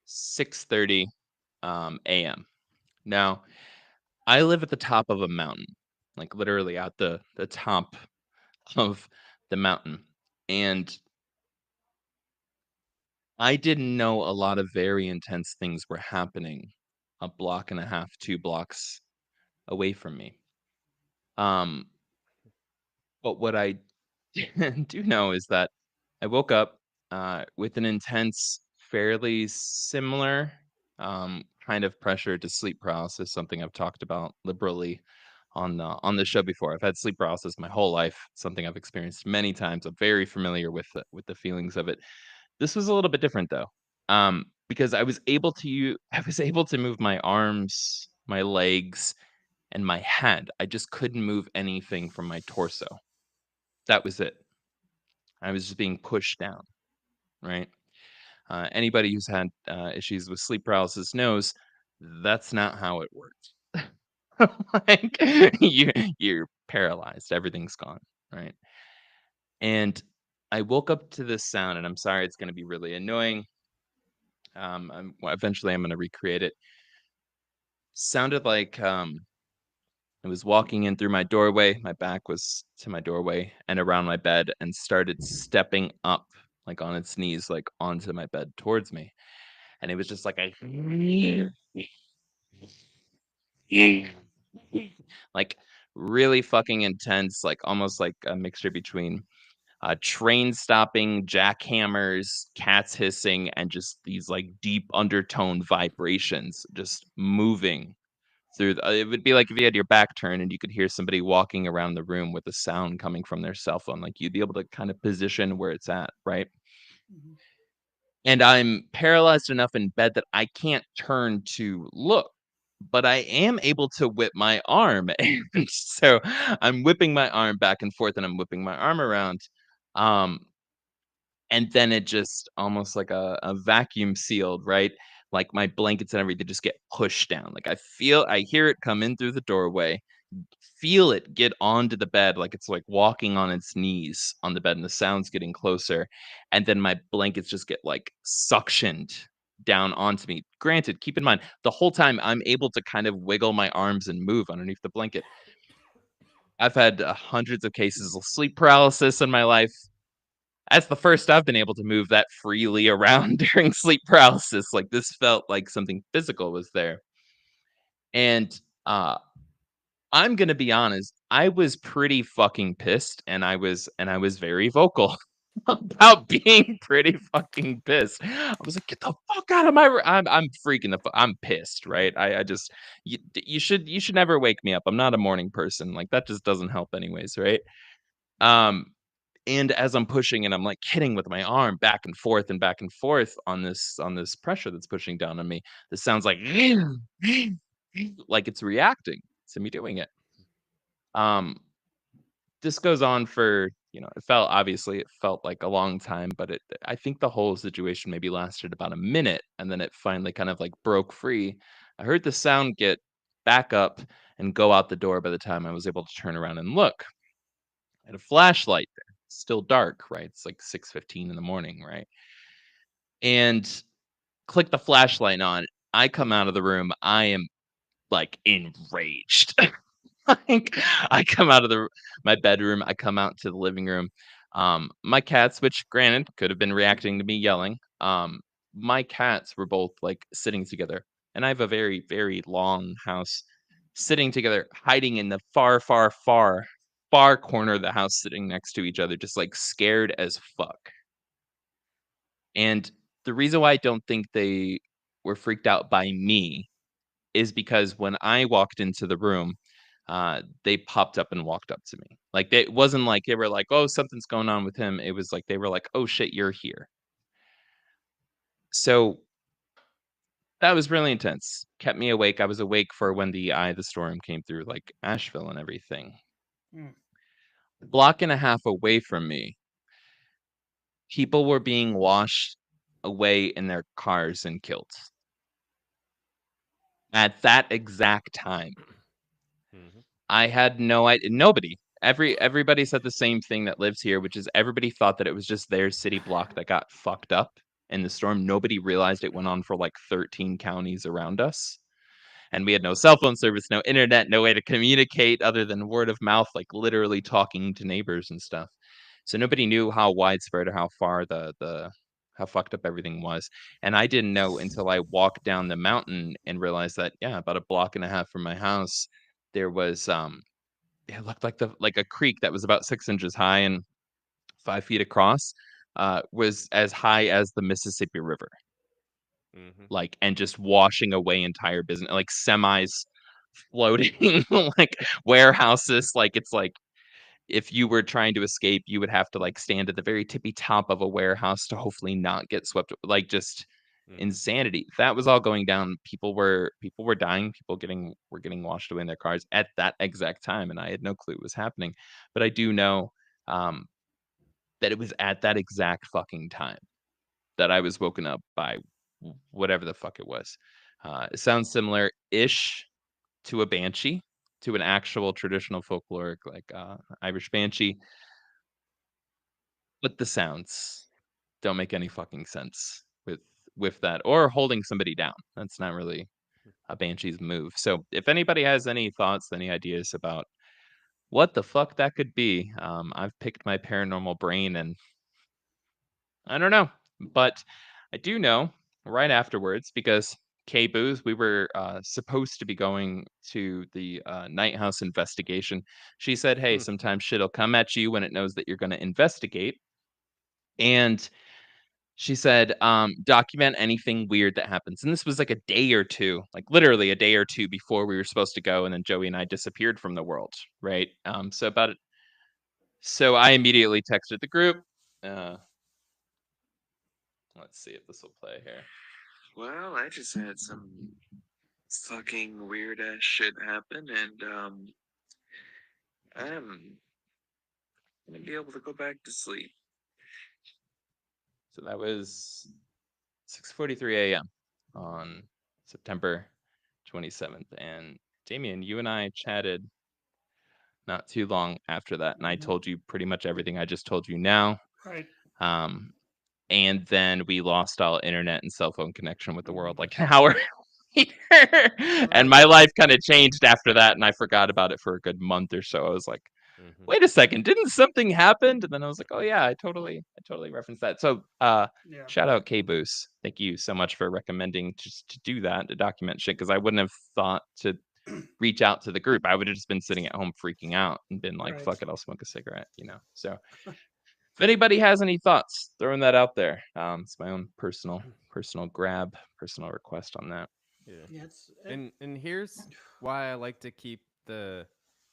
S2: 6:30 a.m. Now, I live at the top of a mountain, like literally at the top of the mountain. And I didn't know a lot of very intense things were happening a block and a half, 2 blocks away from me. But what I do know is that I woke up with an intense, fairly similar kind of pressure to sleep paralysis, something I've talked about liberally on the show before. I've had sleep paralysis my whole life, something I've experienced many times. I'm very familiar with the feelings of it. This was a little bit different though, because I was able to move my arms, my legs, and my head. I just couldn't move anything from my torso. That was it. I was just being pushed down, right? Anybody who's had issues with sleep paralysis knows that's not how it works. Like you're paralyzed, everything's gone, right? And I woke up to this sound, and I'm sorry, it's going to be really annoying. Eventually, I'm going to recreate it. Sounded like I was walking in through my doorway. My back was to my doorway and around my bed, and started stepping up, like on its knees, like onto my bed towards me. And it was just like like really fucking intense, like almost like a mixture between train stopping, jackhammers, cats hissing, and just these like deep undertone vibrations just moving through it would be like if you had your back turned and you could hear somebody walking around the room with a sound coming from their cell phone. Like you'd be able to kind of position where it's at, right?
S1: Mhm.
S2: And I'm paralyzed enough in bed that I can't turn to look, but I am able to whip my arm. And so I'm whipping my arm back and forth, and I'm whipping my arm around. And then it just almost like a vacuum sealed, right? Like my blankets and everything just get pushed down. Like I hear it come in through the doorway, feel it get onto the bed, like it's like walking on its knees on the bed, and the sound's getting closer. And then my blankets just get like suctioned down onto me. Granted, keep in mind, the whole time I'm able to kind of wiggle my arms and move underneath the blanket. I've had hundreds of cases of sleep paralysis in my life. That's the first I've been able to move that freely around during sleep paralysis. Like this felt like something physical was there. And I'm gonna be honest, I was pretty fucking pissed, and I was very vocal about being pretty fucking pissed. I was like, "Get the fuck out of my room!" I'm freaking I'm pissed, right? I just you should never wake me up. I'm not a morning person. Like that just doesn't help, anyways, right? Um, And as I'm pushing and I'm like hitting with my arm back and forth on this pressure that's pushing down on me, this sounds like it's reacting to me doing it. This goes on for, it felt like a long time, but I think the whole situation maybe lasted about a minute, and then it finally kind of like broke free. I heard the sound get back up and go out the door by the time I was able to turn around and look. I had a flashlight there. It's still dark, right? It's like 6:15 in the morning, right? And click the flashlight on. I come out of the room. I am like enraged. Like, I come out of my bedroom. I come out to the living room. My cats, which granted could have been reacting to me yelling, my cats were both like sitting together, and I have a very, very long house, sitting together, hiding in the far, far, far, far corner of the house, sitting next to each other, just like scared as fuck. And the reason why I don't think they were freaked out by me is because when I walked into the room, they popped up and walked up to me. Like, it wasn't like they were like, "Oh, something's going on with him." It was like they were like, "Oh shit, you're here." So that was really intense. Kept me awake. I was awake for when the eye of the storm came through, like Asheville and everything. A block and a half away from me, people were being washed away in their cars and killed. At that exact time, I had no idea. Nobody. Everybody said the same thing that lives here, which is everybody thought that it was just their city block that got fucked up in the storm. Nobody realized it went on for like 13 counties around us. And we had no cell phone service, no internet, no way to communicate other than word of mouth, like literally talking to neighbors and stuff. So nobody knew how widespread or how far how fucked up everything was. And I didn't know until I walked down the mountain and realized that, yeah, about a block and a half from my house, there was it looked like a creek that was about 6 inches high and 5 feet across, was as high as the Mississippi River. Like, and just washing away entire business, like semis floating, like warehouses. Like, it's like if you were trying to escape, you would have to like stand at the very tippy top of a warehouse to hopefully not get swept. Like, just insanity. That was all going down. People were dying. Were getting washed away in their cars at that exact time, and I had no clue it was happening. But I do know that it was at that exact fucking time that I was woken up by whatever the fuck it was. It sounds similar-ish to a banshee, to an actual traditional folkloric like Irish banshee, but the sounds don't make any fucking sense with that, or holding somebody down. That's not really a banshee's move. So if anybody has any thoughts, any ideas about what the fuck that could be, I've picked my paranormal brain and I don't know, but I do know right afterwards because K-Booz, we were supposed to be going to the Night House investigation. She said, "Hey, sometimes shit'll come at you when it knows that you're going to investigate." And she said, "Document anything weird that happens." And this was like a day or two, like literally a day or two before we were supposed to go, and then Joey and I disappeared from the world, right? So I immediately texted the group. Let's see if this will play here. Well, I just had some fucking weird ass shit happen, and I'm gonna be able to go back to sleep. So that was 6:43 a.m. on September 27th, and Damien, you and I chatted not too long after that, and I told you pretty much everything I just told you now.
S1: Right.
S2: And then we lost all internet and cell phone connection with the world like an hour later. And my life kind of changed after that, and I forgot about it for a good month or so. I was like, wait a second, didn't something happen? And then I was like, oh yeah, I totally referenced that. So shout out K-Booz. Thank you so much for recommending just to do that, to document shit, because I wouldn't have thought to reach out to the group. I would have just been sitting at home freaking out and been like, fuck it, I'll smoke a cigarette, So if anybody has any thoughts, throwing that out there. It's my own personal grab, personal request on that.
S3: Yeah. And here's why I like to keep the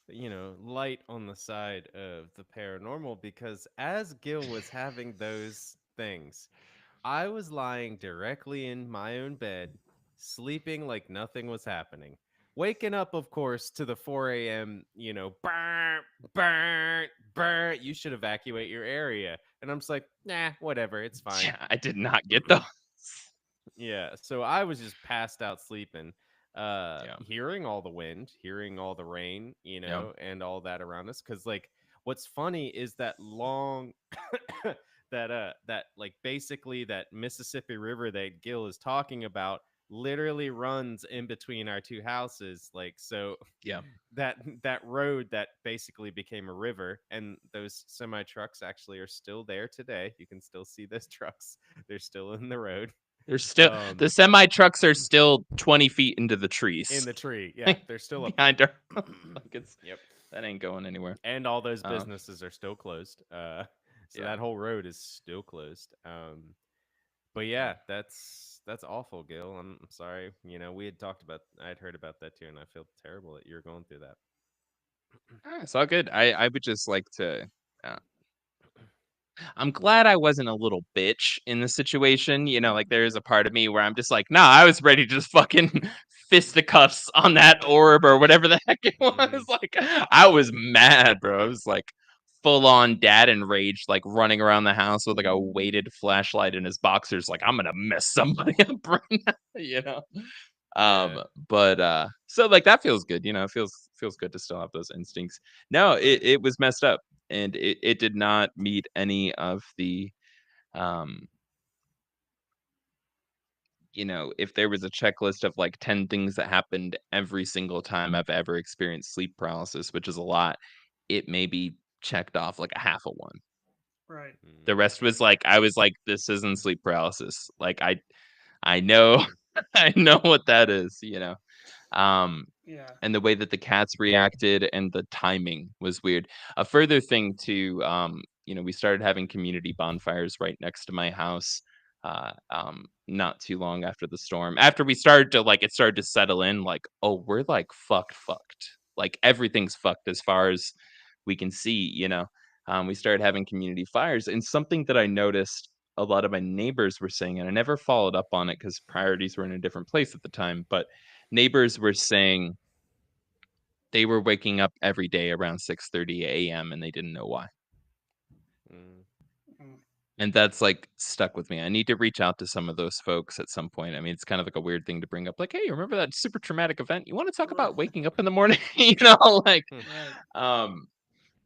S3: light on the side of the paranormal, because as Gil was having those things, I was lying directly in my own bed, sleeping like nothing was happening. Waking up, of course, to the 4 a.m., burn, burn, burn. You should evacuate your area. And I'm just like, nah, whatever. It's fine.
S2: Yeah, I did not get those.
S3: Yeah. So I was just passed out sleeping, hearing all the wind, hearing all the rain, and all that around us. Cause like, what's funny is that long, that like basically that Mississippi River that Gil is talking about literally runs in between our two houses. Like, so
S2: Yeah.
S3: that road that basically became a river, and those semi trucks actually are still there today. You can still see those trucks. They're still in the road.
S2: They're still the semi trucks are still 20 feet into the trees.
S3: In the tree, yeah, they're still up
S2: behind
S3: there.
S2: her. Yep, that ain't going anywhere.
S3: And all those businesses are still closed. So that whole road is still closed. But yeah, that's awful, Gil. I'm sorry. We had talked about. I'd heard about that too, and I feel terrible that you're going through that.
S2: It's all good. I would just like to. I'm glad I wasn't a little bitch in the situation. Like there is a part of me where I'm just like, nah, I was ready to just fucking fisticuffs on that orb or whatever the heck it was. Like I was mad, bro. I was like full on dad enraged, like running around the house with like a weighted flashlight in his boxers, like I'm gonna mess somebody up right now, But so like that feels good, it feels good to still have those instincts. No, it was messed up, and it did not meet any of the if there was a checklist of like 10 things that happened every single time I've ever experienced sleep paralysis, which is a lot, it maybe checked off like a half of one.
S1: Right.
S2: The rest was like, I was like, this isn't sleep paralysis. Like I know I know what that is,
S1: Yeah.
S2: And the way that the cats reacted and the timing was weird. A further thing too, we started having community bonfires right next to my house, not too long after the storm. After we started to like, it started to settle in, like, oh, we're like fucked. Like everything's fucked as far as we can see. We started having community fires, and something that I noticed a lot of my neighbors were saying, and I never followed up on it because priorities were in a different place at the time, but neighbors were saying they were waking up every day around 6:30 a.m. and they didn't know why. And that's like stuck with me. I need to reach out to some of those folks at some point. I mean, it's kind of like a weird thing to bring up. Like, hey, remember that super traumatic event? You want to talk about waking up in the morning? Like,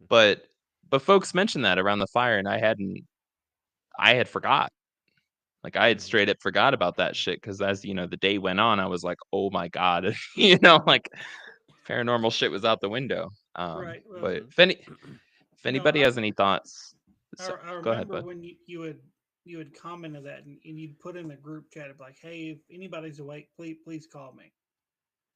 S2: but folks mentioned that around the fire, and I had forgot. Like I had straight up forgot about that shit, because as the day went on, I was like, oh my God, like paranormal shit was out the window.
S1: Right. Well,
S2: but if anybody has any thoughts,
S1: I
S2: go ahead,
S1: remember
S2: bud.
S1: when you had commented that, and you'd put in the group chat of like, hey, if anybody's awake, please call me.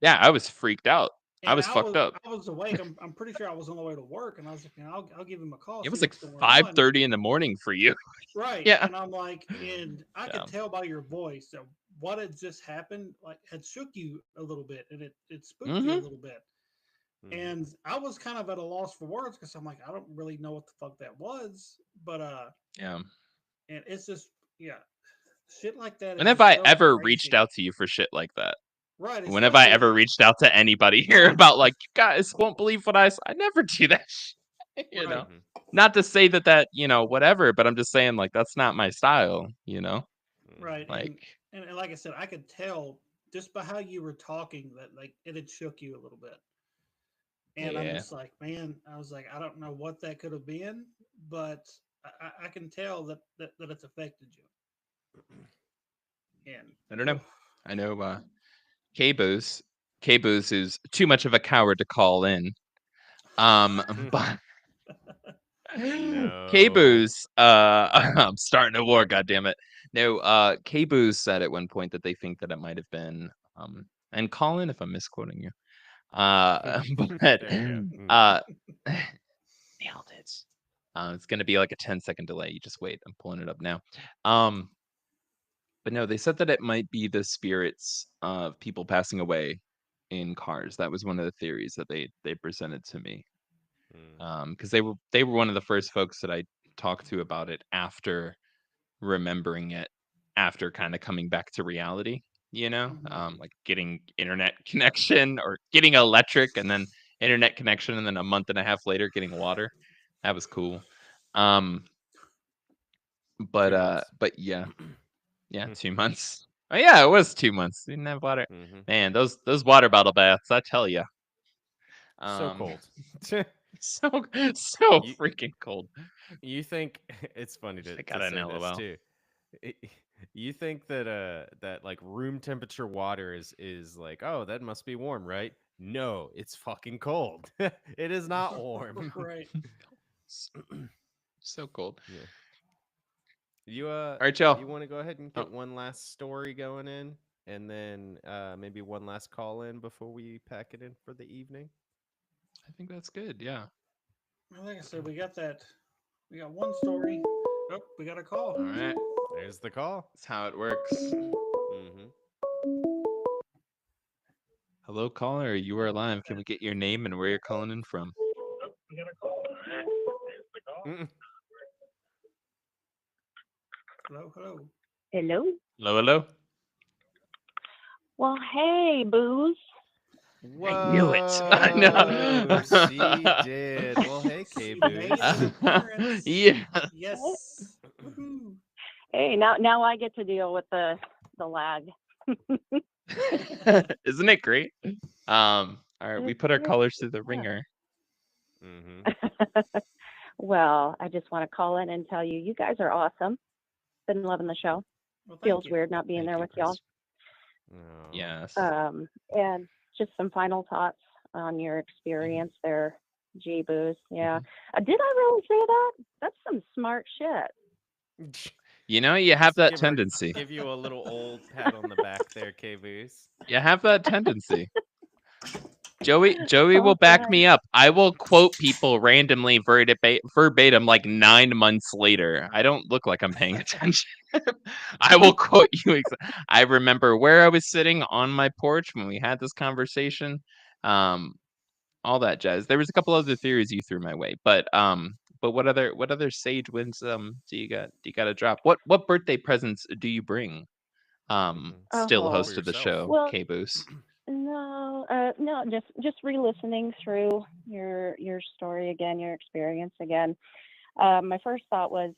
S2: Yeah, I was freaked out.
S1: And
S2: I was fucked up.
S1: I was awake. I'm pretty sure I was on the way to work, and I was like, man, I'll give him a call.
S2: It was like 5:30 in the morning for you.
S1: Right.
S2: Yeah.
S1: And I'm like, and I could tell by your voice that what had just happened, like, had shook you a little bit, and it spooked you a little bit. And I was kind of at a loss for words, because I'm like, I don't really know what the fuck that was. But
S2: yeah.
S1: And it's just, shit like that.
S2: When have I ever reached out to you for shit like that?
S1: Right.
S2: When have I ever reached out to anybody here about like, you guys won't believe what I never do that shit,
S1: Right.
S2: Not to say that whatever, but I'm just saying, like, that's not my style,
S1: Right.
S2: Like,
S1: and like I said, I could tell just by how you were talking that like it had shook you a little bit. And I'm just like, man, I was like, I don't know what that could have been, but I can tell that it's affected you. And
S2: I don't know. I know K-Booz is too much of a coward to call in. But
S3: No.
S2: K-Booz, I'm starting a war, goddammit. No, K-Booz said at one point that they think that it might have been, and call in if I'm misquoting you. But nailed it. It's gonna be like a 10-second delay. You just wait. I'm pulling it up now. But no, they said that it might be the spirits of people passing away in cars. That was one of the theories that they presented to me.
S3: Mm.
S2: Because they were one of the first folks that I talked to about it after remembering it, after kind of coming back to reality, like getting internet connection or getting electric and then internet connection, and then a month and a half later getting water. That was cool. But yeah, 2 months. Oh yeah, it was 2 months. Didn't have water. Man, those water bottle baths, I tell you.
S3: So cold.
S2: so freaking cold.
S3: You think it's funny to
S2: I got an
S3: say this
S2: LOL.
S3: too. You think that that like room temperature water is like, oh, that must be warm, right? No, it's fucking cold. It is not warm.
S1: Right.
S2: So cold.
S3: Yeah. You
S2: All right, y'all.
S3: you want to go ahead and get one last story going in, and then maybe one last call in before we pack it in for the evening?
S2: I think that's good. Yeah.
S1: Well, like I said, we got one story. Oh, we got a call.
S2: All right.
S3: There's the call.
S2: That's how it works. Hello, caller. You are live. Can we get your name and where you're calling in from?
S1: Oh, we got a call. Hello, hello.
S8: Hello.
S2: Hello, hello.
S8: Well, hey, Booze.
S3: Whoa,
S2: I knew it. I know.
S3: She did. Well, hey, K Booze.
S2: Yeah.
S1: Yes. Woohoo.
S8: Hey, now I get to deal with the lag.
S2: Isn't it great? All right, we put our callers through the ringer.
S8: Well, I just want to call in and tell you guys are awesome. Been loving the show.
S1: Well,
S8: Feels weird not being there with y'all.
S2: Yes.
S8: And just some final thoughts on your experience there, G Booze. Yeah. Did I really say that? That's some smart shit.
S2: You have that tendency.
S3: Give you a little old pat on the back there, K Booze.
S2: You have that tendency. Joey will back me up. I will quote people randomly verbatim like 9 months later. I don't look like I'm paying attention. I will quote you. I remember where I was sitting on my porch when we had this conversation. All that jazz. There was a couple other theories you threw my way, but what other sage wisdom do you got? Do you got to drop? What birthday presents do you bring? Still host of the show,
S8: well,
S2: K-Boos.
S8: No, just re-listening through your story again, your experience again. My first thought was,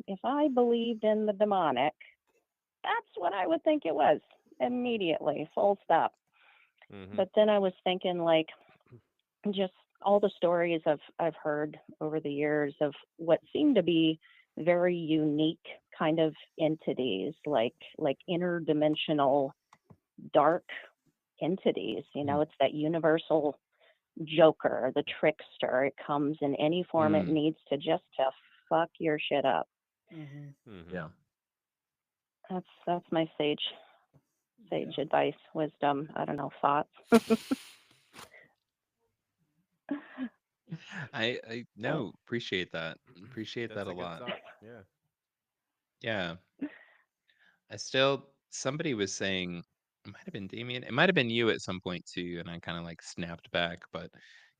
S8: if I believed in the demonic, that's what I would think it was immediately, full stop. But then I was thinking, like, just all the stories I've heard over the years of what seem to be very unique kind of entities, like interdimensional dark entities. It's that universal joker, the trickster. It comes in any form it needs to fuck your shit up.
S2: Yeah,
S8: that's my sage advice, wisdom. I don't know, thoughts.
S2: I appreciate that. Appreciate that a lot. Yeah. Somebody was saying, it might have been Damien, it might have been you at some point too, and I kind of like snapped back, but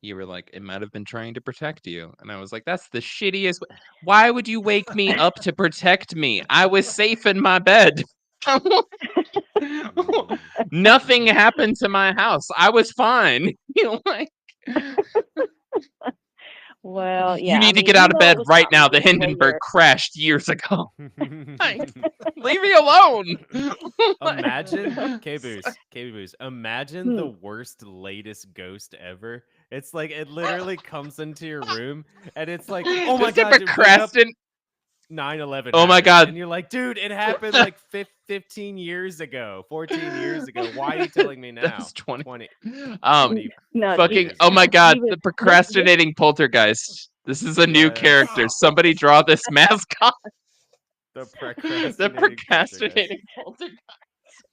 S2: you were like, it might have been trying to protect you. And I was like, that's the shittiest. Why would you wake me up to protect me? I was safe in my bed. Nothing happened to my house. I was fine.
S8: Well, yeah.
S2: You need to get out of bed right now. The Hindenburg crashed years ago. Leave me alone.
S3: Imagine, K-Boos, imagine the worst, latest ghost ever. It's like, it literally comes into your room, and it's like, oh my God, dude, 9/11
S2: Oh my God.
S3: And you're like, dude, it happened like 15 years ago, 14 years ago. Why are you telling me now?
S2: That's 20.
S8: No,
S2: fucking, oh my God, the procrastinating poltergeist. This is a new character. Somebody draw this mascot.
S3: The procrastinating
S2: poltergeist.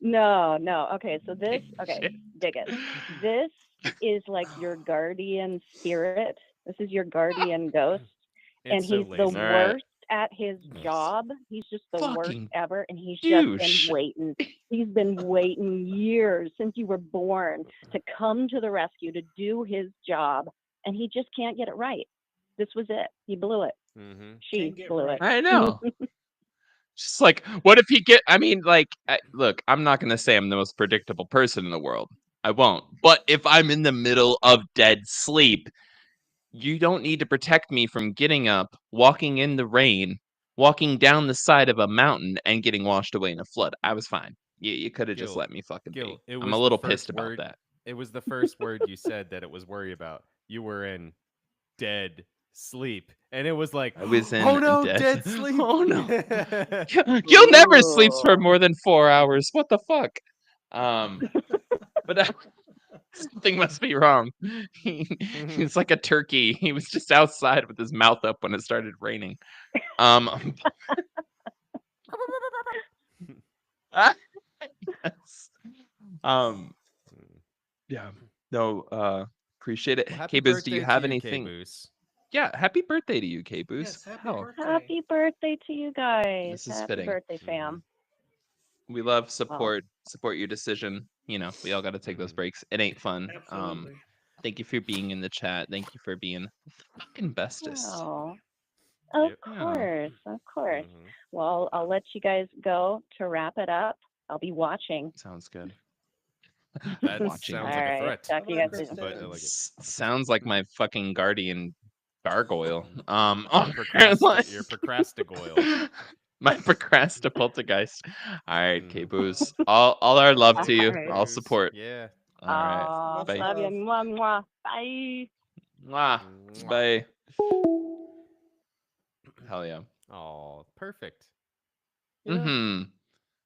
S8: No. Okay, so dig it. This is like your guardian spirit. This is your guardian ghost. And he's the worst at his job. He's just the worst
S2: Fucking
S8: ever, and he's just been
S2: douche.
S8: waiting. He's been waiting years since you were born to come to the rescue to do his job, and he just can't get it right. This was it. He blew it. She
S1: Can't get
S8: blew
S1: right.
S8: it.
S2: I know. Just like, what if he I mean, like, look, I'm not going to say I'm the most predictable person in the world. I won't. But if I'm in the middle of dead sleep, you don't need to protect me from getting up, walking in the rain, walking down the side of a mountain, and getting washed away in a flood. I was fine. You could have just
S3: Gil,
S2: let me fucking
S3: Gil,
S2: be.
S3: it
S2: I'm
S3: was
S2: a
S3: the
S2: little
S3: first
S2: pissed about
S3: word.
S2: that.
S3: It was the first word you said that it was worry about. You were in dead sleep, and it was like,
S2: I was in
S3: oh no,
S2: dead.
S3: dead sleep.
S2: Oh no. Gil never sleeps for
S8: Ooh.
S2: more than 4 hours. What the fuck? But something must be wrong. He's like a turkey. He was just outside with his mouth up when it started raining. Yes. Yeah. No, appreciate it.
S3: Well, happy
S2: K-Booz, do you
S3: birthday
S2: have
S3: to you,
S2: anything?
S3: K-Booz.
S2: Yeah, happy birthday to you, K-Booz.
S1: Yes, happy
S2: Hell,
S1: birthday.
S8: Happy birthday to you guys.
S2: this is
S8: Happy
S2: fitting.
S8: birthday, fam.
S2: We love
S8: Well,
S2: support your decision. You know, we all got to take those breaks. It ain't fun.
S1: Absolutely.
S2: Thank you for being in the chat. Thank you for being the fucking bestest.
S8: oh, of
S3: Yep.
S2: Yeah.
S8: course, of course. Well, I'll let you guys go to wrap it up. I'll be watching.
S2: Sounds good.
S3: That
S2: Watching.
S3: sounds
S8: All
S3: like a
S8: right.
S3: threat,
S8: Talk to you
S1: Bye-bye,
S8: guys soon.
S3: but I
S1: Kristen.
S3: like it.
S2: Sounds like my fucking guardian gargoyle.
S3: Your procrastigoyle.
S2: My procrastipoltergeist. All right,
S3: Mhm.
S2: K-Booz. All our love
S8: All
S2: to you.
S8: right.
S2: All
S3: K-Booz.
S2: support.
S3: Yeah.
S2: All right.
S8: Oh,
S1: Much
S2: Bye.
S8: love you.
S1: love.
S8: Mwah, mwah. Bye.
S2: Mwah.
S3: Mwah.
S2: Bye. Hell yeah.
S3: Oh, perfect.
S2: Mm-hmm.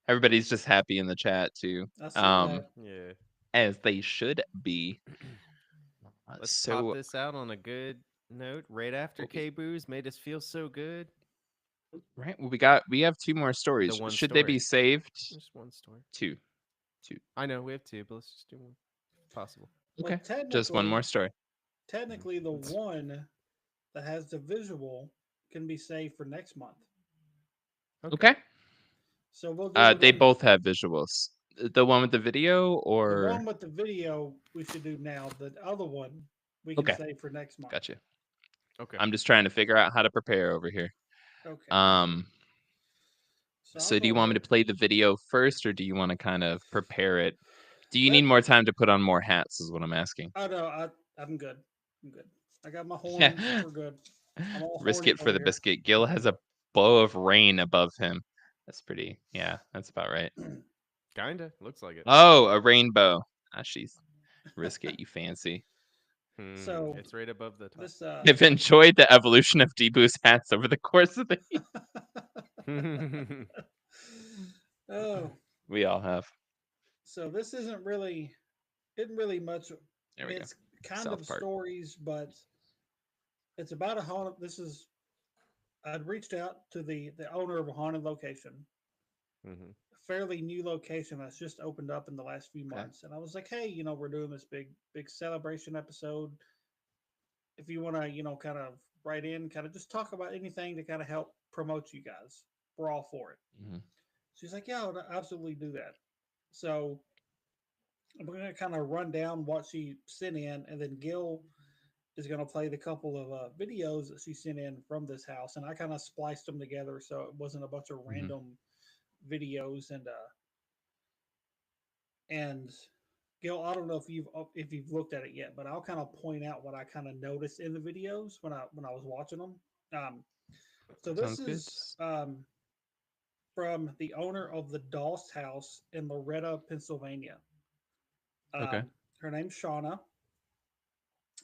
S2: Everybody's just happy in the chat too.
S1: I see that.
S3: Yeah.
S2: As they should be.
S3: Let's top
S2: So
S3: this out on a good note. Right after
S2: Okay.
S3: K-Booz made us feel so good.
S2: right, well, we have 2 more stories.
S3: one
S2: Should they be
S3: story.
S2: saved?
S3: Just one story.
S2: 2.
S3: I know we have 2, but let's just do one. If possible.
S1: Well,
S2: Okay. Just one more story.
S1: technically, the one that has the visual can be saved for next month.
S2: Okay.
S1: So we'll do
S2: They
S1: them.
S2: both have visuals. The one with the video
S1: The
S2: or
S1: one with the video we should do now. The other one we can
S2: Okay.
S1: save for next month.
S2: Gotcha.
S3: Okay.
S2: I'm just trying to figure out how to prepare over here.
S1: Okay.
S2: So
S1: I'll
S2: do you
S1: go
S2: want me to
S1: ahead.
S2: play the video first or do you want to kind of prepare it? Do you
S1: Let-
S2: need more time to put on more hats is what I'm asking.
S1: Oh no, I'm good. I'm good. I got my horns.
S2: Yeah.
S1: We're good. I'm all
S2: Risk
S1: horny
S2: it for
S1: over
S2: the
S1: here.
S2: biscuit. Gil has a bow of rain above him. That's pretty. Yeah, that's about right.
S3: Kinda. Looks like it.
S2: Oh, a rainbow. Ah, she's risk it, you fancy.
S1: So
S3: it's right above the top.
S1: this
S2: I've enjoyed the evolution of Debu's hats over the course of the
S1: oh,
S2: We all have.
S1: so this isn't really much.
S2: There we go.
S1: It's kind
S2: South
S1: of
S2: Park.
S1: stories, but it's about a haunted. This is I'd reached out to the owner of a haunted location, a fairly new location that's just opened up in the last few months, and I was like, hey, we're doing this big celebration episode. If you want to, kind of write in, kind of just talk about anything to kind of help promote you guys, we're all for it. She's like, yeah, I'll absolutely do that. So I'm going to kind of run down what she sent in, and then Gil is going to play the couple of videos that she sent in from this house, and I kind of spliced them together so it wasn't a bunch of random videos. And Gil, I don't know if you've looked at it yet, but I'll kind of point out what I kind of noticed in the videos when I was watching them. So this is from the owner of the Doss House in Loretta, Pennsylvania.
S2: Okay.
S1: Her name's Shauna.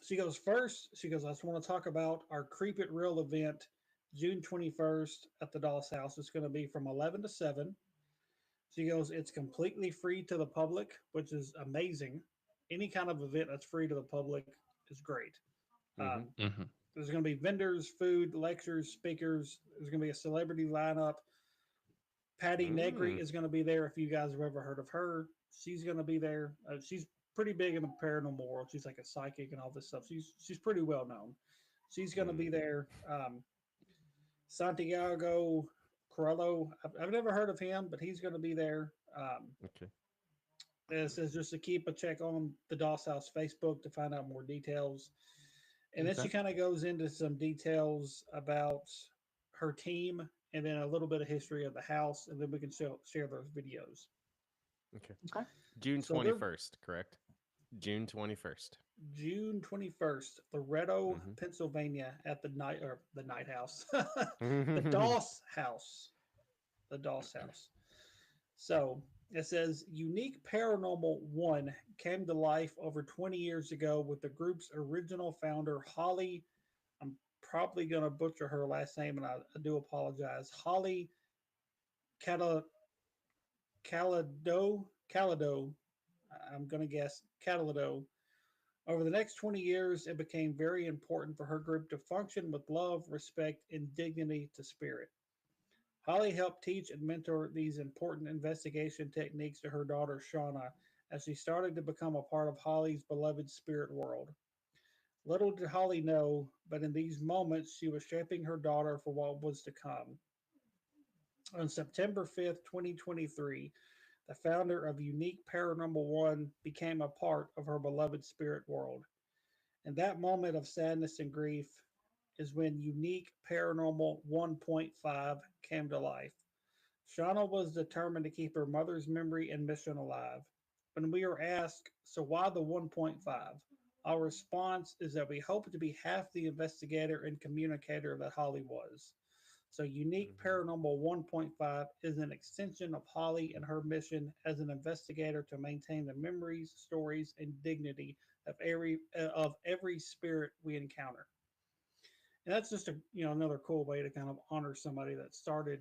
S1: She goes first. She goes, I just want to talk about our Creep It Real event, June 21st at the Doss House. It's going to be from 11 to 7. She goes, it's completely free to the public, which is amazing. Any kind of event that's free to the public is great. There's going to be vendors, food, lectures, speakers. There's going to be a celebrity lineup. Patty Negri is going to be there. If you guys have ever heard of her, she's going to be there. She's pretty big in the paranormal world. She's like a psychic and all this stuff. She's pretty well known. She's going to be there. Santiago Corello. I've never heard of him, but he's going to be there.
S3: Okay.
S1: This is just to keep a check on the Doss House Facebook to find out more details. And then she kind of goes into some details about her team and then a little bit of history of the house. And then we can share those videos.
S3: Okay.
S9: Okay.
S3: June
S1: So
S3: 21st, correct? June 21st.
S1: June 21st, Loretto,
S3: Mhm.
S1: Pennsylvania, at the night house, the Doss House, the Doss House. So it says Unique Paranormal 1 came to life over 20 years ago with the group's original founder, Holly. I'm probably going to butcher her last name, and I do apologize. Holly Cala- Calado. I'm going to guess Calado. Over the next 20 years, it became very important for her group to function with love, respect, and dignity to spirit. Holly helped teach and mentor these important investigation techniques to her daughter Shauna as she started to become a part of Holly's beloved spirit world. Little did Holly know, but in these moments she was shaping her daughter for what was to come. On September 5th, 2023, the founder of Unique Paranormal 1 became a part of her beloved spirit world. And that moment of sadness and grief is when Unique Paranormal 1.5 came to life. Shauna was determined to keep her mother's memory and mission alive. When we were asked, so why the 1.5? Our response is that we hope to be half the investigator and communicator that Holly was. So, Unique Paranormal 1.5 is an extension of Holly and her mission as an investigator to maintain the memories, stories, and dignity of every spirit we encounter. And that's just another cool way to kind of honor somebody that started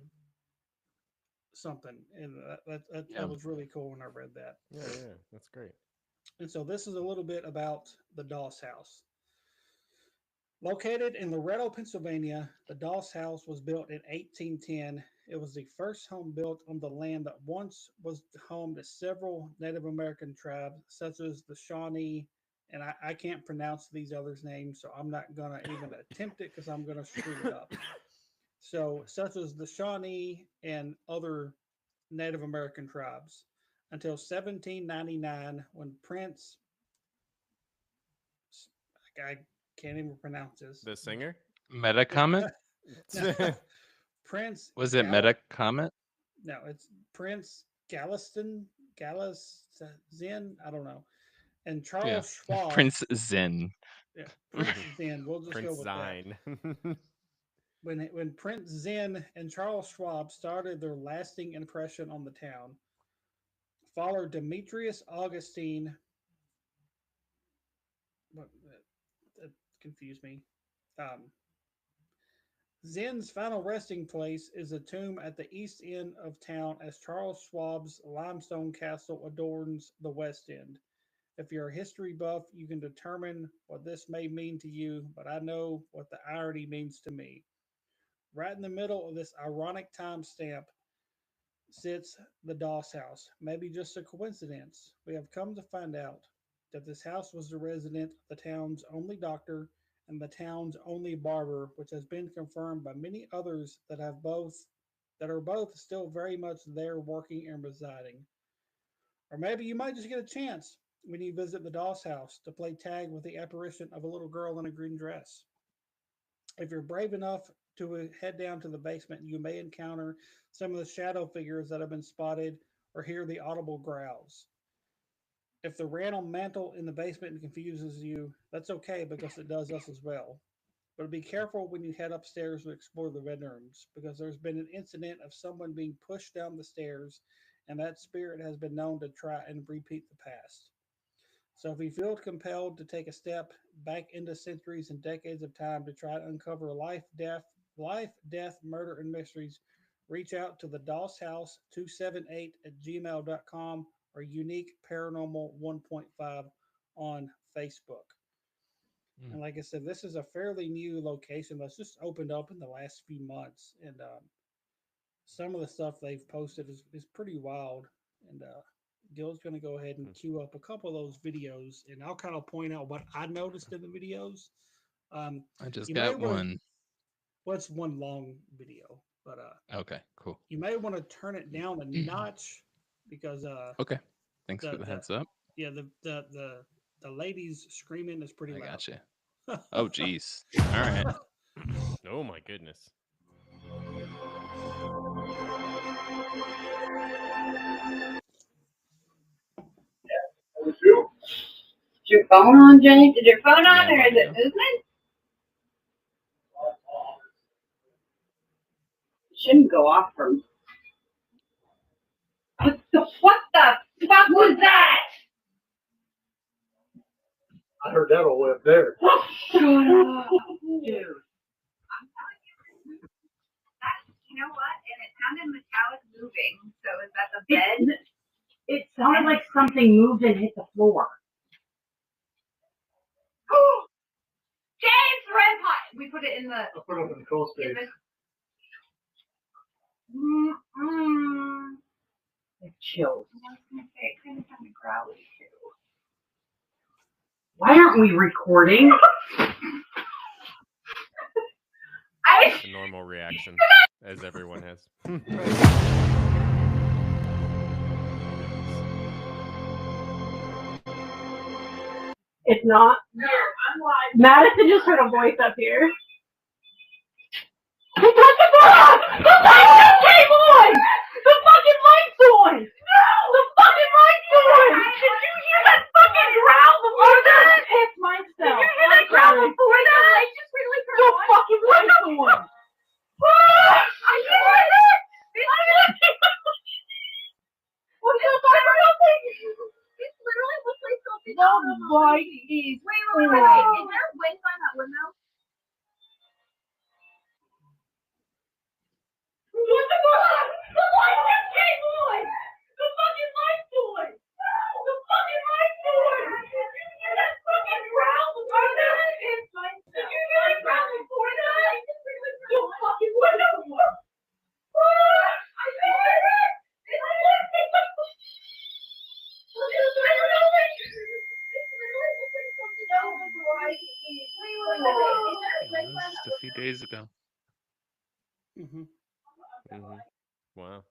S1: something, and that was really cool when I read that.
S3: Yeah, that's great.
S1: And so this is a little bit about the Doss House. Located in Loretto, Pennsylvania, the Doss House was built in 1810. It was the first home built on the land that once was home to several Native American tribes, such as the Shawnee, and I can't pronounce these others' names, so I'm not going to even attempt it because I'm going to screw it up. So, such as the Shawnee and other Native American tribes, until 1799 when Prince, I can't even pronounce this.
S3: The singer?
S2: Metacomet?
S1: No, Prince
S2: Was it Metacomet?
S1: No, it's Prince Galliston, I don't know. And Charles Schwab.
S2: Prince Zen.
S1: Yeah, Prince Zen. We'll just
S3: Prince
S1: go with
S3: Zine.
S1: that. When Prince Zen and Charles Schwab started their lasting impression on the town, followed Demetrius Augustine. What that confused me. Zen's final resting place is a tomb at the east end of town as Charles Schwab's limestone castle adorns the west end. If you're a history buff, you can determine what this may mean to you, but I know what the irony means to me. Right in the middle of this ironic timestamp sits the Doss House. Maybe just a coincidence. We have come to find out that this house was the resident of the town's only doctor and the town's only barber, which has been confirmed by many others that are both still very much there working and residing. Or maybe you might just get a chance when you visit the Doss House to play tag with the apparition of a little girl in a green dress. If you're brave enough to head down to the basement, you may encounter some of the shadow figures that have been spotted or hear the audible growls. If the random mantle in the basement confuses you, that's okay because it does us as well. But be careful when you head upstairs to explore the bedrooms because there's been an incident of someone being pushed down the stairs, and that spirit has been known to try and repeat the past. So if you feel compelled to take a step back into centuries and decades of time to try to uncover death, murder, and mysteries, reach out to the Doss House 278 at gmail.com or Unique Paranormal 1.5 on Facebook. And like I said, this is a fairly new location that's just opened up in the last few months. And some of the stuff they've posted is pretty wild. And Gil's going to go ahead and queue up a couple of those videos, and I'll kind of point out what I noticed in the videos.
S2: I just got one.
S1: Well, it's one long video, but
S2: Okay, cool.
S1: you may want to turn it down a notch because
S2: Okay, thanks for the heads up.
S1: yeah, the ladies screaming is pretty
S2: I
S1: loud.
S2: gotcha. Oh, geez. All right.
S3: Oh my goodness.
S9: Is your phone on, Jenny? Is your phone on, or is it moving? It shouldn't go off from. What the fuck was that?
S10: I heard that all the way up there.
S9: Shut up, dude.
S11: You know what? And it sounded metallic moving. So is that the bed?
S9: It sounded like something moved and hit the floor.
S11: James, red pot. We put it in the.
S10: I put it up in the cold space.
S9: It chills.
S11: I was gonna say it kind of sounded growly too.
S9: Why aren't we recording?
S3: A normal reaction, as everyone has.
S9: It's not.
S11: I'm live.
S9: Madison just heard a voice up here. The lights came on! The fucking lights on! No! The fucking lights on! Did you hear that fucking growl before that? It's myself. Did you hear that growl before that? I just really turned on. The fucking lights on! I heard it! What's the fire open?
S11: It's literally looks like something.
S9: The light is
S11: Wait. Is there wind on that window?
S9: What the fuck? The lights just came on! The fucking lights on! The fucking lights on! Did you hear that fucking growl before that? Did you hear that growl before that? The fucking window! I heard it!
S2: Just a few days ago.
S1: Mm-hmm.
S3: Wow.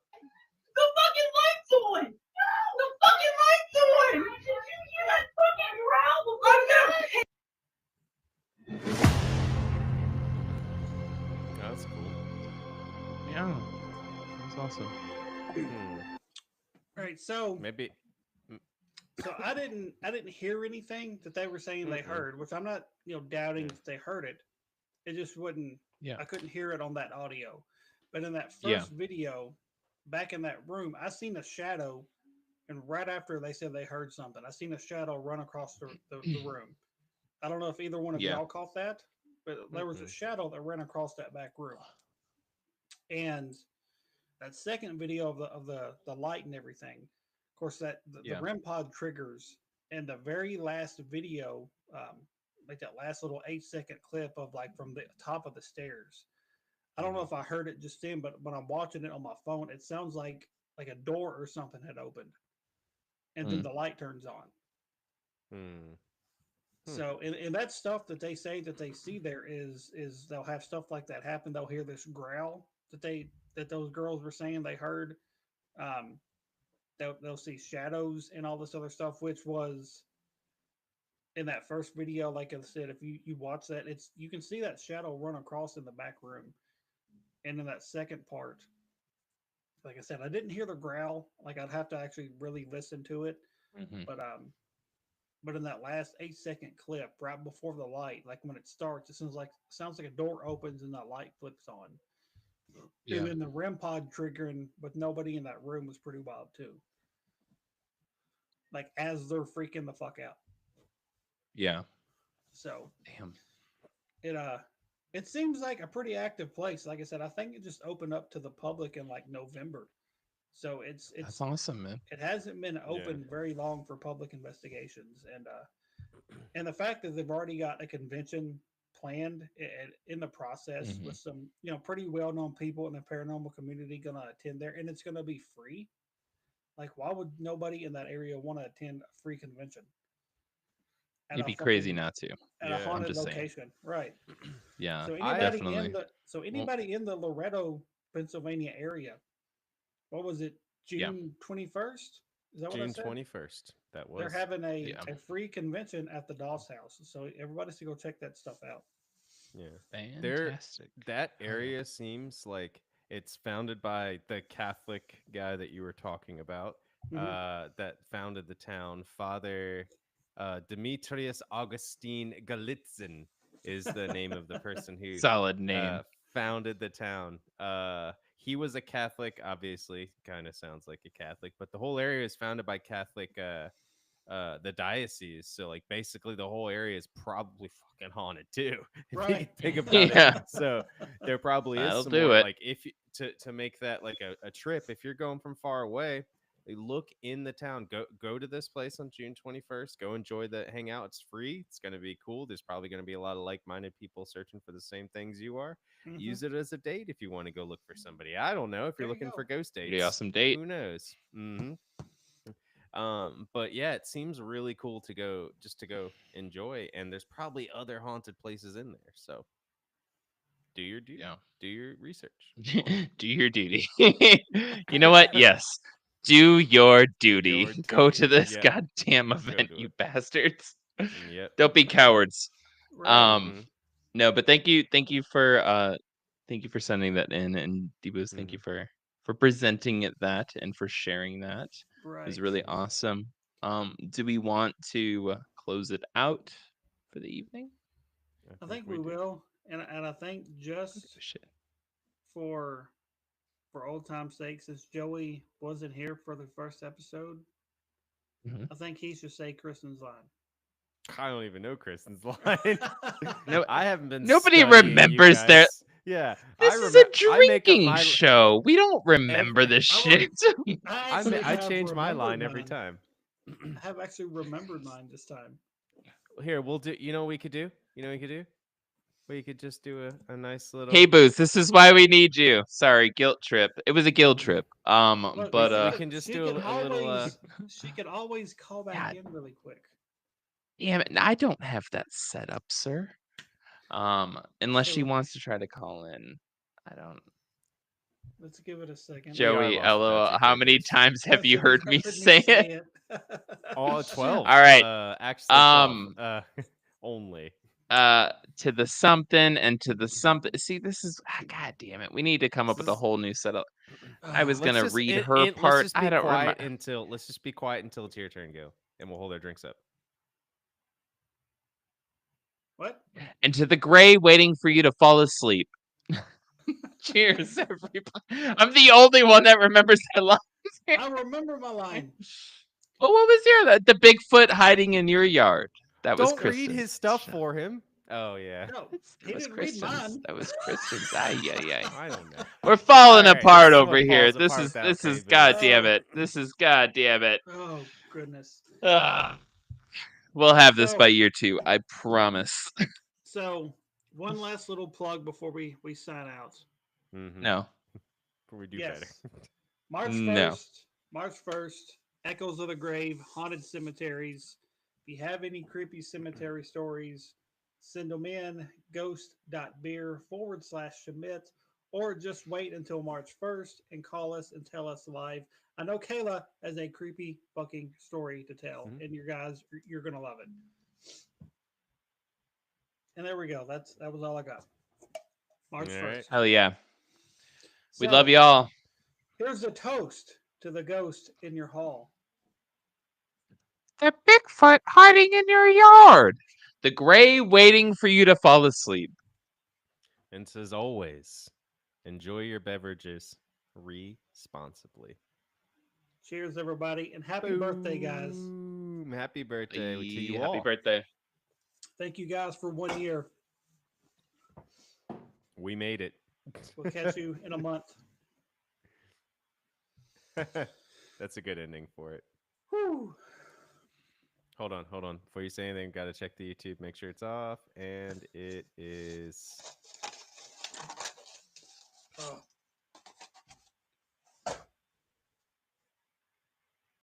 S9: The fucking lights on! The fucking lights on! Did you hear that fucking growl before that?
S3: That's cool.
S2: Yeah, that's awesome.
S1: All right, so
S3: Maybe.
S1: so I didn't hear anything that they were saying they heard, which I'm not doubting that they heard it. It just wouldn't.
S2: Yeah.
S1: I couldn't hear it on that audio, but in that first video, back in that room, I seen a shadow, and right after they said they heard something, I seen a shadow run across the room. I don't know if either one of y'all caught that, but there was a shadow that ran across that back room. And that second video of the light and everything, of course, that the REM pod triggers, and the very last video, like that last little 8-second clip of like from the top of the stairs. I don't know if I heard it just then, but when I'm watching it on my phone, it sounds like a door or something had opened, and then the light turns on. So, and that stuff that they say that they see there is they'll have stuff like that happen. They'll hear this growl that those girls were saying they heard. They'll see shadows and all this other stuff, which was in that first video. Like I said, if you watch that, you can see that shadow run across in the back room. And in that second part, like I said, I didn't hear the growl. Like I'd have to actually really listen to it. But in that last 8-second clip, right before the light, like when it starts, it sounds like a door opens and that light flips on. And then the REM pod triggering with nobody in that room was pretty wild too. Like as they're freaking the fuck out.
S2: Yeah.
S1: So
S2: damn.
S1: It seems like a pretty active place. Like I said, I think it just opened up to the public in like November. So it's
S2: that's awesome, man.
S1: It hasn't been open very long for public investigations, and the fact that they've already got a convention planned in the process with some pretty well known people in the paranormal community going to attend there, and it's going to be free. Like, why would nobody in that area want to attend a free convention? at
S2: You'd
S1: a
S2: be crazy
S1: fucking
S2: not to.
S1: at a
S3: Yeah.
S1: haunted
S2: just saying.
S1: location, right?
S2: Yeah,
S1: So
S3: I-
S1: anybody
S2: definitely.
S1: in the anybody in the Loretto, Pennsylvania area, what was it?
S2: Yeah.
S1: June 21st? Is that what I
S3: June
S1: said?
S3: 21st. That
S1: They're
S3: was.
S1: having
S2: Yeah.
S1: a free convention at the Doss House, so everybody should go check that stuff out.
S3: Yeah.
S2: Fantastic.
S3: That
S2: Oh, yeah.
S3: area seems like it's founded by the Catholic guy that you were talking about, that founded the town. Father Demetrius Augustine Galitzin is the name of the person who
S2: Solid name.
S3: founded the town. He was a Catholic, obviously, kind of sounds like a Catholic, but the whole area is founded by Catholic the diocese. So like basically the whole area is probably fucking haunted too. If you
S1: Right.
S3: think about
S2: Yeah.
S3: it. So there probably is
S2: That'll
S3: some
S2: do
S3: more
S2: it.
S3: like if you, to make that like a trip, if you're going from far away, look in the town. Go to this place on June 21st. Go enjoy the hangout. It's free. It's gonna be cool. There's probably gonna be a lot of like-minded people searching for the same things you are. Use it as a date if you want to go look for somebody. I don't know if you're
S1: There you
S3: looking
S1: go.
S3: for ghost dates.
S2: Pretty awesome date.
S3: Who knows? But yeah, it seems really cool to go enjoy, and there's probably other haunted places in there. So do your duty.
S2: Yeah.
S3: Do your research.
S2: Do your duty. You know what? Yes. Do your duty.
S3: Your
S2: Go
S3: duty.
S2: to this
S3: Yeah.
S2: goddamn event,
S3: do
S2: you
S3: it.
S2: bastards.
S3: Yep.
S2: Don't be cowards.
S1: Right.
S2: No, but thank you for sending that in, and Debos, thank you for presenting it that and for sharing that. It
S1: Right.
S2: was really awesome. Do we want to close it out for the evening?
S1: I think we
S3: do.
S1: will, and I think just
S2: Shit.
S1: for old time's sake, since Joey wasn't here for the first episode, I think he should say Kristen's line.
S3: I don't even know Kristen's line.
S2: No,
S3: I haven't been.
S2: Nobody
S3: studying you
S2: remembers their.
S3: guys. Yeah,
S2: This is a drinking show. We don't remember this shit.
S3: I change my line every time.
S1: I have actually remembered mine this time.
S3: Here, we'll do. You know what we could do? You know what we could do? We could just do a nice little.
S2: Hey Booth, this is why we need you. Sorry, guilt trip. It was a guilt trip.
S1: Look,
S2: But
S3: we can just
S1: she
S3: do
S1: can
S3: a little.
S1: She can always call back in really quick.
S2: Damn it, I don't have that set up, sir. Unless she
S1: So-
S2: wants to try to call in. I don't.
S1: Let's give it a second.
S2: Joey,
S3: lost without
S2: LOL.
S3: you,
S2: How
S3: take
S2: many
S3: this.
S2: times have you heard me
S1: Heard
S2: say it?
S3: Oh, 12.
S2: All right.
S3: Actually, 12. Only.
S2: To the something and to the something. See, this is god damn it. We need to come up with a whole new setup. I was gonna read her part.
S3: Let's just be
S2: I don't
S3: quiet
S2: remember.
S3: let's just be quiet until it's your turn, go, and we'll hold our drinks up.
S1: What?
S2: And to the gray waiting for you to fall asleep. Cheers, everybody. I'm the only one that remembers that line.
S1: I remember my line.
S2: Well, what was your the Bigfoot hiding in your yard? That was
S3: Don't
S2: Kristen's.
S3: read his stuff for him. Oh yeah.
S1: No,
S2: That
S1: he
S2: was
S1: didn't read
S2: Kristen's.
S1: mine.
S2: That was Kristen's. Ay, ay, ay.
S3: I don't know.
S2: We're falling
S3: All right,
S2: apart
S3: this
S2: over
S3: one
S2: here.
S3: falls
S2: This
S3: apart
S2: is
S3: without
S2: this is
S3: Craven.
S2: god damn it. This is god damn it.
S1: Oh goodness.
S2: We'll have this
S1: So-
S2: by year 2. I promise.
S1: So one last little plug before we sign out.
S2: No.
S3: We do
S1: Yes.
S3: better.
S1: March 1st.
S2: No.
S1: March 1st. Echoes of the Grave, Haunted Cemeteries. If you have any creepy cemetery stories, send them in ghost.beer/submit, or just wait until March 1st and call us and tell us live. I know Kayla has a creepy fucking story to tell, and you guys, you're gonna love it. And there we go. That was all I got. March 1st.
S2: Hell yeah. We
S1: So,
S2: love y'all.
S1: Here's a toast to the ghost in your hall.
S2: The Bigfoot hiding in your yard. The gray waiting for you to fall asleep.
S3: And as always, enjoy your beverages responsibly.
S1: Cheers, everybody, and happy birthday, guys.
S3: Boom. Happy birthday to you
S2: Happy
S3: all.
S2: birthday.
S1: Thank you guys for 1 year.
S3: We made it.
S1: We'll catch you in a month.
S3: That's a good ending for it.
S1: Whew.
S3: Hold on. Before you say anything, got to check the YouTube, make sure it's off, and it is